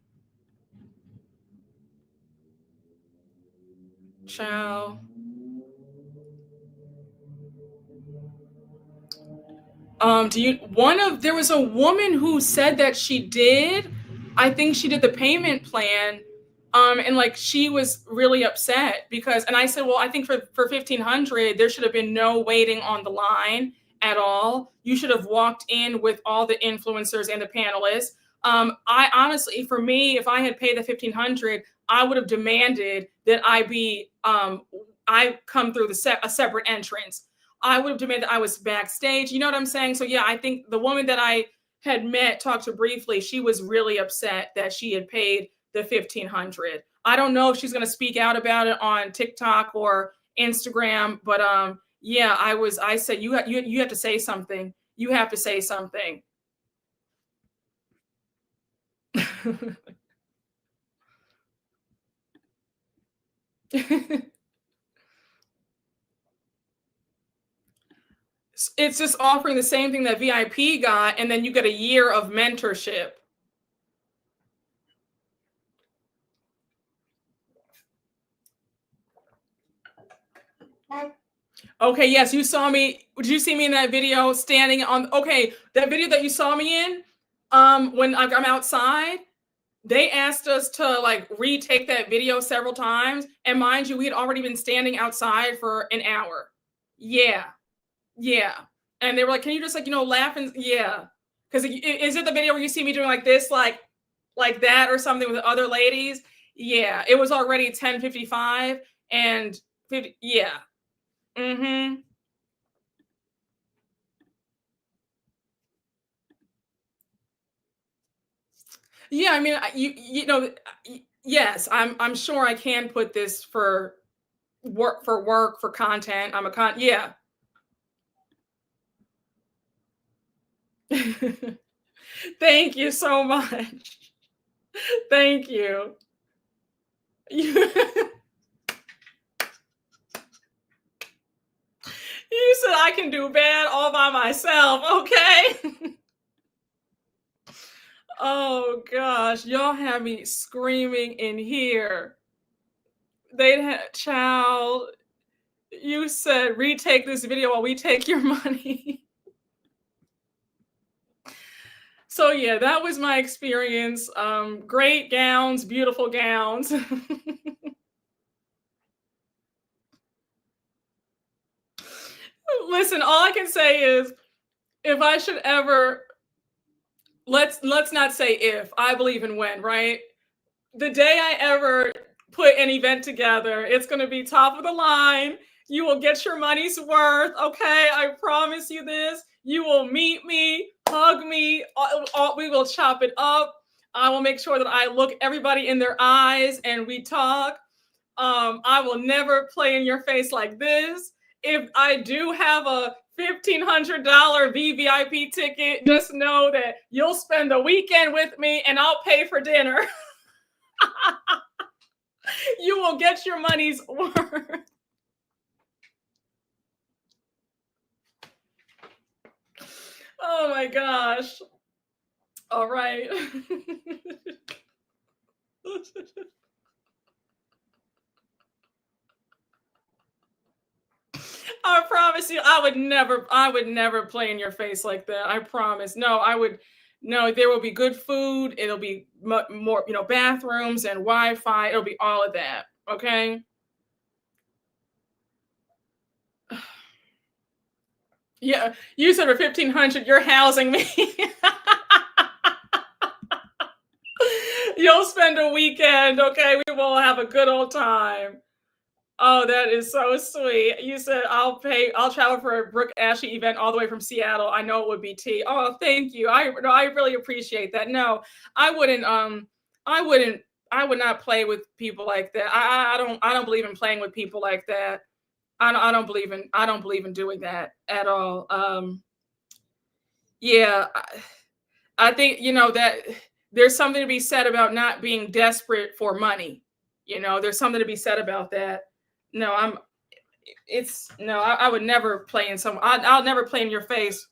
Ciao. There was a woman who said that she did. I think she did the payment plan. And like she was really upset and I said, well, I think for 1,500, there should have been no waiting on the line at all. You should have walked in with all the influencers and the panelists. I honestly, for me, if I had paid the 1,500, I would have demanded that I come through a separate entrance. I would have demanded I was backstage. You know what I'm saying? So yeah, I think the woman that I had talked to briefly, she was really upset that she had paid the 1,500. I don't know if she's going to speak out about it on TikTok or Instagram, but yeah, I said, you have to say something. You have to say something. It's just offering the same thing that VIP got, and then you get a year of mentorship. Okay, yes, you saw me. Did you see me in that video standing on? Okay, that video that you saw me in, when I'm outside, they asked us to like retake that video several times, and mind you, we had already been standing outside for an hour. Yeah, and they were like, "Can you just laugh and yeah?" Because is it the video where you see me doing like this, like that or something with other ladies? Yeah, it was already 10:55 and 50. Yeah. Mm-hmm. Yeah, I mean, yes, I'm sure I can put this for work, for content. Yeah. Thank you so much. Thank you. You said I can do bad all by myself, okay? Oh gosh, y'all have me screaming in here. They'd had child. You said retake this video while we take your money. So yeah, that was my experience. Great gowns, beautiful gowns. Listen, all I can say is if I should ever let's not say if, I believe in when, right? The day I ever put an event together, it's going to be top of the line. You will get your money's worth. Okay. I promise you this. You will meet me, hug me. We will chop it up. I will make sure that I look everybody in their eyes and we talk. I will never play in your face like this. If I do have a $1,500 VVIP ticket, just know that you'll spend the weekend with me and I'll pay for dinner. You will get your money's worth. Oh my gosh. All right. I promise you, I would never play in your face like that. I promise. No, I would, no, there will be good food. It'll be more, bathrooms and Wi-Fi. It'll be all of that. Okay. Yeah. You said for 1,500, you're housing me. You'll spend a weekend. Okay. We will have a good old time. Oh, that is so sweet. You said I'll travel for a Brooke Ashley event all the way from Seattle. I know it would be tea. Oh, thank you. I really appreciate that. No, I wouldn't I wouldn't I would not play with people like that. I don't believe in playing with people like that. I don't believe in doing that at all. Yeah, I think that there's something to be said about not being desperate for money. There's something to be said about that. No, it's no, I would never play in I'll never play in your face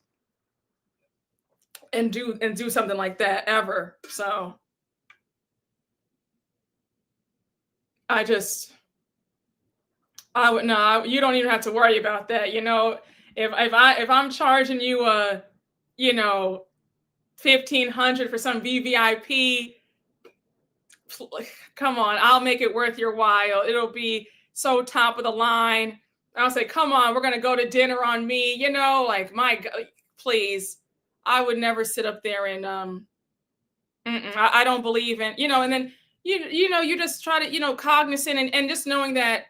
and do something like that ever. So I just, I would no, you don't even have to worry about that. If I'm charging you you know, 1,500 for some VVIP, come on, I'll make it worth your while. It'll be so top of the line. I'll say, come on, we're gonna go to dinner on me. Like my God, please. I would never sit up there and I don't believe in, and then you just try to, cognizant and just knowing that,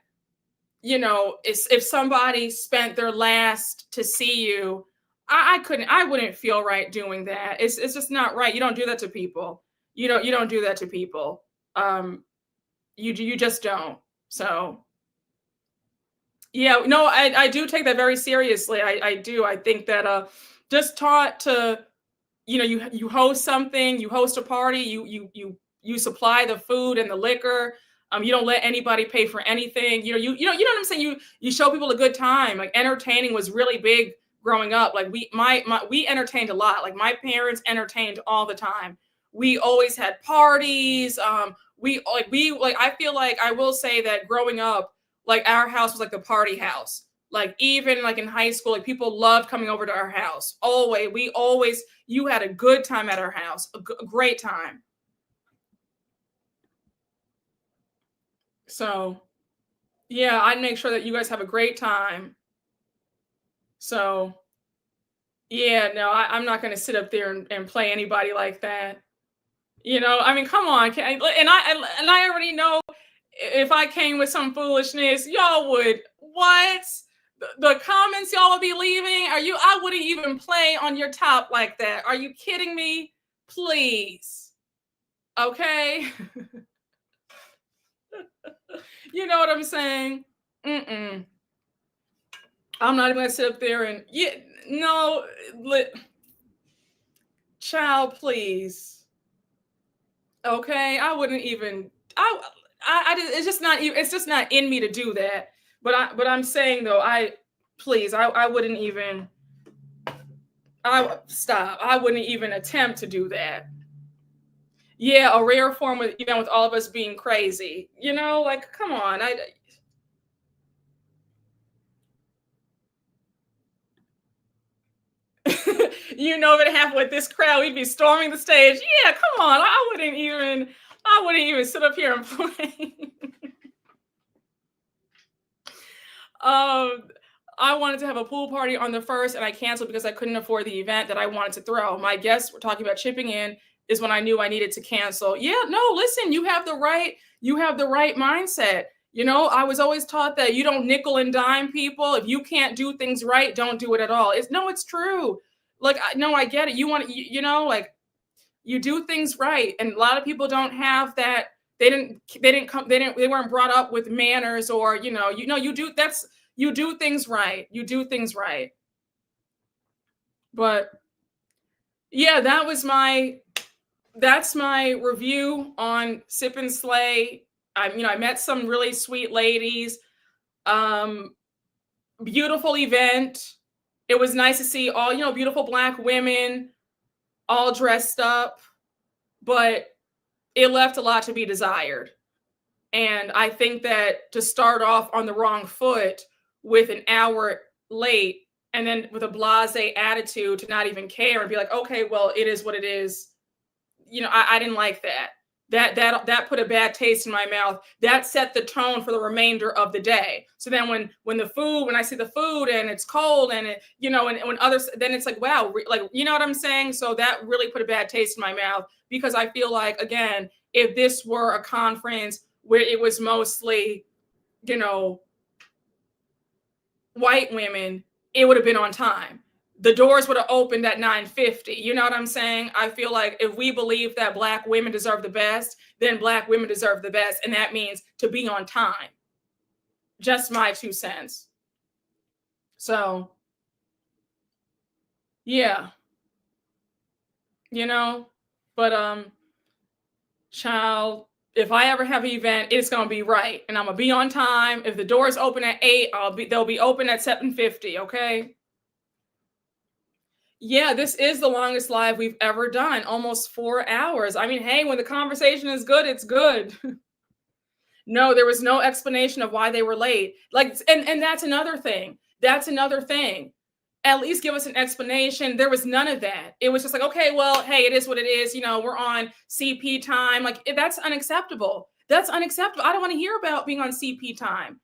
if somebody spent their last to see you, I wouldn't feel right doing that. It's just not right. You don't do that to people. You don't do that to people. You just don't. So yeah, no, I do take that very seriously. I do. I think that just taught to, you host something, you host a party, you supply the food and the liquor. You don't let anybody pay for anything. You know what I'm saying? You show people a good time. Like entertaining was really big growing up. Like we entertained a lot. Like my parents entertained all the time. We always had parties. I feel like I will say that growing up, like our house was like the party house. Like even like in high school, like people loved coming over to our house. You had a good time at our house, a great time. So yeah, I'd make sure that you guys have a great time. So yeah, no, I'm not going to sit up there and play anybody like that. I mean, come on. And I already know if I came with some foolishness, y'all would, what? The comments y'all would be leaving? I wouldn't even play on your top like that. Are you kidding me? Please. Okay. You know what I'm saying? Mm-mm. I'm not even gonna sit up there and no, child, please. Okay, I wouldn't even. It's just not. It's just not in me to do that. But I'm saying though, please, I wouldn't even. Stop. I wouldn't even attempt to do that. Yeah, a rare form with with all of us being crazy. Like come on. If it happened with this crowd, we'd be storming the stage. Yeah, come on. I wouldn't even sit up here and play. I wanted to have a pool party on the 1st and I canceled because I couldn't afford the event that I wanted to throw. My guests were talking about chipping in is when I knew I needed to cancel. Yeah, no, listen, you have the right mindset. I was always taught that you don't nickel and dime people. If you can't do things right, don't do it at all. It's true. Like, no, I get it. You want to, like you do things right. And a lot of people don't have that. They weren't brought up with manners or, you do things right. You do things right. But yeah, that's my review on Sip and Slay. I met some really sweet ladies. Beautiful event. It was nice to see all, beautiful Black women all dressed up, but it left a lot to be desired. And I think that to start off on the wrong foot with an hour late and then with a blasé attitude to not even care and be like, okay, well, it is what it is. I didn't like that. That put a bad taste in my mouth. That set the tone for the remainder of the day. So then when I see the food and it's cold and and when others, then it's like, wow, like, you know what I'm saying? So that really put a bad taste in my mouth, because I feel like, again, if this were a conference where it was mostly, white women, it would have been on time. The doors would have opened at 9:50. You know what I'm saying? I feel like if we believe that Black women deserve the best, then Black women deserve the best. And that means to be on time. Just my 2 cents. So, yeah. But child, if I ever have an event, it's gonna be right. And I'm gonna be on time. If the doors open at 8, they'll be open at 7:50, okay? Yeah, this is the longest live we've ever done, almost 4 hours. I mean, hey, when the conversation is good, it's good. No, there was no explanation of why they were late. Like, and that's another thing. That's another thing. At least give us an explanation. There was none of that. It was just like, okay, well, hey, it is what it is. We're on CP time. Like, that's unacceptable. That's unacceptable. I don't want to hear about being on CP time.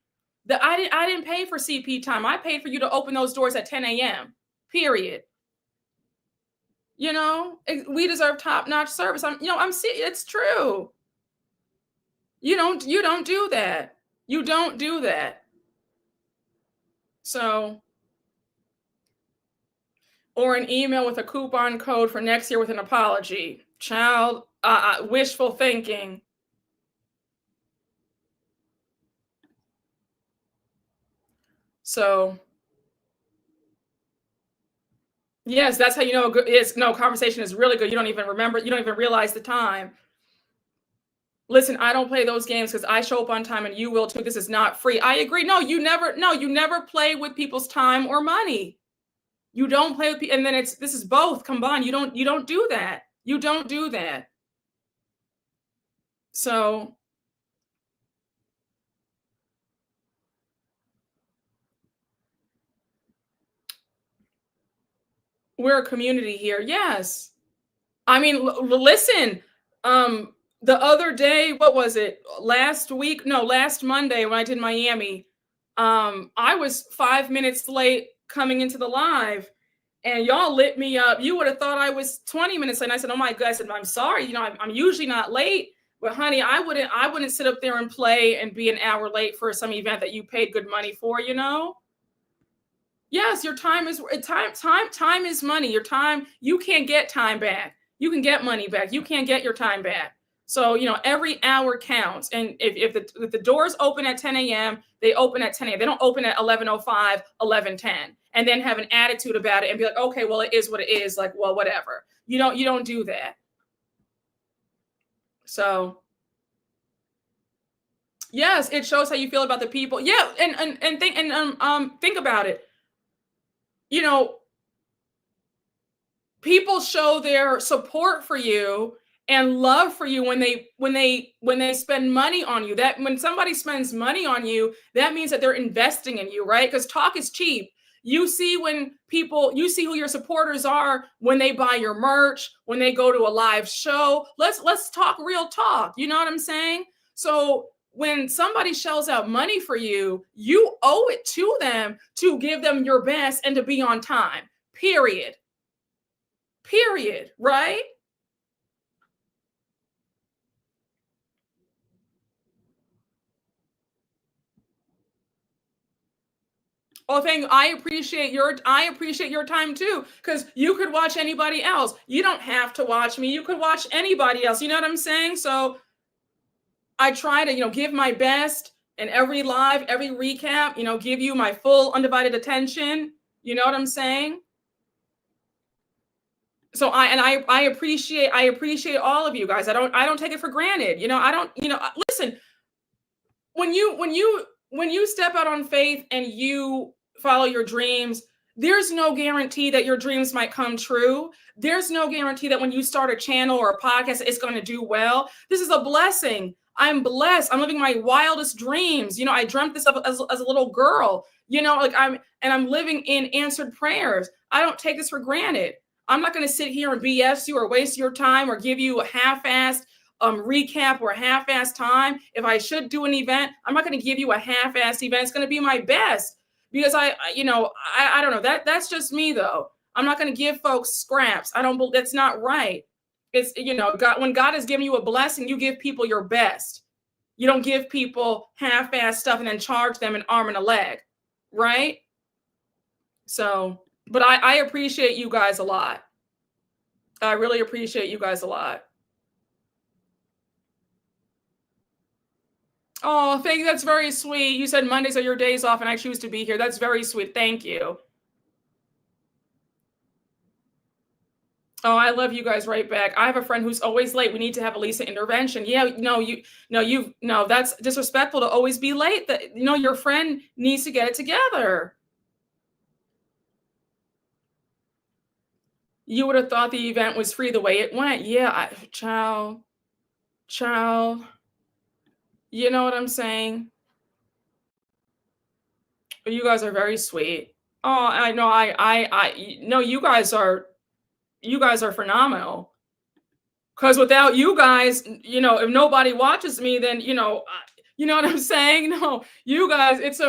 I didn't pay for CP time. I paid for you to open those doors at 10 a.m. Period. We deserve top-notch service. I'm serious. It's true. You don't do that. You don't do that. So, or an email with a coupon code for next year with an apology. Child, wishful thinking. So, yes, that's how you know conversation is really good. You don't even remember, you don't even realize the time. Listen, I don't play those games because I show up on time and you will too. This is not free. I agree. No, you never play with people's time or money. You don't play with people, and then this is both combined. You don't do that. You don't do that. So, we're a community here. Yes. I mean, listen, the other day, what was it? Last Monday when I did Miami, I was 5 minutes late coming into the live, and y'all lit me up. You would have thought I was 20 minutes late. And I said, oh my God, I said, I'm sorry. I'm usually not late, but honey, I wouldn't sit up there and play and be an hour late for some event that you paid good money for, Yes, your time is money. Your time, you can't get time back. You can get money back. You can't get your time back. So, every hour counts. And if the doors open at 10 a.m., they open at 10 a.m. They don't open at 11:05, 11:10, and then have an attitude about it and be like, okay, well, it is what it is. Like, well, whatever. You don't do that. So, yes, it shows how you feel about the people. Yeah, and think about it. People show their support for you and love for you when they spend money on you. That when somebody spends money on you, that means that they're investing in you, right? Because talk is cheap. You see who your supporters are when they buy your merch, when they go to a live show. Let's talk real talk. You know what I'm saying? So when somebody shells out money for you, you owe it to them to give them your best and to be on time. Period, right? Oh, I appreciate your time too, because you could watch anybody else. You don't have to watch me. You could watch anybody else. You know what I'm saying? So I try to, give my best in every live, every recap, give you my full undivided attention. You know what I'm saying? So I appreciate all of you guys. I don't take it for granted. Listen, when you step out on faith and you follow your dreams, there's no guarantee that your dreams might come true. There's no guarantee that when you start a channel or a podcast, it's going to do well. This is a blessing. I'm blessed. I'm living my wildest dreams. You know, I dreamt this up as a little girl, you know, like I'm living in answered prayers. I don't take this for granted. I'm not going to sit here and BS you or waste your time or give you a half-assed recap or a half-assed time. If I should do an event, I'm not going to give you a half-assed event. It's going to be my best because I don't know, that's just me though. I'm not going to give folks scraps. That's not right. It's, you know, God, when God has given you a blessing, you give people your best. You don't give people half-assed stuff and then charge them an arm and a leg, right? So, but I appreciate you guys a lot. I really appreciate you guys a lot. Oh, thank you. That's very sweet. You said Mondays are your days off and I choose to be here. That's very sweet. Thank you. Oh, I love you guys right back. I have a friend who's always late. We need to have a Lisa intervention. Yeah, no, that's disrespectful to always be late. That, you know, your friend needs to get it together. You would have thought the event was free the way it went. Yeah, child. You know what I'm saying? You guys are very sweet. Oh, I know. No, you guys are phenomenal. Because without you guys, you know, if nobody watches me, then, you know what I'm saying? No, you guys, it's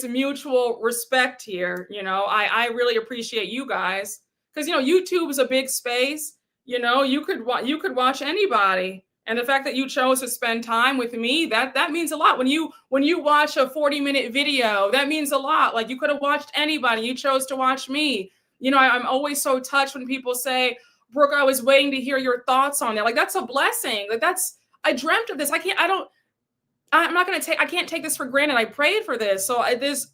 mutual respect here. You know, I really appreciate you guys because, you know, YouTube is a big space. You know, you could watch anybody. And the fact that you chose to spend time with me, that means a lot. When you watch a 40-minute video, that means a lot. Like, you could have watched anybody. You chose to watch me. You know, I'm always so touched when people say, Brooke, I was waiting to hear your thoughts on it. Like, that's a blessing. Like, I dreamt of this. I can't take this for granted. I prayed for this. So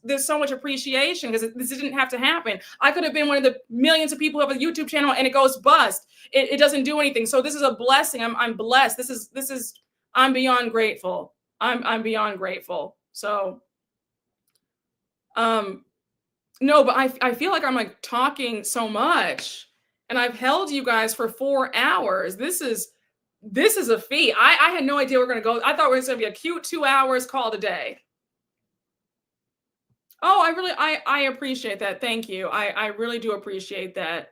there's so much appreciation because this didn't have to happen. I could have been one of the millions of people who have a YouTube channel and it goes bust. It doesn't do anything. So this is a blessing. I'm blessed. I'm beyond grateful. I'm beyond grateful. So, no, but I feel like I'm like talking so much and I've held you guys for 4 hours. This is a feat. I had no idea we were going to go. I thought it was going to be a cute 2 hours call today. Oh, I appreciate that. Thank you. I really do appreciate that.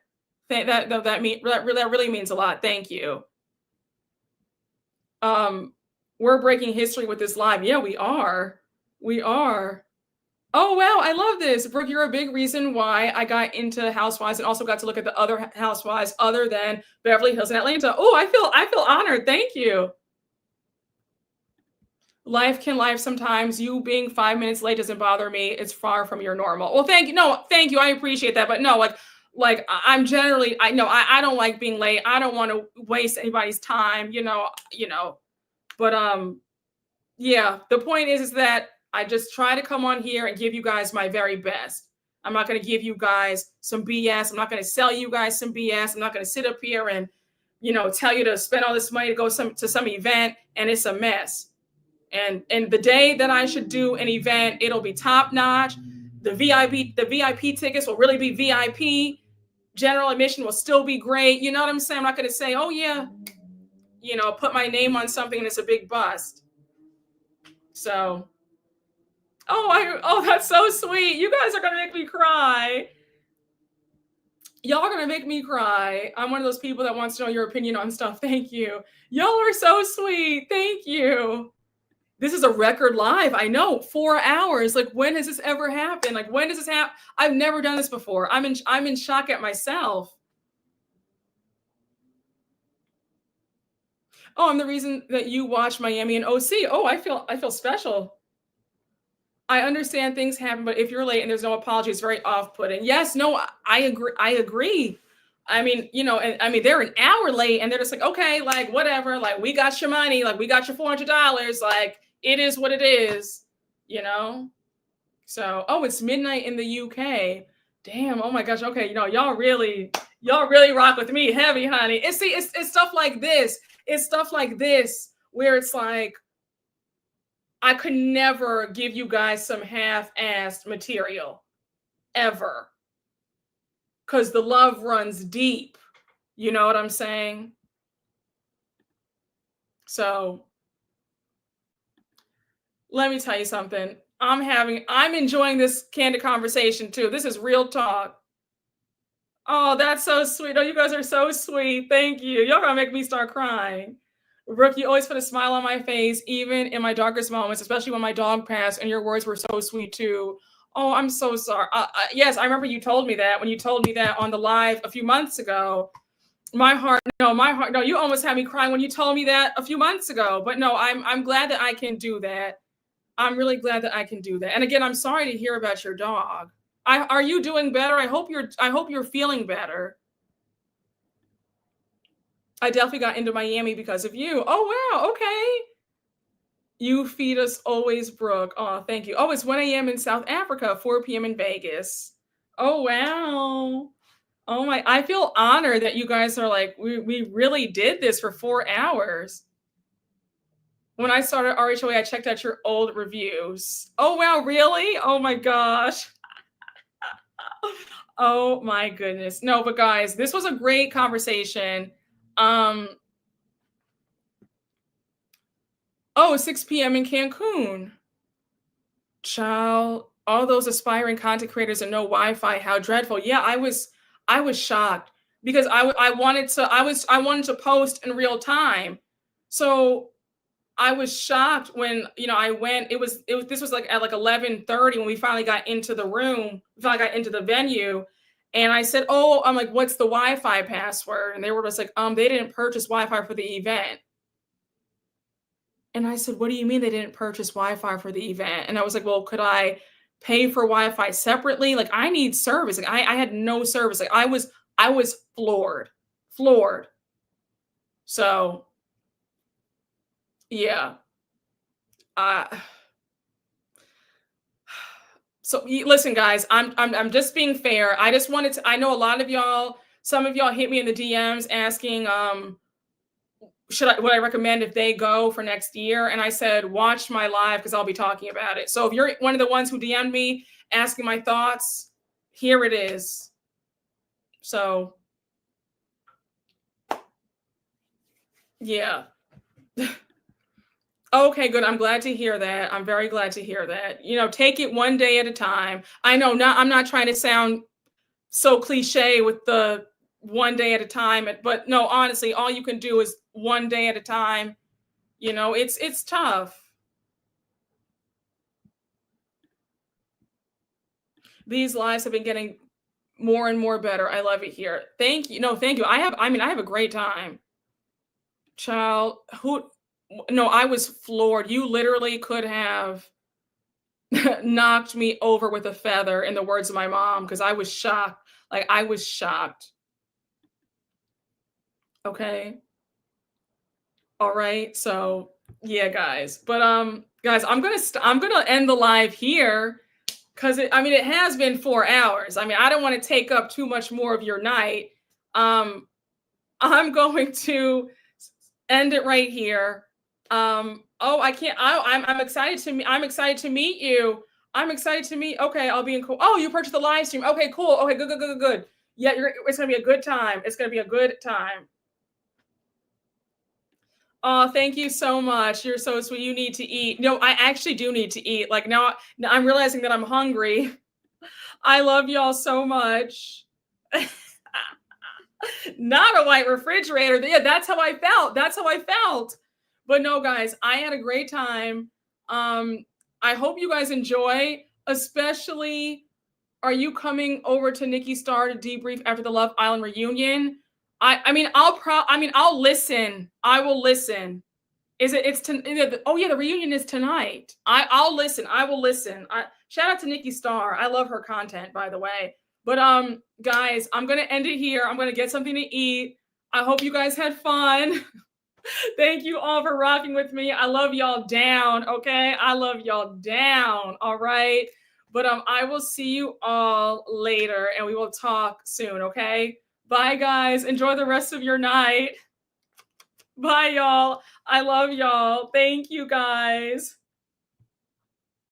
That really means a lot. Thank you. We're breaking history with this live. Yeah, we are. Oh, wow. I love this. Brooke, you're a big reason why I got into Housewives and also got to look at the other Housewives other than Beverly Hills and Atlanta. Oh, I feel honored. Thank you. Life can life sometimes. You being 5 minutes late doesn't bother me. It's far from your normal. Well, thank you. No, thank you. I appreciate that. But no, like I'm generally, I don't like being late. I don't want to waste anybody's time, you know. But yeah, the point is that I just try to come on here and give you guys my very best. I'm not going to give you guys some BS. I'm not going to sell you guys some BS. I'm not going to sit up here and, you know, tell you to spend all this money to go to some event and it's a mess. And the day that I should do an event, it'll be top notch. The VIP tickets will really be VIP. General admission will still be great. You know what I'm saying? I'm not going to say, oh yeah, you know, put my name on something and it's a big bust. So, oh, that's so sweet. You guys are going to make me cry. Y'all are going to make me cry. I'm one of those people that wants to know your opinion on stuff. Thank you. Y'all are so sweet. Thank you. This is a record live. I know, 4 hours. Like, when has this ever happened? Like, when does this happen? I've never done this before. I'm in shock at myself. Oh, I'm the reason that you watch Miami and OC. Oh, I feel special. I understand things happen, but if you're late and there's no apology, it's very off-putting. Yes, no, I agree. I mean, you know, and I mean, they're an hour late and they're just like, okay, like, whatever, like, we got your money, like, we got your $400, like, it is what it is, you know? So, oh, it's midnight in the UK. Damn, oh my gosh, okay, you know, y'all really rock with me heavy, honey. It's stuff like this. It's stuff like this where it's like, I could never give you guys some half-assed material ever. Because the love runs deep. You know what I'm saying? So let me tell you something. I'm enjoying this candid conversation too. This is real talk. Oh, that's so sweet. Oh, you guys are so sweet. Thank you. Y'all gonna make me start crying. Brooke, you always put a smile on my face, even in my darkest moments, especially when my dog passed, and your words were so sweet too. Oh, I'm so sorry. Yes, I remember you told me that when you told me that on the live a few months ago. My heart, no, you almost had me crying when you told me that a few months ago. But no, I'm glad that I can do that. I'm really glad that I can do that. And again, I'm sorry to hear about your dog. Are you doing better? I hope you're feeling better. I definitely got into Miami because of you. Oh wow, okay. You feed us always, Brooke. Oh, thank you. Oh, it's 1 a.m. in South Africa, 4 p.m. in Vegas. Oh wow. Oh my, I feel honored that you guys are like, we really did this for 4 hours. When I started RHOA, I checked out your old reviews. Oh wow, really? Oh my gosh. Oh my goodness. No, but guys, this was a great conversation. 6 p.m. in Cancun. Child, all those aspiring content creators and no Wi-Fi, how dreadful. Yeah, I was shocked because I wanted to post in real time. So I was shocked when, I went, this was like at like 11:30 when we finally got into the room, finally got into the venue. And I said, oh, I'm like, what's the Wi-Fi password? And they were just like, they didn't purchase Wi-Fi for the event. And I said, what do you mean they didn't purchase Wi-Fi for the event? And I was like, well, could I pay for Wi-Fi separately? Like, I need service. Like, I had no service. Like, I was floored. So, yeah. So listen, guys, I'm just being fair. I just wanted to, I know a lot of y'all, some of y'all hit me in the DMs asking, would I recommend if they go for next year? And I said, watch my live because I'll be talking about it. So if you're one of the ones who DM'd me asking my thoughts, here it is. So yeah. Okay, good. I'm glad to hear that. I'm very glad to hear that. Take it one day at a time. I know I'm not trying to sound so cliche with the one day at a time, but no, honestly, all you can do is one day at a time. It's tough. These lives have been getting more and more better. I love it here. Thank you. No, thank you. I have a great time. Child, I was floored. You literally could have knocked me over with a feather, in the words of my mom, because I was shocked. Like, I was shocked. Okay. All right. So yeah, guys. But guys, I'm gonna end the live here because it has been 4 hours. I don't want to take up too much more of your night. I'm going to end it right here. I can't. I'm excited to meet you. I'm excited to meet. Okay, I'll be in. Oh, you purchased the live stream. Okay, cool. Okay, good. Yeah, it's gonna be a good time. It's gonna be a good time. Oh, thank you so much. You're so sweet. You need to eat. No, I actually do need to eat. Like now I'm realizing that I'm hungry. I love y'all so much. Not a white refrigerator. Yeah, that's how I felt. But no, guys, I had a great time. I hope you guys enjoy, especially, are you coming over to Nikki Star to debrief after the Love Island reunion? I'll listen. I will listen. The reunion is tonight. I'll listen. I will listen. Shout out to Nikki Star. I love her content, by the way. But guys, I'm gonna end it here. I'm gonna get something to eat. I hope you guys had fun. Thank you all for rocking with me. I love y'all down. Okay, I love y'all down. All right. But I will see you all later, and we will talk soon. Okay. Bye, guys. Enjoy the rest of your night. Bye, y'all. I love y'all. Thank you, guys.